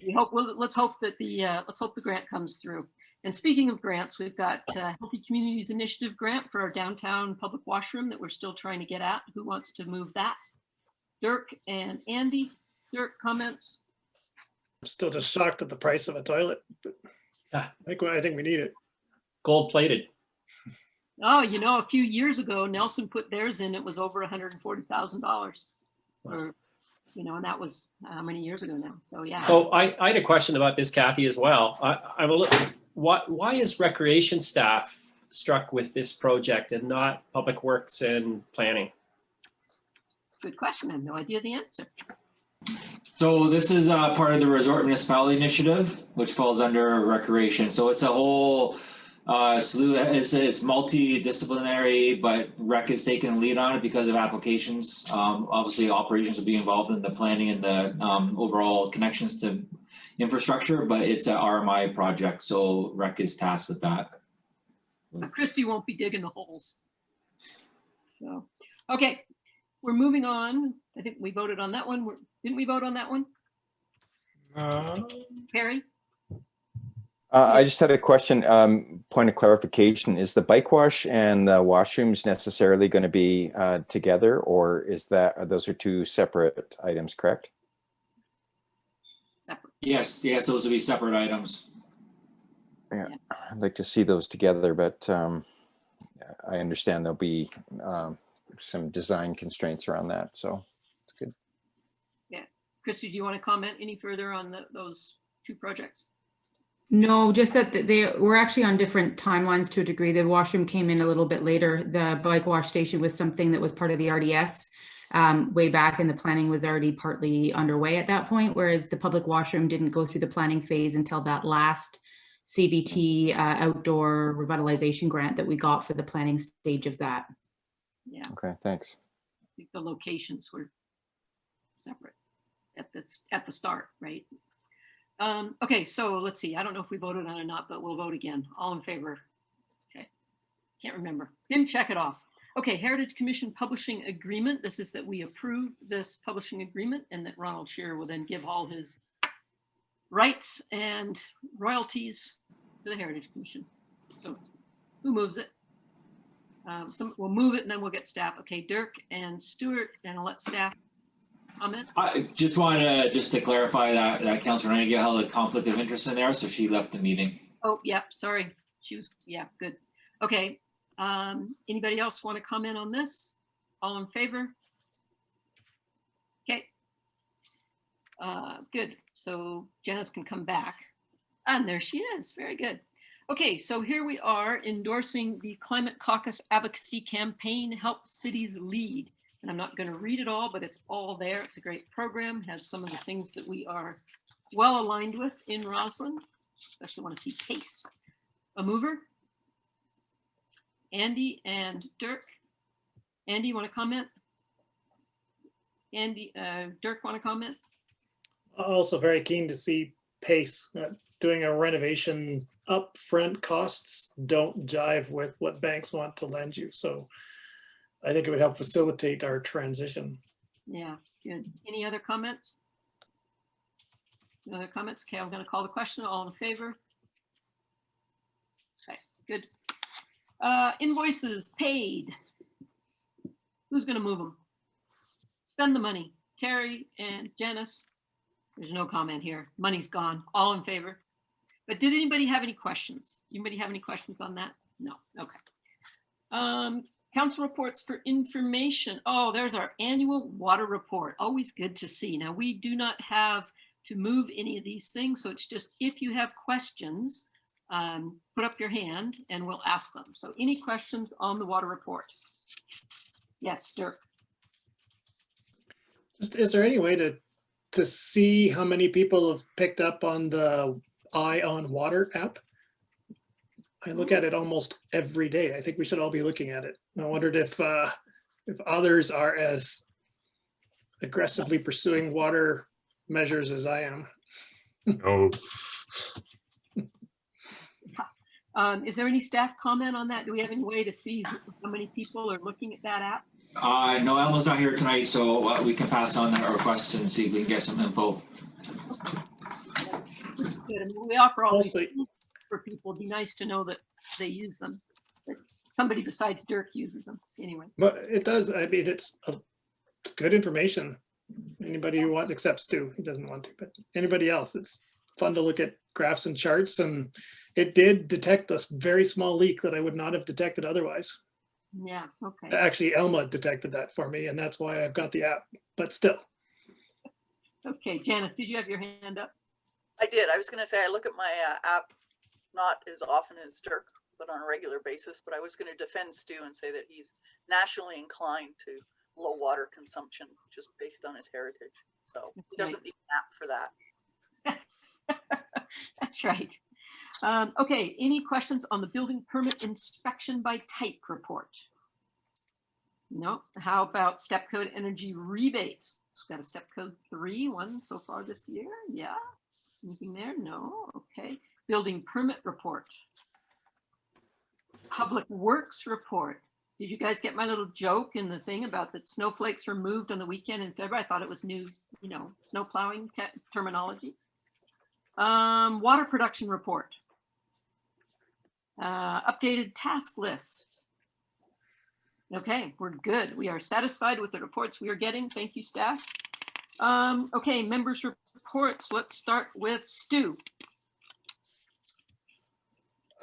Let's hope that the grant comes through. And speaking of grants, we've got Healthy Communities Initiative grant for our downtown public washroom that we're still trying to get at. Who wants to move that? Dirk and Andy. Dirk, comments? I'm still just shocked at the price of a toilet. But I think we need it. Gold plated. Oh, a few years ago, Nelson put theirs in. It was over $140,000. Wow. And that was how many years ago now? So yeah. So I had a question about this, Kathy, as well. I'm a little. Why is recreation staff struck with this project and not public works and planning? Good question. I have no idea the answer. So this is part of the Resort Municipality Initiative, which falls under recreation. So it's a whole slew. It's multidisciplinary, but rec is taking the lead on it because of applications. Obviously, operations will be involved in the planning and the overall connections to infrastructure, but it's an RMI project, so rec is tasked with that. Christy won't be digging the holes. So, okay, we're moving on. I think we voted on that one. Didn't we vote on that one? Perry? I just had a question, point of clarification. Is the bike wash and the washrooms necessarily going to be together, or those are two separate items, correct? Separate. Yes, those will be separate items. Yeah, I'd like to see those together, but I understand there'll be some design constraints around that, so it's good. Yeah, Christy, do you want to comment any further on those two projects? No, just that they were actually on different timelines to a degree. The washroom came in a little bit later. The bike wash station was something that was part of the RDS way back, and the planning was already partly underway at that point, whereas the public washroom didn't go through the planning phase until that last CBT outdoor revitalization grant that we got for the planning stage of that. Yeah. Okay, thanks. I think the locations were separate at the start, right? Okay, so let's see. I don't know if we voted on it or not, but we'll vote again. All in favor? Okay, can't remember. Didn't check it off. Okay, Heritage Commission Publishing Agreement. This is that we approve this publishing agreement, and that Ronald Shearer will then give all his rights and royalties to the Heritage Commission. So who moves it? We'll move it and then we'll get staff. Okay, Dirk and Stuart, and I'll let staff comment. I just wanted to clarify that Councillor Rannigan held a conflict of interest in there, so she left the meeting. Oh, yeah, sorry. She was, yeah, good. Okay, anybody else want to comment on this? All in favor? Okay. Good. So Janice can come back. And there she is. Very good. Okay, so here we are endorsing the Climate Caucus Advocacy Campaign, Help Cities Lead. And I'm not going to read it all, but it's all there. It's a great program, has some of the things that we are well aligned with in Roslyn. Especially want to see PACE. A mover? Andy and Dirk. Andy, you want to comment? Andy, Dirk, want to comment? Also very keen to see PACE. Doing a renovation upfront costs don't jive with what banks want to lend you. So I think it would help facilitate our transition. Yeah, good. Any other comments? No other comments? Okay, I'm going to call the question. All in favor? Okay, good. Invoices paid. Who's going to move them? Spend the money. Terry and Janice. There's no comment here. Money's gone. All in favor? But did anybody have any questions? Anybody have any questions on that? No. Okay. Council reports for information. Oh, there's our annual water report. Always good to see. Now, we do not have to move any of these things. So it's just if you have questions, put up your hand and we'll ask them. So any questions on the water report? Yes, Dirk. Just, is there any way to see how many people have picked up on the Eye on Water app? I look at it almost every day. I think we should all be looking at it. I wondered if others are as aggressively pursuing water measures as I am. No. Is there any staff comment on that? Do we have any way to see how many people are looking at that app? No, Elma's not here tonight, so we can pass on that request and see if we can get some info. Good. I mean, we offer all these Also, tools for people. It'd be nice to know that they use them. That somebody besides Dirk uses them. Anyway. but it does. I mean, it's good information. Anybody who wants, except Stu, he doesn't want to, but anybody else, it's fun to look at graphs and charts. And it did detect a very small leak that I would not have detected otherwise. Yeah. Okay. Actually, Elma detected that for me, and that's why I've got the app. But still. Okay, Janice, did you have your hand up? I did. I was going to say I look at my app not as often as Dirk, but on a regular basis. But I was going to defend Stu and say that he's nationally inclined to low water consumption just based on his heritage. So he doesn't need an app for that. That's right. Okay, any questions on the building permit inspection by type report? No. How about step code energy rebates? It's got a step code 3, one so far this year. Yeah. Anything there? No. Okay. Building permit report. Public works report. Did you guys get my little joke in the thing about that snowflakes were moved on the weekend in February? I thought it was new, snow plowing terminology. Water production report. Updated task list. Okay, we're good. We are satisfied with the reports we are getting. Thank you, staff. Okay, members' reports. Let's start with Stu.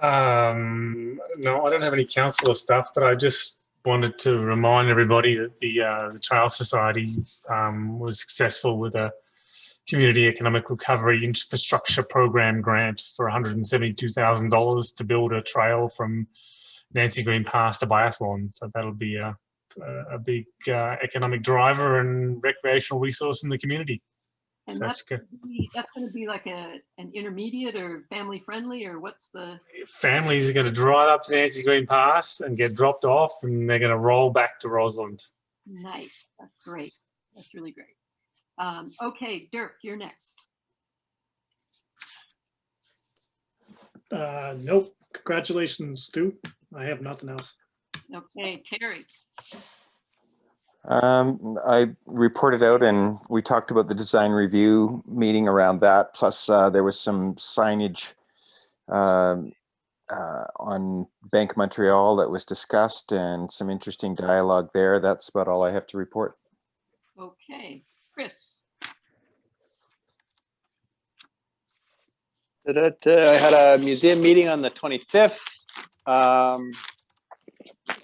No, I don't have any councillor stuff, but I just wanted to remind everybody that the Trail Society was successful with a Community Economic Recovery Infrastructure Program grant for $172,000 to build a trail from Nancy Green Pass to Biathlon. So that'll be a big economic driver and recreational resource in the community. And So that's going to be like an intermediate or family friendly, or what's the? Families are going to drive up to Nancy Green Pass and get dropped off, and they're going to roll back to Roseland. Nice. That's great. That's really great. Okay, Dirk, you're next. Nope. Congratulations, Stu. I have nothing else. Okay, Terry. I reported out and we talked about the design review meeting around that. Plus there was some signage on Bank Montreal that was discussed and some interesting dialogue there. That's about all I have to report. Okay, Chris. I had a museum meeting on the 25th.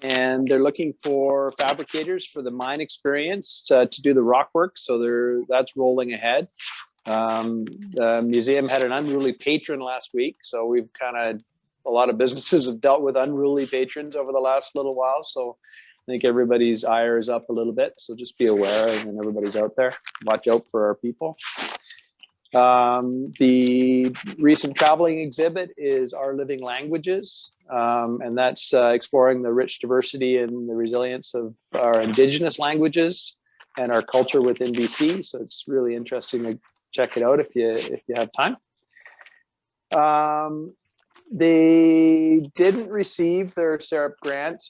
and they're looking for fabricators for the mine experience to do the rock work. So that's rolling ahead. The museum had an unruly patron last week, so we've a lot of businesses have dealt with unruly patrons over the last little while. So I think everybody's ire is up a little bit. So just be aware, and everybody's out there, watch out for our people. The recent traveling exhibit is Our Living Languages, and that's exploring the rich diversity and the resilience of our Indigenous languages and our culture within BC. So it's really interesting to check it out if you have time. They didn't receive their SERP grant,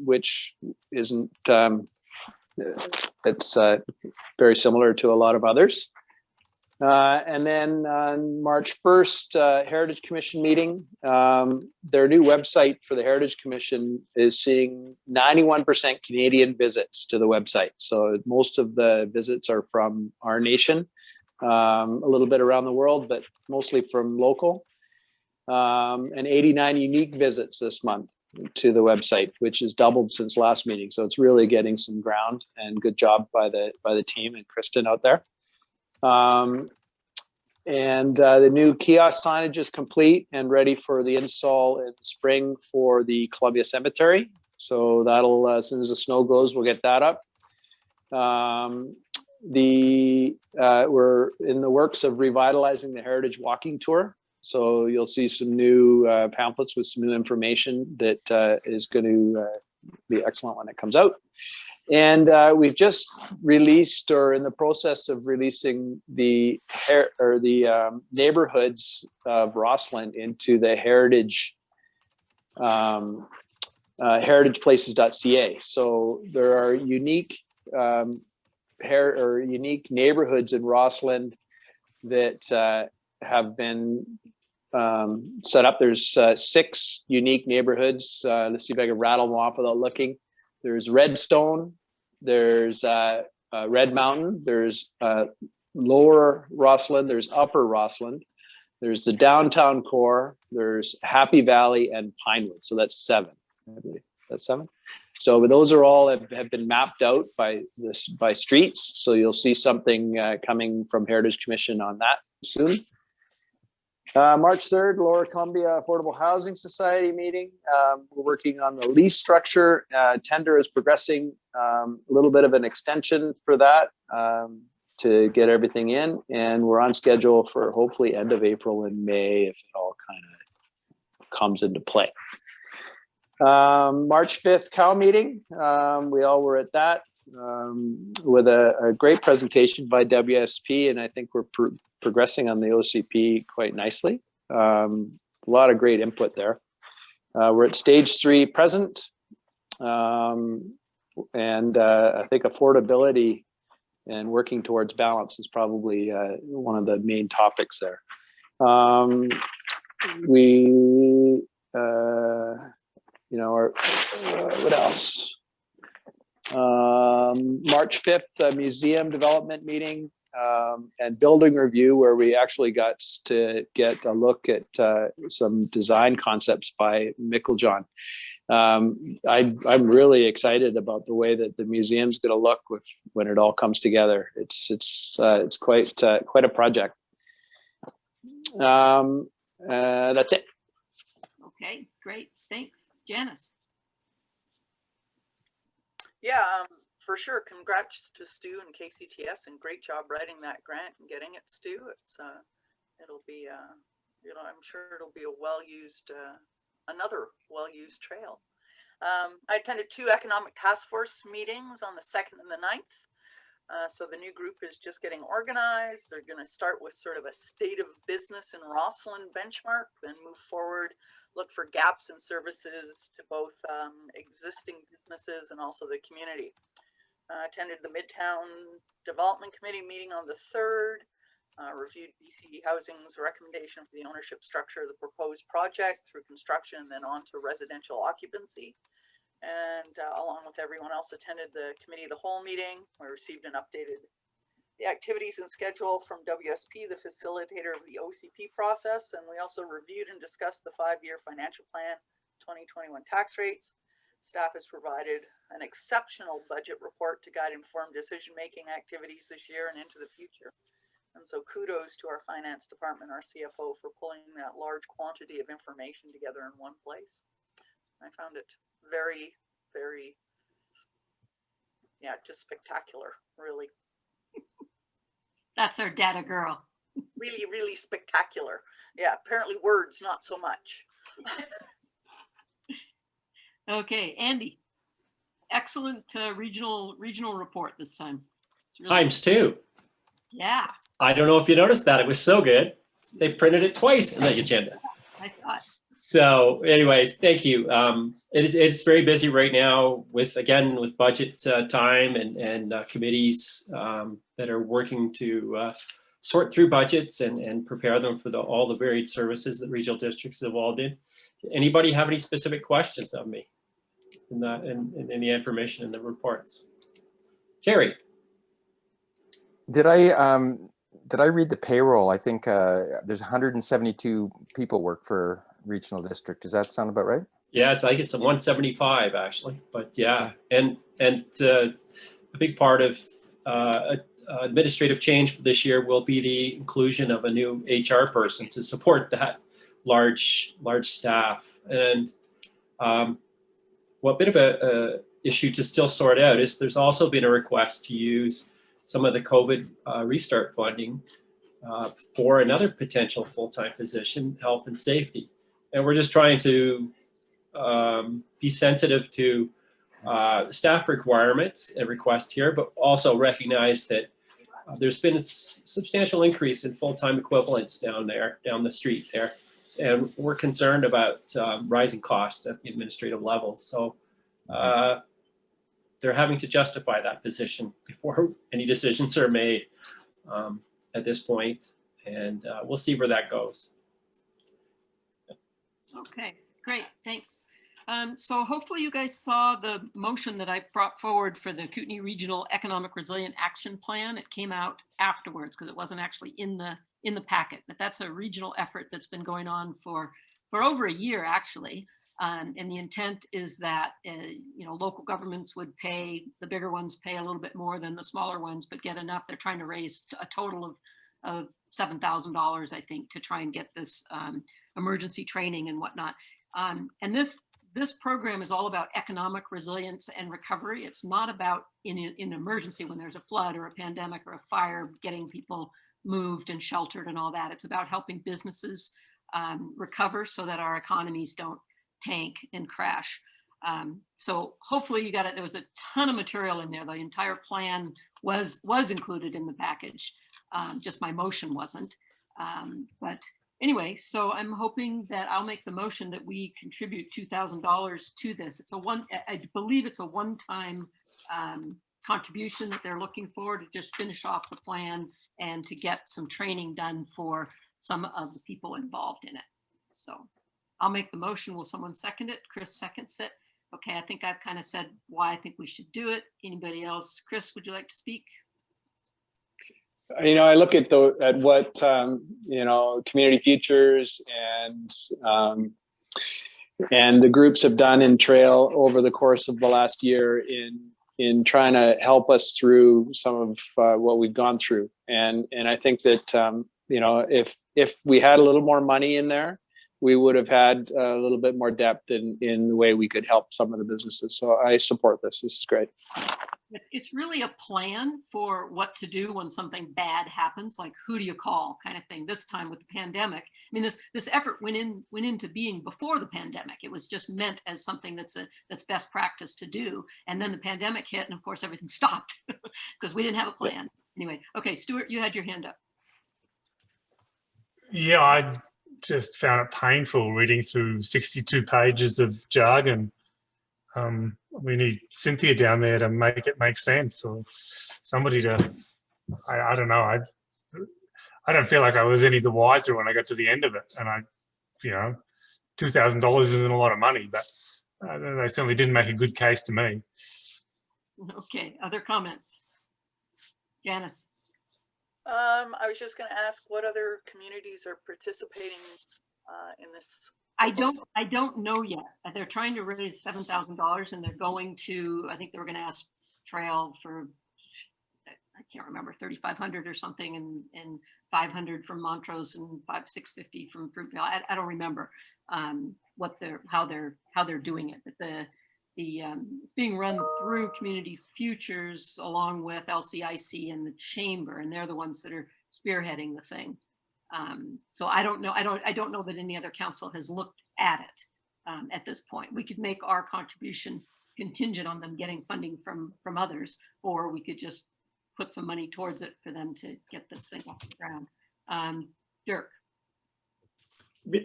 which isn't, it's very similar to a lot of others. And then on March 1st, Heritage Commission meeting, their new website for the Heritage Commission is seeing 91% Canadian visits to the website. So most of the visits are from our nation, a little bit around the world, but mostly from local. And 89 unique visits this month to the website, which has doubled since last meeting. So it's really getting some ground, and good job by the team and Kristen out there. And the new kiosk signage is complete and ready for the install in the spring for the Columbia Cemetery. So that'll, as soon as the snow goes, we'll get that up. We're in the works of revitalizing the Heritage Walking Tour. So you'll see some new pamphlets with some new information that is going to be excellent when it comes out. And we've just released, or in the process of releasing, the neighborhoods of Rossland into the Heritage heritageplaces.ca. So there are unique unique neighborhoods in Rossland that have been set up. There's 6 unique neighborhoods. Let's see if I can rattle them off without looking. There's Redstone, there's Red Mountain, there's Lower Rossland, there's Upper Rossland, there's the Downtown Core, there's Happy Valley, and Pinewood. So that's 7. I believe that's 7. So those are all have been mapped out by streets. So you'll see something coming from Heritage Commission on that soon. March 3rd, Lower Columbia Affordable Housing Society meeting. We're working on the lease structure. Tender is progressing. A little bit of an extension for that to get everything in, and we're on schedule for hopefully end of April and May if it all kind of comes into play. March 5th cow meeting. We all were at that with a great presentation by WSP, and I think we're progressing on the OCP quite nicely. A lot of great input there. We're at stage 3 present, and I think affordability and working towards balance is probably one of the main topics there. What else? March 5th, museum development meeting and building review, where we actually got to get a look at some design concepts by Micklejohn. I'm really excited about the way that the museum's going to look when it all comes together. It's quite a project. That's it. Okay, great, thanks. Janice. Yeah, for sure. Congrats to Stu and KCTS, and great job writing that grant and getting it, Stu. It'll be, I'm sure it'll be a well-used, another well-used trail. I attended 2 economic task force meetings on the 2nd and the 9th. So the new group is just getting organized. They're going to start with sort of a state of business in Rossland benchmark, then move forward, look for gaps in services to both existing businesses and also the community. Attended the Midtown Development Committee meeting on the 3rd, reviewed BC Housing's recommendation for the ownership structure of the proposed project through construction and then on to residential occupancy. And along with everyone else, attended the committee of the whole meeting. We received and updated the activities and schedule from WSP, the facilitator of the OCP process. And we also reviewed and discussed the 5-year financial plan, 2021 tax rates. Staff has provided an exceptional budget report to guide informed decision-making activities this year and into the future. And so kudos to our finance department, our CFO, for pulling that large quantity of information together in one place. I found it very, very, yeah, just spectacular, really. That's our data girl. Really, really spectacular. Yeah, apparently words, not so much. Okay, Andy. Excellent regional report this time. It's really Times two. Yeah, I don't know if you noticed that. It was so good. They printed it twice in the agenda. I thought. So anyways, thank you. It's very busy right now with budget time and committees that are working to sort through budgets and prepare them for all the varied services that regional districts are involved in. Anybody have any specific questions of me in the information in the reports? Terry. Did I read the payroll? I think there's 172 people work for regional district. Does that sound about right? Yeah, I think it's a 175 actually, but yeah, and a big part of administrative change this year will be the inclusion of a new HR person to support that large staff. And what bit of a issue to still sort out is there's also been a request to use some of the COVID restart funding for another potential full-time position, health and safety. And we're just trying to be sensitive to staff requirements and requests here, but also recognize that there's been a substantial increase in full-time equivalents down the street there. And we're concerned about rising costs at the administrative level. So they're having to justify that position before any decisions are made at this point. And we'll see where that goes. Okay, great, thanks. So hopefully you guys saw the motion that I brought forward for the Kootenai Regional Economic Resilient Action Plan. It came out afterwards because it wasn't actually in the packet, but that's a regional effort that's been going on for over a year actually. And the intent is that local governments would pay, the bigger ones pay a little bit more than the smaller ones, but get enough. They're trying to raise a total of $7,000, I think, to try and get this emergency training and whatnot. And this program is all about economic resilience and recovery. It's not about in an emergency when there's a flood or a pandemic or a fire, getting people moved and sheltered and all that. It's about helping businesses recover so that our economies don't tank and crash. So hopefully you got it. There was a ton of material in there. The entire plan was included in the package. Just my motion wasn't. But anyway, so I'm hoping that I'll make the motion that we contribute $2,000 to this. I believe it's a one-time contribution that they're looking for to just finish off the plan and to get some training done for some of the people involved in it. So I'll make the motion. Will someone second it? Chris seconds it. Okay, I think I've kind of said why I think we should do it. Anybody else? Chris, would you like to speak? I look at what Community Futures and the groups have done in Trail over the course of the last year in trying to help us through some of what we've gone through. And I think that if we had a little more money in there, we would have had a little bit more depth in the way we could help some of the businesses. So I support this. This is great. It's really a plan for what to do when something bad happens, like who do you call kind of thing. This time with the pandemic, I mean, this effort went into being before the pandemic. It was just meant as something that's best practice to do. And then the pandemic hit, and of course everything stopped because we didn't have a plan. Anyway, okay, Stuart, you had your hand up. Yeah, I just found it painful reading through 62 pages of jargon. We need Cynthia down there to make it make sense, or somebody to, I don't know. I don't feel like I was any the wiser when I got to the end of it. And $2,000 isn't a lot of money, but they certainly didn't make a good case to me. Okay, other comments? Janice. I was just going to ask what other communities are participating in this I don't know yet. They're trying to raise $7,000 and they're going to, I think they were going to ask Trail for, I can't remember, 3,500 or something, and 500 from Montrose and 650 from Fruitvale. I don't remember how they're doing it, but it's being run through Community Futures along with LCIC and the Chamber, and they're the ones that are spearheading the thing. So I don't know. I don't know that any other council has looked at it at this point. We could make our contribution contingent on them getting funding from others, or we could just put some money towards it for them to get this thing off the ground. Dirk.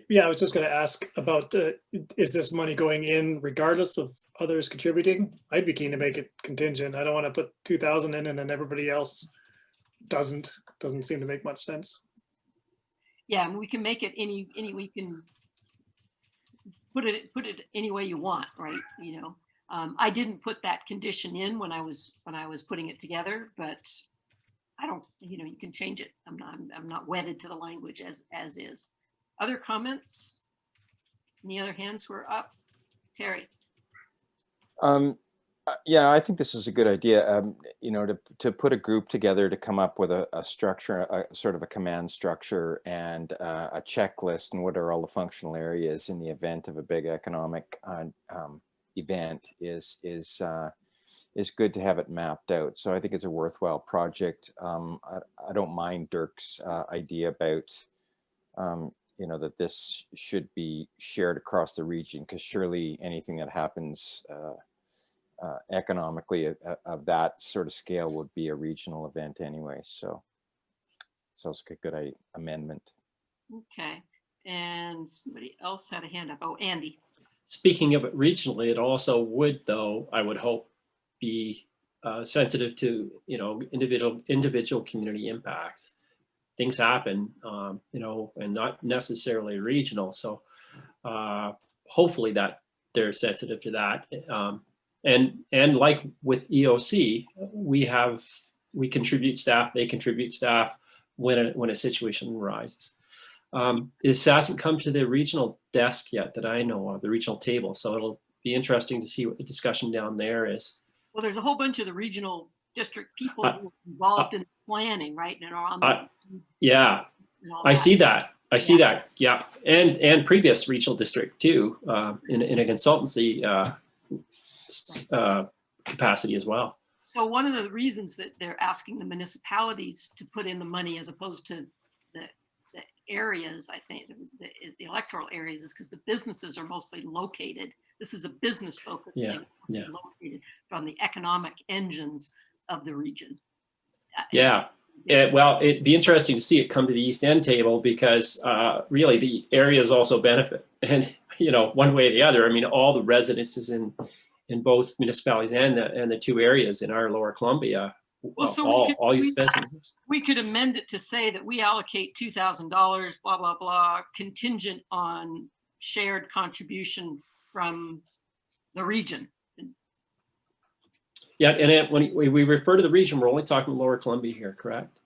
Yeah, I was just going to ask about is this money going in regardless of others contributing? I'd be keen to make it contingent. I don't want to put 2,000 in and then everybody else doesn't seem to make much sense. Yeah, and we can make it we can put it any way you want, right? You know, I didn't put that condition in when I was putting it together, but I don't, you know, you can change it. I'm not wedded to the language as is. Other comments? Any other hands were up? Terry. Yeah, I think this is a good idea. You know, to put a group together to come up with a structure, a sort of a command structure and a checklist, and what are all the functional areas in the event of a big economic event is good to have it mapped out. So I think it's a worthwhile project. I don't mind Dirk's idea about you know, that this should be shared across the region, because surely anything that happens economically of that sort of scale would be a regional event anyway. So it's a good amendment. Okay, and somebody else had a hand up. Oh, Andy. Speaking of it regionally, it also would, though, I would hope, be sensitive to, you know, individual community impacts. Things happen, you know, and not necessarily regional. So hopefully that they're sensitive to that. And like with EOC, we contribute staff, they contribute staff when a situation arises. This hasn't come to the regional desk yet that I know of, the regional table. So it'll be interesting to see what the discussion down there is. Well, there's a whole bunch of the regional district people who are involved in planning, right? And are on the, yeah, I see that. I see that. Yeah, and previous regional district too, in a consultancy capacity as well. So one of the reasons that they're asking the municipalities to put in the money as opposed to the areas, I think, the electoral areas, is because the businesses are mostly located. This is a business focused thing, located on the economic engines of the region. Yeah. Well, it'd be interesting to see it come to the East End table, because really the areas also benefit, and you know, one way or the other. I mean, all the residences in both municipalities and the two areas in our Lower Columbia, well, so all use businesses. We could amend it to say that we allocate $2,000, blah blah blah, contingent on shared contribution from the region. Yeah, and when we refer to the region, we're only talking Lower Columbia here, correct?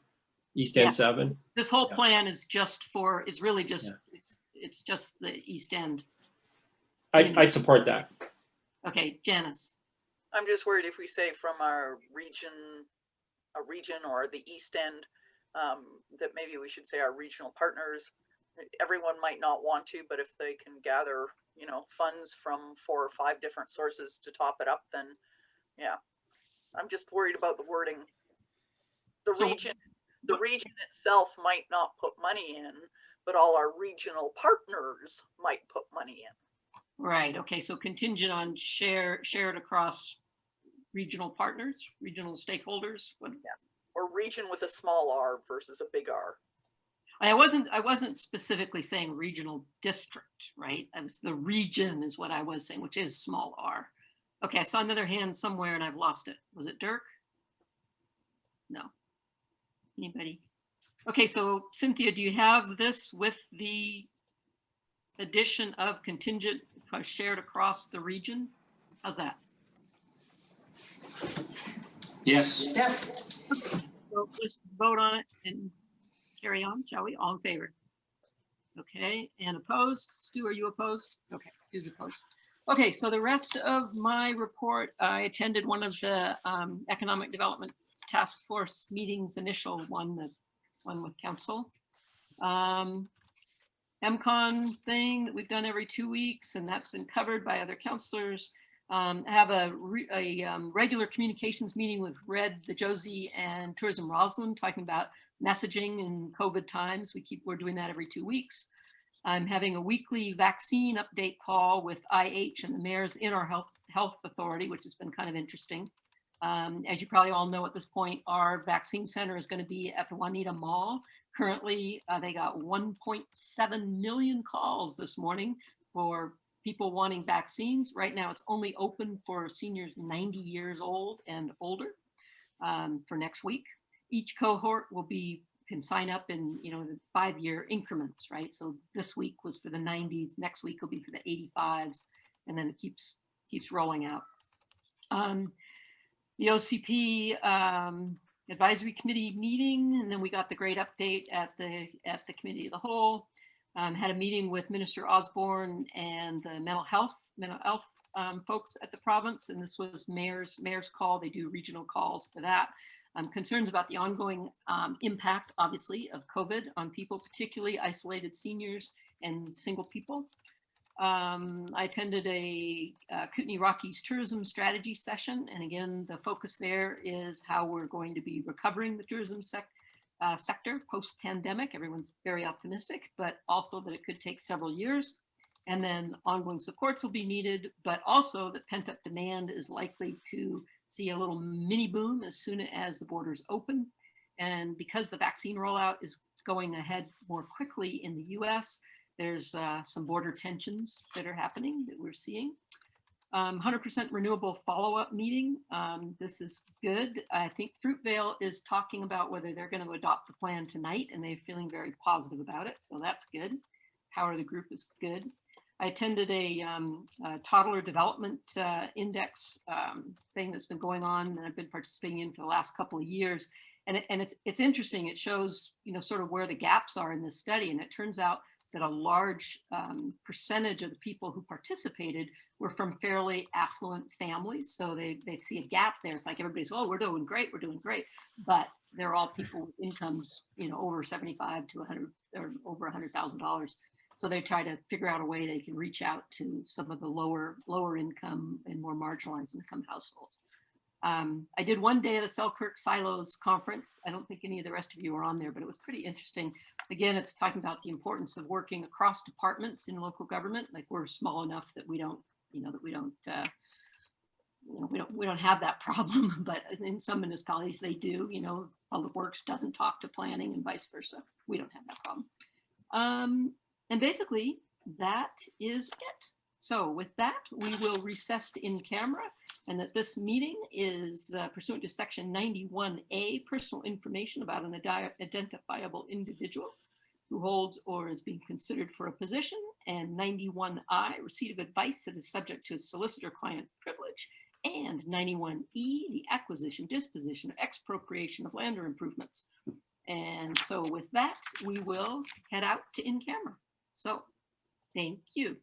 East End 7. This whole plan is just for, it's really just, it's just the East End. I'd support that. Okay, Janice. I'm just worried if we say from our region, a region or the East End, that maybe we should say our regional partners. Everyone might not want to, but if they can gather, you know, funds from 4 or 5 different sources to top it up, then yeah. I'm just worried about the wording. The region itself might not put money in, but all our regional partners might put money in. Right. Okay. So contingent on shared across regional partners, regional stakeholders. What? Yeah. Or region with a small r versus a big R. I wasn't specifically saying regional district, right? I was, the region is what I was saying, which is small r. Okay, I saw another hand somewhere and I've lost it. Was it Dirk? No. Anybody? Okay, so Cynthia, do you have this with the addition of contingent shared across the region? How's that? Yes. Yep. So let's vote on it and carry on, shall we? All in favor? Okay, and opposed? Stu, are you opposed? Okay, Stu's opposed. Okay, so the rest of my report, I attended one of the Economic Development Task Force meetings, initial one, the one with council. MCON thing that we've done every 2 weeks, and that's been covered by other counselors. I have a regular communications meeting with Red, the Josie, and Tourism Roslyn, talking about messaging in COVID times. We're doing that every 2 weeks. I'm having a weekly vaccine update call with IH and the mayors in our health authority, which has been kind of interesting. As you probably all know at this point, our vaccine center is going to be at the Juanita Mall. Currently, they got 1.7 million calls this morning for people wanting vaccines. Right now, it's only open for seniors 90 years old and older for next week. Each cohort can sign up in, the 5-year increments, right? So this week was for the 90s, next week will be for the 85s, and then it keeps rolling out. The OCP advisory committee meeting, and then we got the great update at the committee of the whole. Had a meeting with Minister Osborne and the mental health folks at the province, and this was mayor's call. They do regional calls for that. Concerns about the ongoing impact, obviously, of COVID on people, particularly isolated seniors and single people. I attended a Kootenai Rockies tourism strategy session, and again, the focus there is how we're going to be recovering the tourism sector post-pandemic. Everyone's very optimistic, but also that it could take several years, and then ongoing supports will be needed, but also that pent-up demand is likely to see a little mini boom as soon as the borders open. And because the vaccine rollout is going ahead more quickly in the US, there's some border tensions that are happening that we're seeing. 100% renewable follow-up meeting. This is good. I think Fruitvale is talking about whether they're going to adopt the plan tonight, and they're feeling very positive about it. So that's good. Power of the group is good. I attended a toddler development index thing that's been going on, and I've been participating in for the last couple of years. And it's interesting. It shows, sort of where the gaps are in this study. And it turns out that a large percentage of the people who participated were from fairly affluent families. So they see a gap there. It's like everybody's, oh, we're doing great, we're doing great. But they're all people with incomes, over 75 to 100 or over $100,000. So they try to figure out a way they can reach out to some of the lower income and more marginalized income households. I did one day at the Selkirk Silos conference. I don't think any of the rest of you were on there, but it was pretty interesting. Again, it's talking about the importance of working across departments in local government. Like, we're small enough that we don't have that problem, but in some municipalities they do. Public Works doesn't talk to planning and vice versa. We don't have that problem. And basically, that is it. So with that, we will recess to in camera, and that this meeting is pursuant to Section 91A, personal information about an identifiable individual who holds or is being considered for a position, and 91I, receipt of advice that is subject to solicitor-client privilege, and 91E, the acquisition, disposition, or expropriation of land or improvements. And so with that, we will head out to in camera. So thank you.